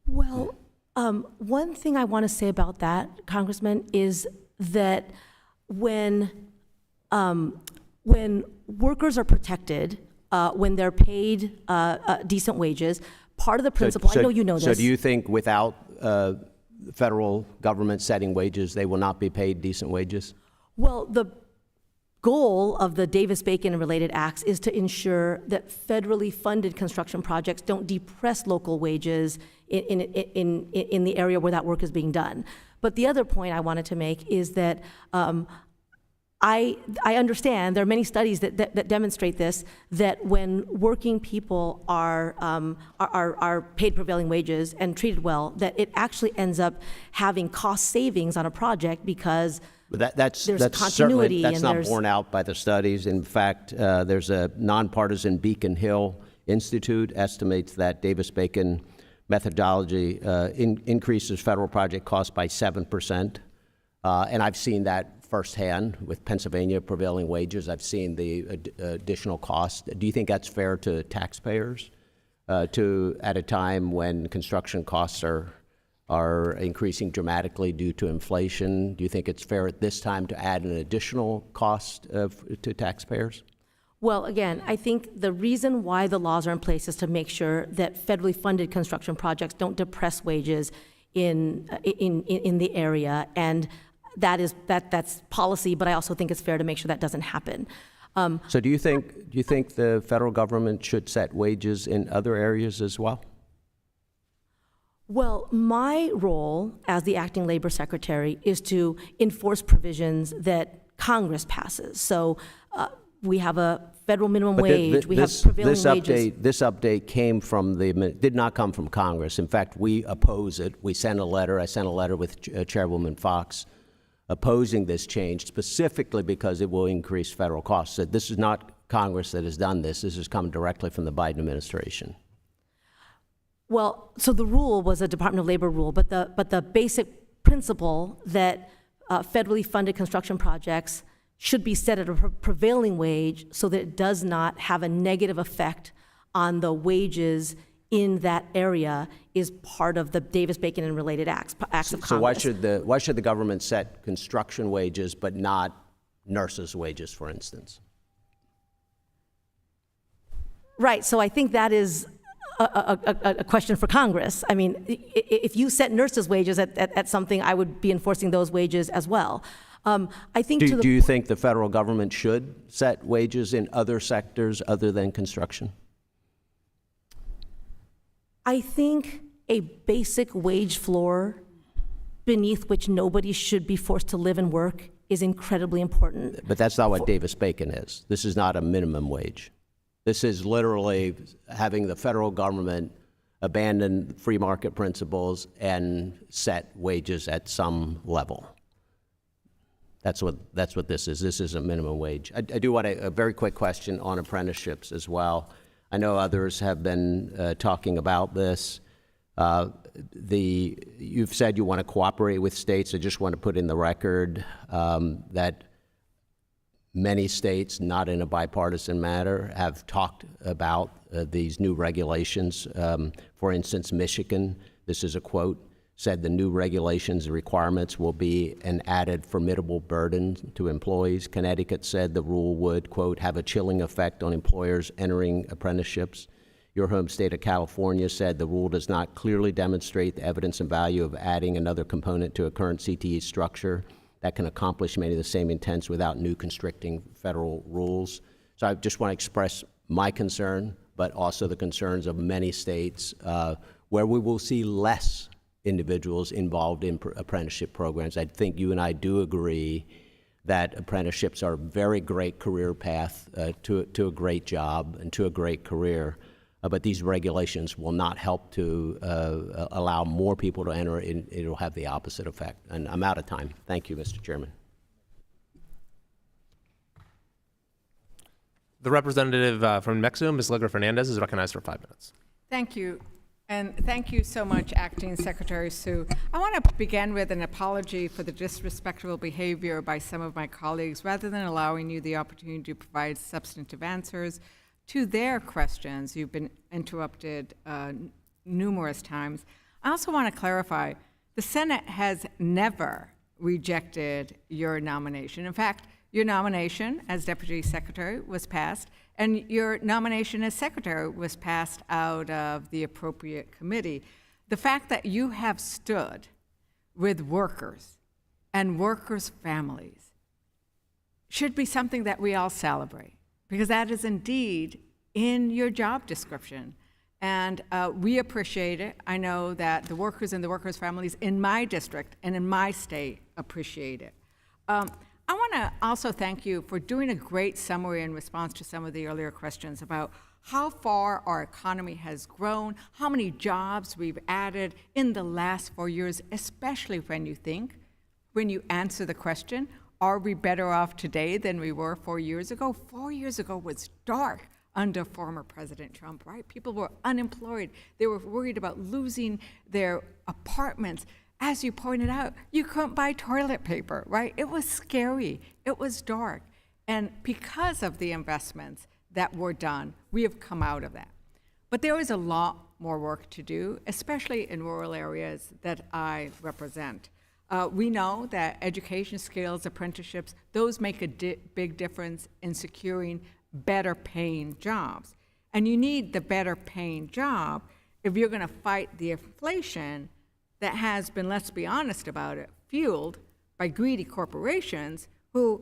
C: Well, one thing I want to say about that, Congressman, is that when workers are protected, when they're paid decent wages, part of the principle, I know you know this.
P: So do you think without federal government setting wages, they will not be paid decent wages?
C: Well, the goal of the Davis-Bacon and related acts is to ensure that federally funded construction projects don't depress local wages in the area where that work is being done. But the other point I wanted to make is that I understand there are many studies that demonstrate this, that when working people are paid prevailing wages and treated well, that it actually ends up having cost savings on a project because
P: that's
C: continuity.
P: That's not borne out by the studies. In fact, there's a nonpartisan Beacon Hill Institute estimates that Davis-Bacon methodology increases federal project costs by 7%. And I've seen that firsthand with Pennsylvania prevailing wages. I've seen the additional cost. Do you think that's fair to taxpayers at a time when construction costs are increasing dramatically due to inflation? Do you think it's fair at this time to add an additional cost to taxpayers?
C: Well, again, I think the reason why the laws are in place is to make sure that federally funded construction projects don't depress wages in the area, and that's policy. But I also think it's fair to make sure that doesn't happen.
P: So do you think the federal government should set wages in other areas as well?
C: Well, my role as the acting labor secretary is to enforce provisions that Congress passes. So we have a federal minimum wage. We have prevailing wages.
P: This update did not come from Congress. In fact, we oppose it. We sent a letter. I sent a letter with Chairwoman Fox opposing this change specifically because it will increase federal costs. So this is not Congress that has done this. This has come directly from the Biden administration.
C: Well, so the rule was a Department of Labor rule, but the basic principle that federally funded construction projects should be set at a prevailing wage so that it does not have a negative effect on the wages in that area is part of the Davis-Bacon and related acts of Congress.
P: So why should the government set construction wages but not nurses' wages, for instance?
C: Right. So I think that is a question for Congress. I mean, if you set nurses' wages at something, I would be enforcing those wages as well. I think.
P: Do you think the federal government should set wages in other sectors other than construction?
C: I think a basic wage floor beneath which nobody should be forced to live and work is incredibly important.
P: But that's not what Davis-Bacon is. This is not a minimum wage. This is literally having the federal government abandon free market principles and set wages at some level. That's what this is. This is a minimum wage. I do want a very quick question on apprenticeships as well. I know others have been talking about this. You've said you want to cooperate with states. I just want to put in the record that many states, not in a bipartisan manner, have talked about these new regulations. For instance, Michigan, this is a quote, said the new regulations and requirements will be an added formidable burden to employees. Connecticut said the rule would, quote, have a chilling effect on employers entering apprenticeships. Your home state of California said the rule does not clearly demonstrate the evidence and value of adding another component to a current CTE structure that can accomplish many of the same intents without new constricting federal rules. So I just want to express my concern, but also the concerns of many states where we will see less individuals involved in apprenticeship programs. I think you and I do agree that apprenticeships are a very great career path to a great job and to a great career. but these regulations will not help to allow more people to enter. It'll have the opposite effect. And I'm out of time. Thank you, Mr. Chairman.
S: The representative from New Mexico, Ms. Legra Fernandez, is recognized for 5 minutes.
Q: Thank you. And thank you so much, Acting Secretary Sue. I want to begin with an apology for the disrespectful behavior by some of my colleagues. Rather than allowing you the opportunity to provide substantive answers to their questions, you've been interrupted numerous times. I also want to clarify, the Senate has never rejected your nomination. In fact, your nomination as Deputy Secretary was passed, and your nomination as Secretary was passed out of the appropriate committee. The fact that you have stood with workers and workers' families should be something that we all celebrate, because that is indeed in your job description. And we appreciate it. I know that the workers and the workers' families in my district and in my state appreciate it. I want to also thank you for doing a great summary in response to some of the earlier questions about how far our economy has grown, how many jobs we've added in the last 4 years, especially when you answer the question, are we better off today than we were 4 years ago? 4 years ago was dark under former President Trump, right? People were unemployed. They were worried about losing their apartments. As you pointed out, you couldn't buy toilet paper, right? It was scary. It was dark. And because of the investments that were done, we have come out of that. But there is a lot more work to do, especially in rural areas that I represent. We know that education, skills, apprenticeships, those make a big difference in securing better paying jobs. And you need the better paying job if you're going to fight the inflation that has been, let's be honest about it, fueled by greedy corporations who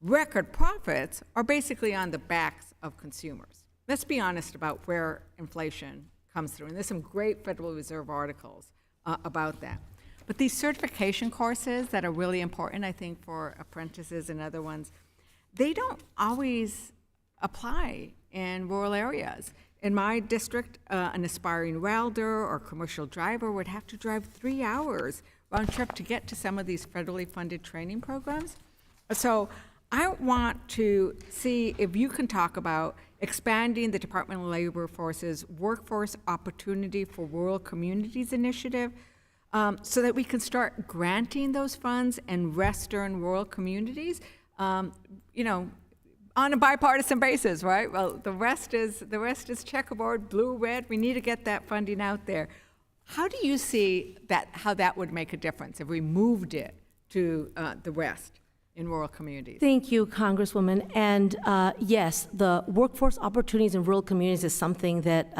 Q: record profits are basically on the backs of consumers. Let's be honest about where inflation comes through. And there's some great Federal Reserve articles about that. But these certification courses that are really important, I think, for apprentices and other ones, they don't always apply in rural areas. In my district, an aspiring welder or commercial driver would have to drive 3 hours round trip to get to some of these federally funded training programs. So I want to see if you can talk about expanding the Department of Labor Force's Workforce Opportunity for Rural Communities initiative so that we can start granting those funds in Western rural communities. On a bipartisan basis, right? Well, the rest is checkerboard, blue, red. We need to get that funding out there. How do you see how that would make a difference if we moved it to the West in rural communities?
C: Thank you, Congresswoman. And yes, the workforce opportunities in rural communities is something that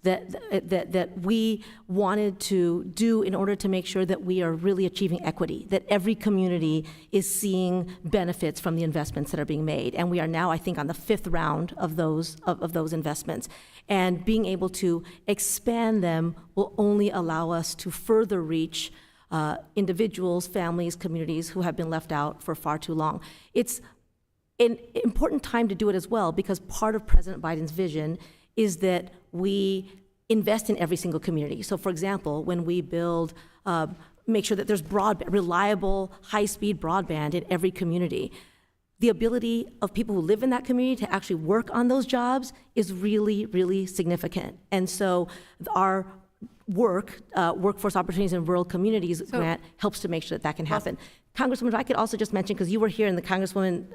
C: that we wanted to do in order to make sure that we are really achieving equity, that every community is seeing benefits from the investments that are being made. And we are now, I think, on the 5th round of those investments. And being able to expand them will only allow us to further reach individuals, families, communities who have been left out for far too long. It's an important time to do it as well, because part of President Biden's vision is that we invest in every single community. So for example, when we build, make sure that there's reliable, high-speed broadband in every community, the ability of people who live in that community to actually work on those jobs is really, really significant. And so our Workforce Opportunities in Rural Communities grant helps to make sure that can happen. Congresswoman, if I could also just mention, because you were here and the Congresswoman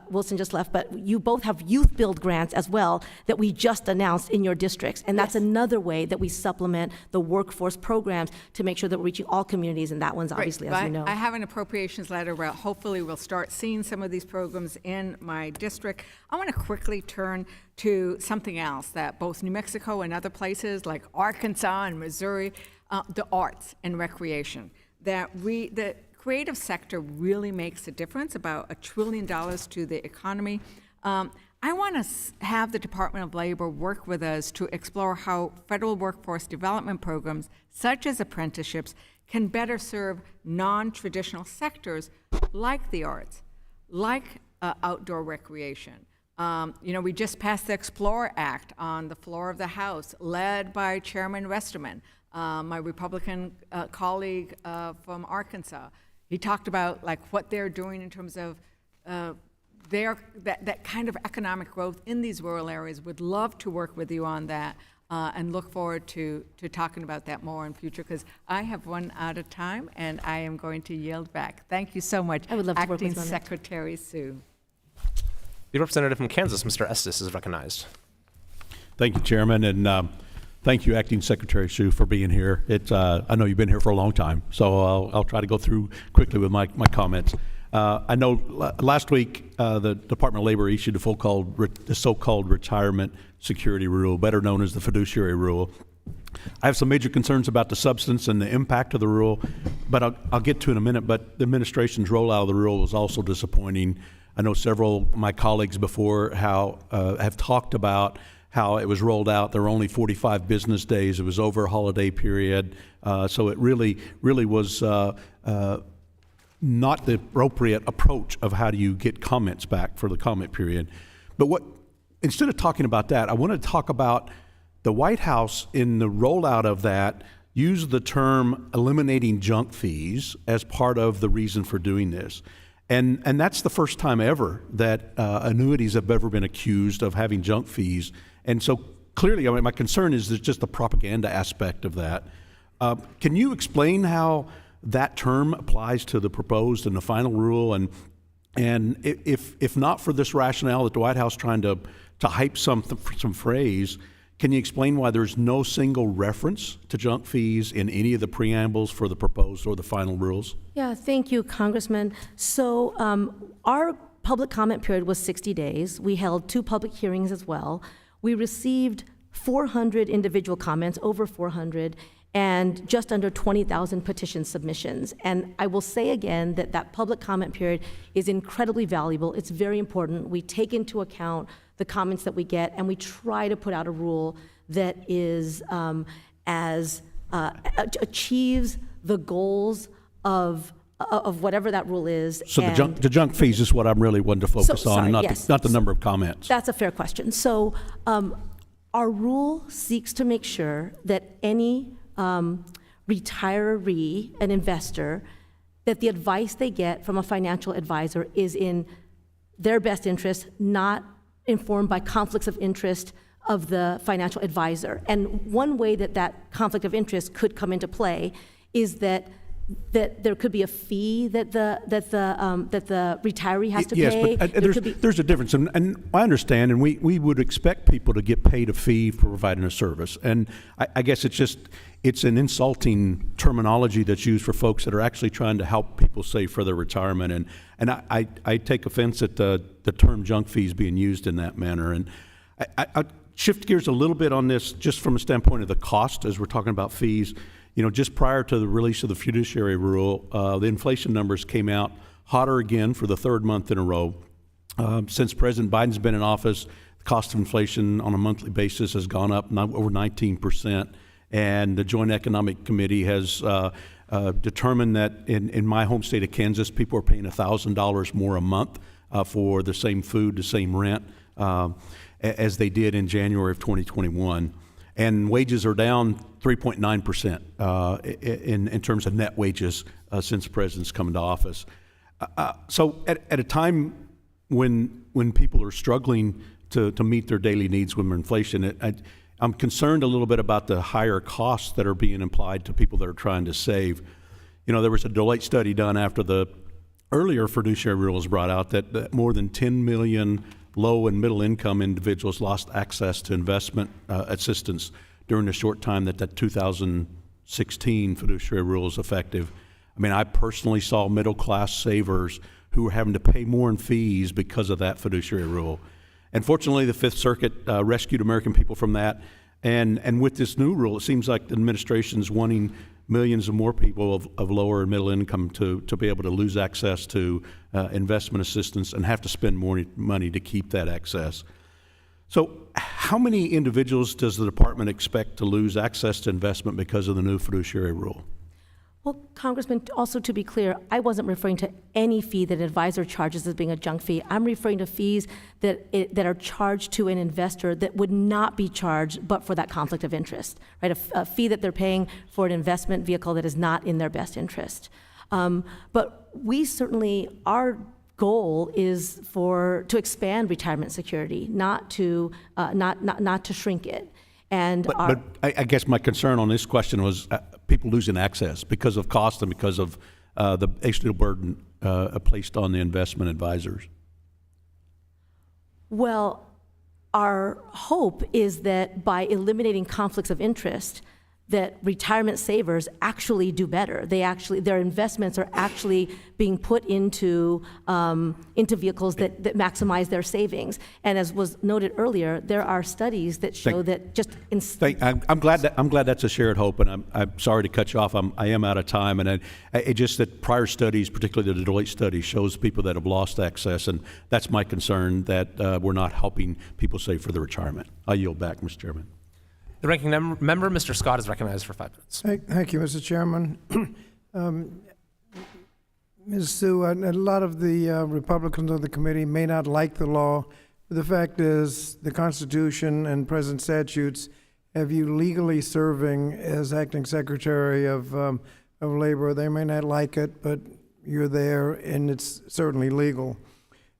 C: Wilson just left, but you both have youth build grants as well that we just announced in your districts. And that's another way that we supplement the workforce programs to make sure that we're reaching all communities, and that one's obviously, as you know.
Q: I have an appropriations letter where hopefully we'll start seeing some of these programs in my district. I want to quickly turn to something else that both New Mexico and other places like Arkansas and Missouri, the arts and recreation, the creative sector really makes a difference, about $1 trillion to the economy. I want to have the Department of Labor work with us to explore how federal workforce development programs, such as apprenticeships, can better serve non-traditional sectors like the arts, like outdoor recreation, We just passed the Explore Act on the floor of the House, led by Chairman Westerman, my Republican colleague from Arkansas. He talked about what they're doing in terms of that kind of economic growth in these rural areas. Would love to work with you on that and look forward to talking about that more in future, because I have run out of time and I am going to yield back. Thank you so much,
C: I would love to work
Q: Acting
C: with you on that.
Q: Secretary Sue.
S: The representative from Kansas, Mr. Estes, is recognized.
A: Thank you, Chairman, and thank you, Acting Secretary Sue, for being here. I know you've been here for a long time, so I'll try to go through quickly with my comments. I know last week the Department of Labor issued the so-called retirement security rule, better known as the fiduciary rule. I have some major concerns about the substance and the impact of the rule, but I'll get to it in a minute. But the administration's rollout of the rule was also disappointing. I know several of my colleagues before have talked about how it was rolled out. There were only 45 business days. It was over a holiday period. So it really was not the appropriate approach of how do you get comments back for the comment period. But instead of talking about that, I want to talk about the White House in the rollout of that used the term eliminating junk fees as part of the reason for doing this. And that's the first time ever that annuities have ever been accused of having junk fees. And so clearly, my concern is just the propaganda aspect of that. Can you explain how that term applies to the proposed and the final rule? And if not for this rationale that the White House trying to hype some phrase, can you explain why there's no single reference to junk fees in any of the preambles for the proposed or the final rules?
C: Yeah, thank you, Congressman. So our public comment period was 60 days. We held 2 public hearings as well. We received 400 individual comments, over 400, and just under 20,000 petition submissions. And I will say again that public comment period is incredibly valuable. It's very important. We take into account the comments that we get, and we try to put out a rule that is achieves the goals of whatever that rule is.
A: So the junk fees is what I'm really wanting to focus on, and
C: yes.
A: not the number of comments.
C: That's a fair question. So our rule seeks to make sure that any retiree, an investor, that the advice they get from a financial advisor is in their best interest, not informed by conflicts of interest of the financial advisor. And one way that conflict of interest could come into play is that there could be a fee that the retiree has to pay.
A: Yes, but there's a difference, and I understand, and we would expect people to get paid a fee for providing a service. And I guess it's an insulting terminology that's used for folks that are actually trying to help people save for their retirement. And I take offense at the term junk fees being used in that manner. And I shift gears a little bit on this just from a standpoint of the cost as we're talking about fees. Just prior to the release of the fiduciary rule, the inflation numbers came out hotter again for the 3rd month in a row. Since President Biden's been in office, the cost of inflation on a monthly basis has gone up over 19%. And the Joint Economic Committee has determined that in my home state of Kansas, people are paying $1,000 more a month for the same food, the same rent, as they did in January of 2021. And wages are down 3.9% in terms of net wages since the president's come into office. So at a time when people are struggling to meet their daily needs with inflation, I'm concerned a little bit about the higher costs that are being implied to people that are trying to save. There was a Deloitte study done after the earlier fiduciary rule was brought out that more than 10 million low and middle income individuals lost access to investment assistance during the short time that 2016 fiduciary rule is effective. I mean, I personally saw middle class savers who were having to pay more in fees because of that fiduciary rule. And fortunately, the Fifth Circuit rescued American people from that. And with this new rule, it seems like the administration's wanting millions of more people of lower and middle income to be able to lose access to investment assistance and have to spend more money to keep that access. So how many individuals does the department expect to lose access to investment because of the new fiduciary rule?
C: Well, Congressman, also to be clear, I wasn't referring to any fee that an advisor charges as being a junk fee. I'm referring to fees that are charged to an investor that would not be charged but for that conflict of interest, right? A fee that they're paying for an investment vehicle that is not in their best interest. But we certainly, our goal is to expand retirement security, not to shrink it. And
A: but I guess my concern on this question was people losing access because of cost and because of the extra burden placed on the investment advisors.
C: Well, our hope is that by eliminating conflicts of interest, that retirement savers actually do better. Their investments are actually being put into vehicles that maximize their savings. And as was noted earlier, there are studies that show that just
A: I'm glad that's a shared hope, and I'm sorry to cut you off. I am out of time, and it just that prior studies, particularly the Deloitte study, shows people that have lost access, and that's my concern, that we're not helping people save for their retirement. I yield back, Mr. Chairman.
S: The ranking member, Mr. Scott, is recognized for 5 minutes.
B: Thank you, Mr. Chairman. Ms. Sue, a lot of the Republicans on the committee may not like the law, but the fact is the Constitution and present statutes have you legally serving as acting Secretary of Labor. They may not like it, but you're there, and it's certainly legal.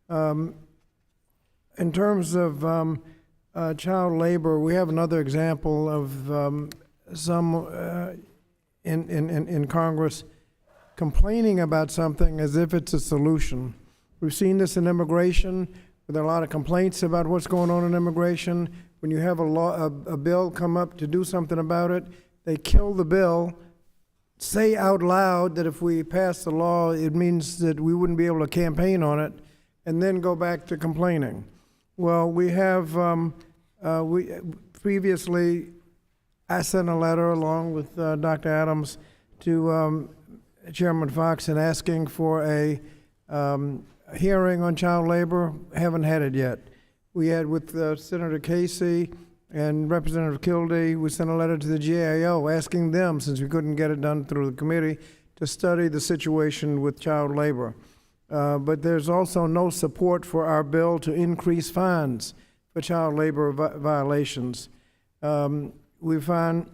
B: In terms of child labor, we have another example of some in Congress complaining about something as if it's a solution. We've seen this in immigration, with a lot of complaints about what's going on in immigration. When you have a bill come up to do something about it, they kill the bill, say out loud that if we pass the law, it means that we wouldn't be able to campaign on it, and then go back to complaining. Well, we have, previously, I sent a letter along with Dr. Adams to Chairman Fox and asking for a hearing on child labor. Haven't had it yet. We had with Senator Casey and Representative Kildee, we sent a letter to the GAO asking them, since we couldn't get it done through the committee, to study the situation with child labor. But there's also no support for our bill to increase fines for child labor violations. We find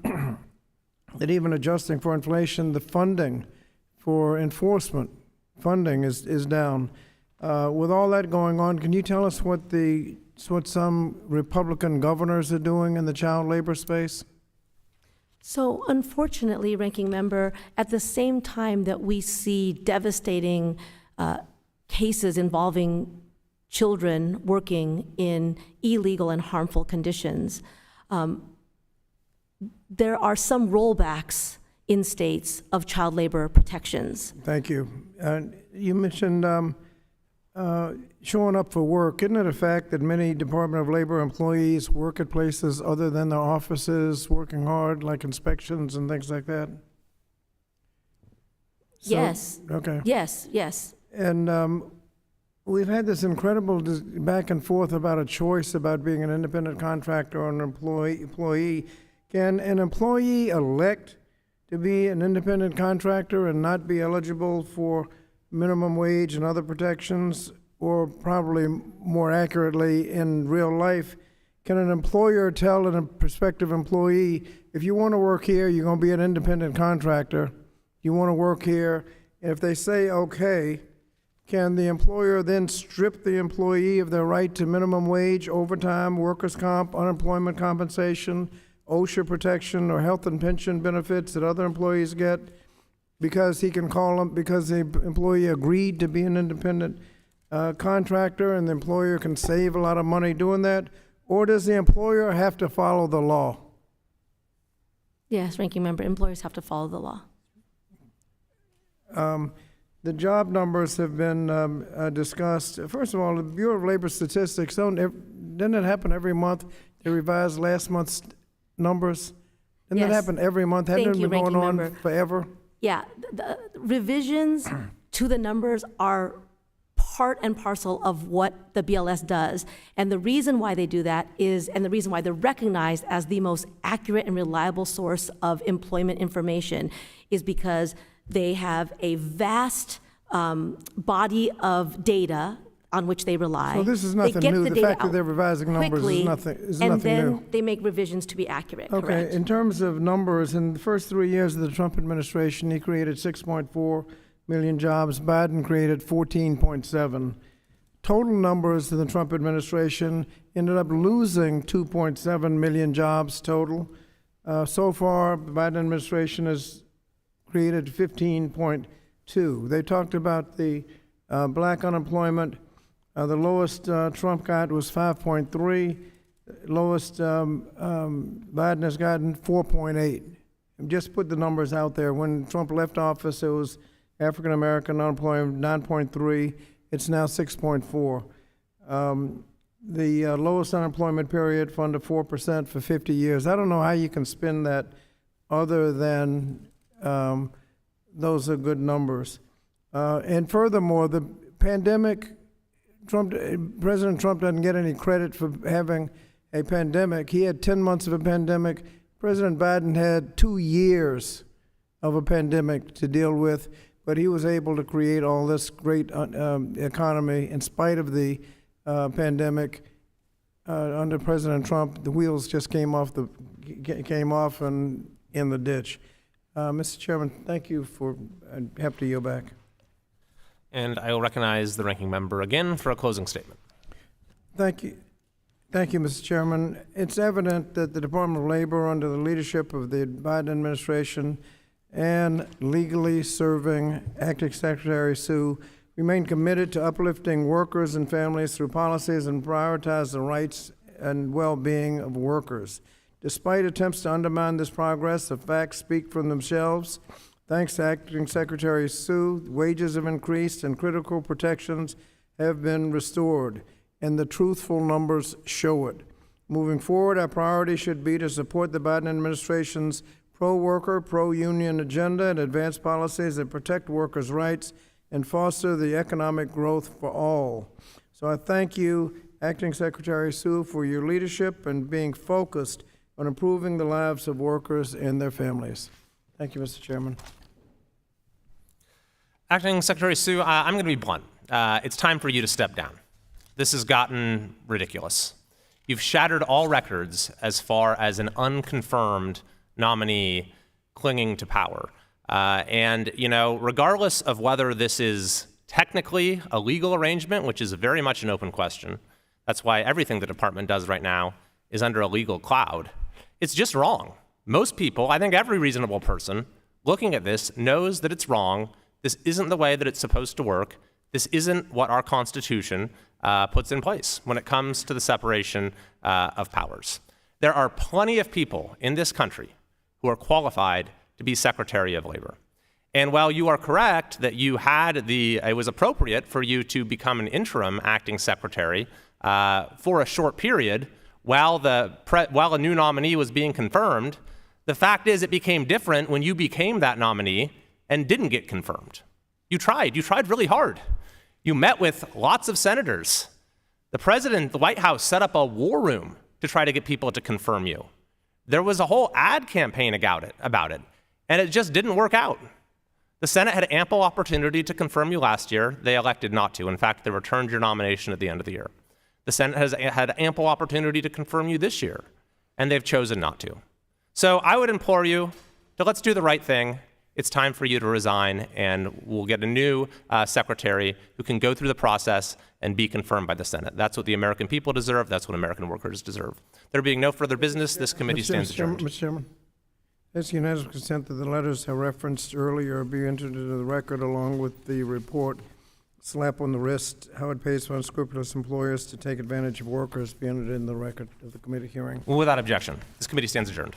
B: that even adjusting for inflation, the funding for enforcement funding is down. With all that going on, can you tell us what some Republican governors are doing in the child labor space?
C: So unfortunately, Ranking Member, at the same time that we see devastating cases involving children working in illegal and harmful conditions, there are some rollbacks in states of child labor protections.
B: Thank you. You mentioned showing up for work. Isn't it a fact that many Department of Labor employees work at places other than their offices, working hard, like inspections and things like that?
C: Yes.
B: Okay.
C: Yes.
B: And we've had this incredible back and forth about a choice about being an independent contractor or an employee. Can an employee elect to be an independent contractor and not be eligible for minimum wage and other protections? Or probably more accurately, in real life, can an employer tell a prospective employee, if you want to work here, you're going to be an independent contractor, you want to work here, and if they say okay, can the employer then strip the employee of their right to minimum wage, overtime, workers' comp, unemployment compensation, OSHA protection, or health and pension benefits that other employees get, because he can call them, because the employee agreed to be an independent contractor, and the employer can save a lot of money doing that? Or does the employer have to follow the law?
C: Yes, Ranking Member, employers have to follow the law.
B: The job numbers have been discussed. First of all, the Bureau of Labor Statistics, doesn't it happen every month? They revise last month's numbers? Doesn't that happen every month? Hasn't it been going on forever?
C: Yeah, the revisions to the numbers are part and parcel of what the BLS does. And the reason why they do that is, and the reason why they're recognized as the most accurate and reliable source of employment information, is because They have a vast body of data on which they rely.
B: So this is
C: They
B: nothing
C: get
B: new.
C: the
B: The
C: data
B: fact that
C: out
B: they're revising numbers
C: quickly,
B: is nothing
C: and then
B: new.
C: they make revisions to be accurate,
B: Okay,
C: correct?
B: in terms of numbers, in the first 3 years of the Trump administration, he created 6.4 million jobs. Biden created 14.7. Total numbers in the Trump administration ended up losing 2.7 million jobs total. So far, the Biden administration has created 15.2. They talked about the black unemployment. The lowest Trump got was 5.3. Lowest Biden has gotten 4.8. Just put the numbers out there. When Trump left office, it was African American unemployment 9.3. It's now 6.4. The lowest unemployment period for under 4% for 50 years. I don't know how you can spin that other than those are good numbers. And furthermore, the pandemic, President Trump doesn't get any credit for having a pandemic. He had 10 months of a pandemic. President Biden had 2 years of a pandemic to deal with, but he was able to create all this great economy in spite of the pandemic. Under President Trump, the wheels just came off and in the ditch. Mr. Chairman, thank you for. I have to yield back.
S: And I will recognize the ranking member again for a closing statement.
B: Thank you. Thank you, Mr. Chairman. It's evident that the Department of Labor, under the leadership of the Biden administration and legally serving Acting Secretary Sue, remain committed to uplifting workers and families through policies and prioritize the rights and well-being of workers. Despite attempts to undermine this progress, the facts speak for themselves. Thanks to Acting Secretary Sue, wages have increased and critical protections have been restored, and the truthful numbers show it. Moving forward, our priority should be to support the Biden administration's pro-worker, pro-union agenda and advance policies that protect workers' rights and foster the economic growth for all. So I thank you, Acting Secretary Sue, for your leadership and being focused on improving the lives of workers and their families. Thank you, Mr. Chairman.
S: Acting Secretary Sue, I'm going to be blunt. It's time for you to step down. This has gotten ridiculous. You've shattered all records as far as an unconfirmed nominee clinging to power. And, you know, regardless of whether this is technically a legal arrangement, which is very much an open question, that's why everything the department does right now is under a legal cloud, it's just wrong. Most people, I think every reasonable person looking at this knows that it's wrong. This isn't the way that it's supposed to work. This isn't what our Constitution puts in place when it comes to the separation of powers. There are plenty of people in this country who are qualified to be Secretary of Labor. And while you are correct that you had it was appropriate for you to become an interim acting secretary for a short period while a new nominee was being confirmed, the fact is it became different when you became that nominee and didn't get confirmed. You tried really hard. You met with lots of senators. The president, the White House set up a war room to try to get people to confirm you. There was a whole ad campaign about it, and it just didn't work out. The Senate had ample opportunity to confirm you last year. They elected not to. In fact, they returned your nomination at the end of the year. The Senate has had ample opportunity to confirm you this year, and they've chosen not to. So I would implore you to let's do the right thing. It's time for you to resign, and we'll get a new secretary who can go through the process and be confirmed by the Senate. That's what the American people deserve. That's what American workers deserve. There being no further business, this committee stands adjourned.
B: Mr. Chairman, it's unanimous consent that the letters I referenced earlier be entered into the record along with the report. Slap on the wrist, how it pays for unscrupulous employers to take advantage of workers be entered in the record of the committee hearing.
S: Without objection, this committee stands adjourned.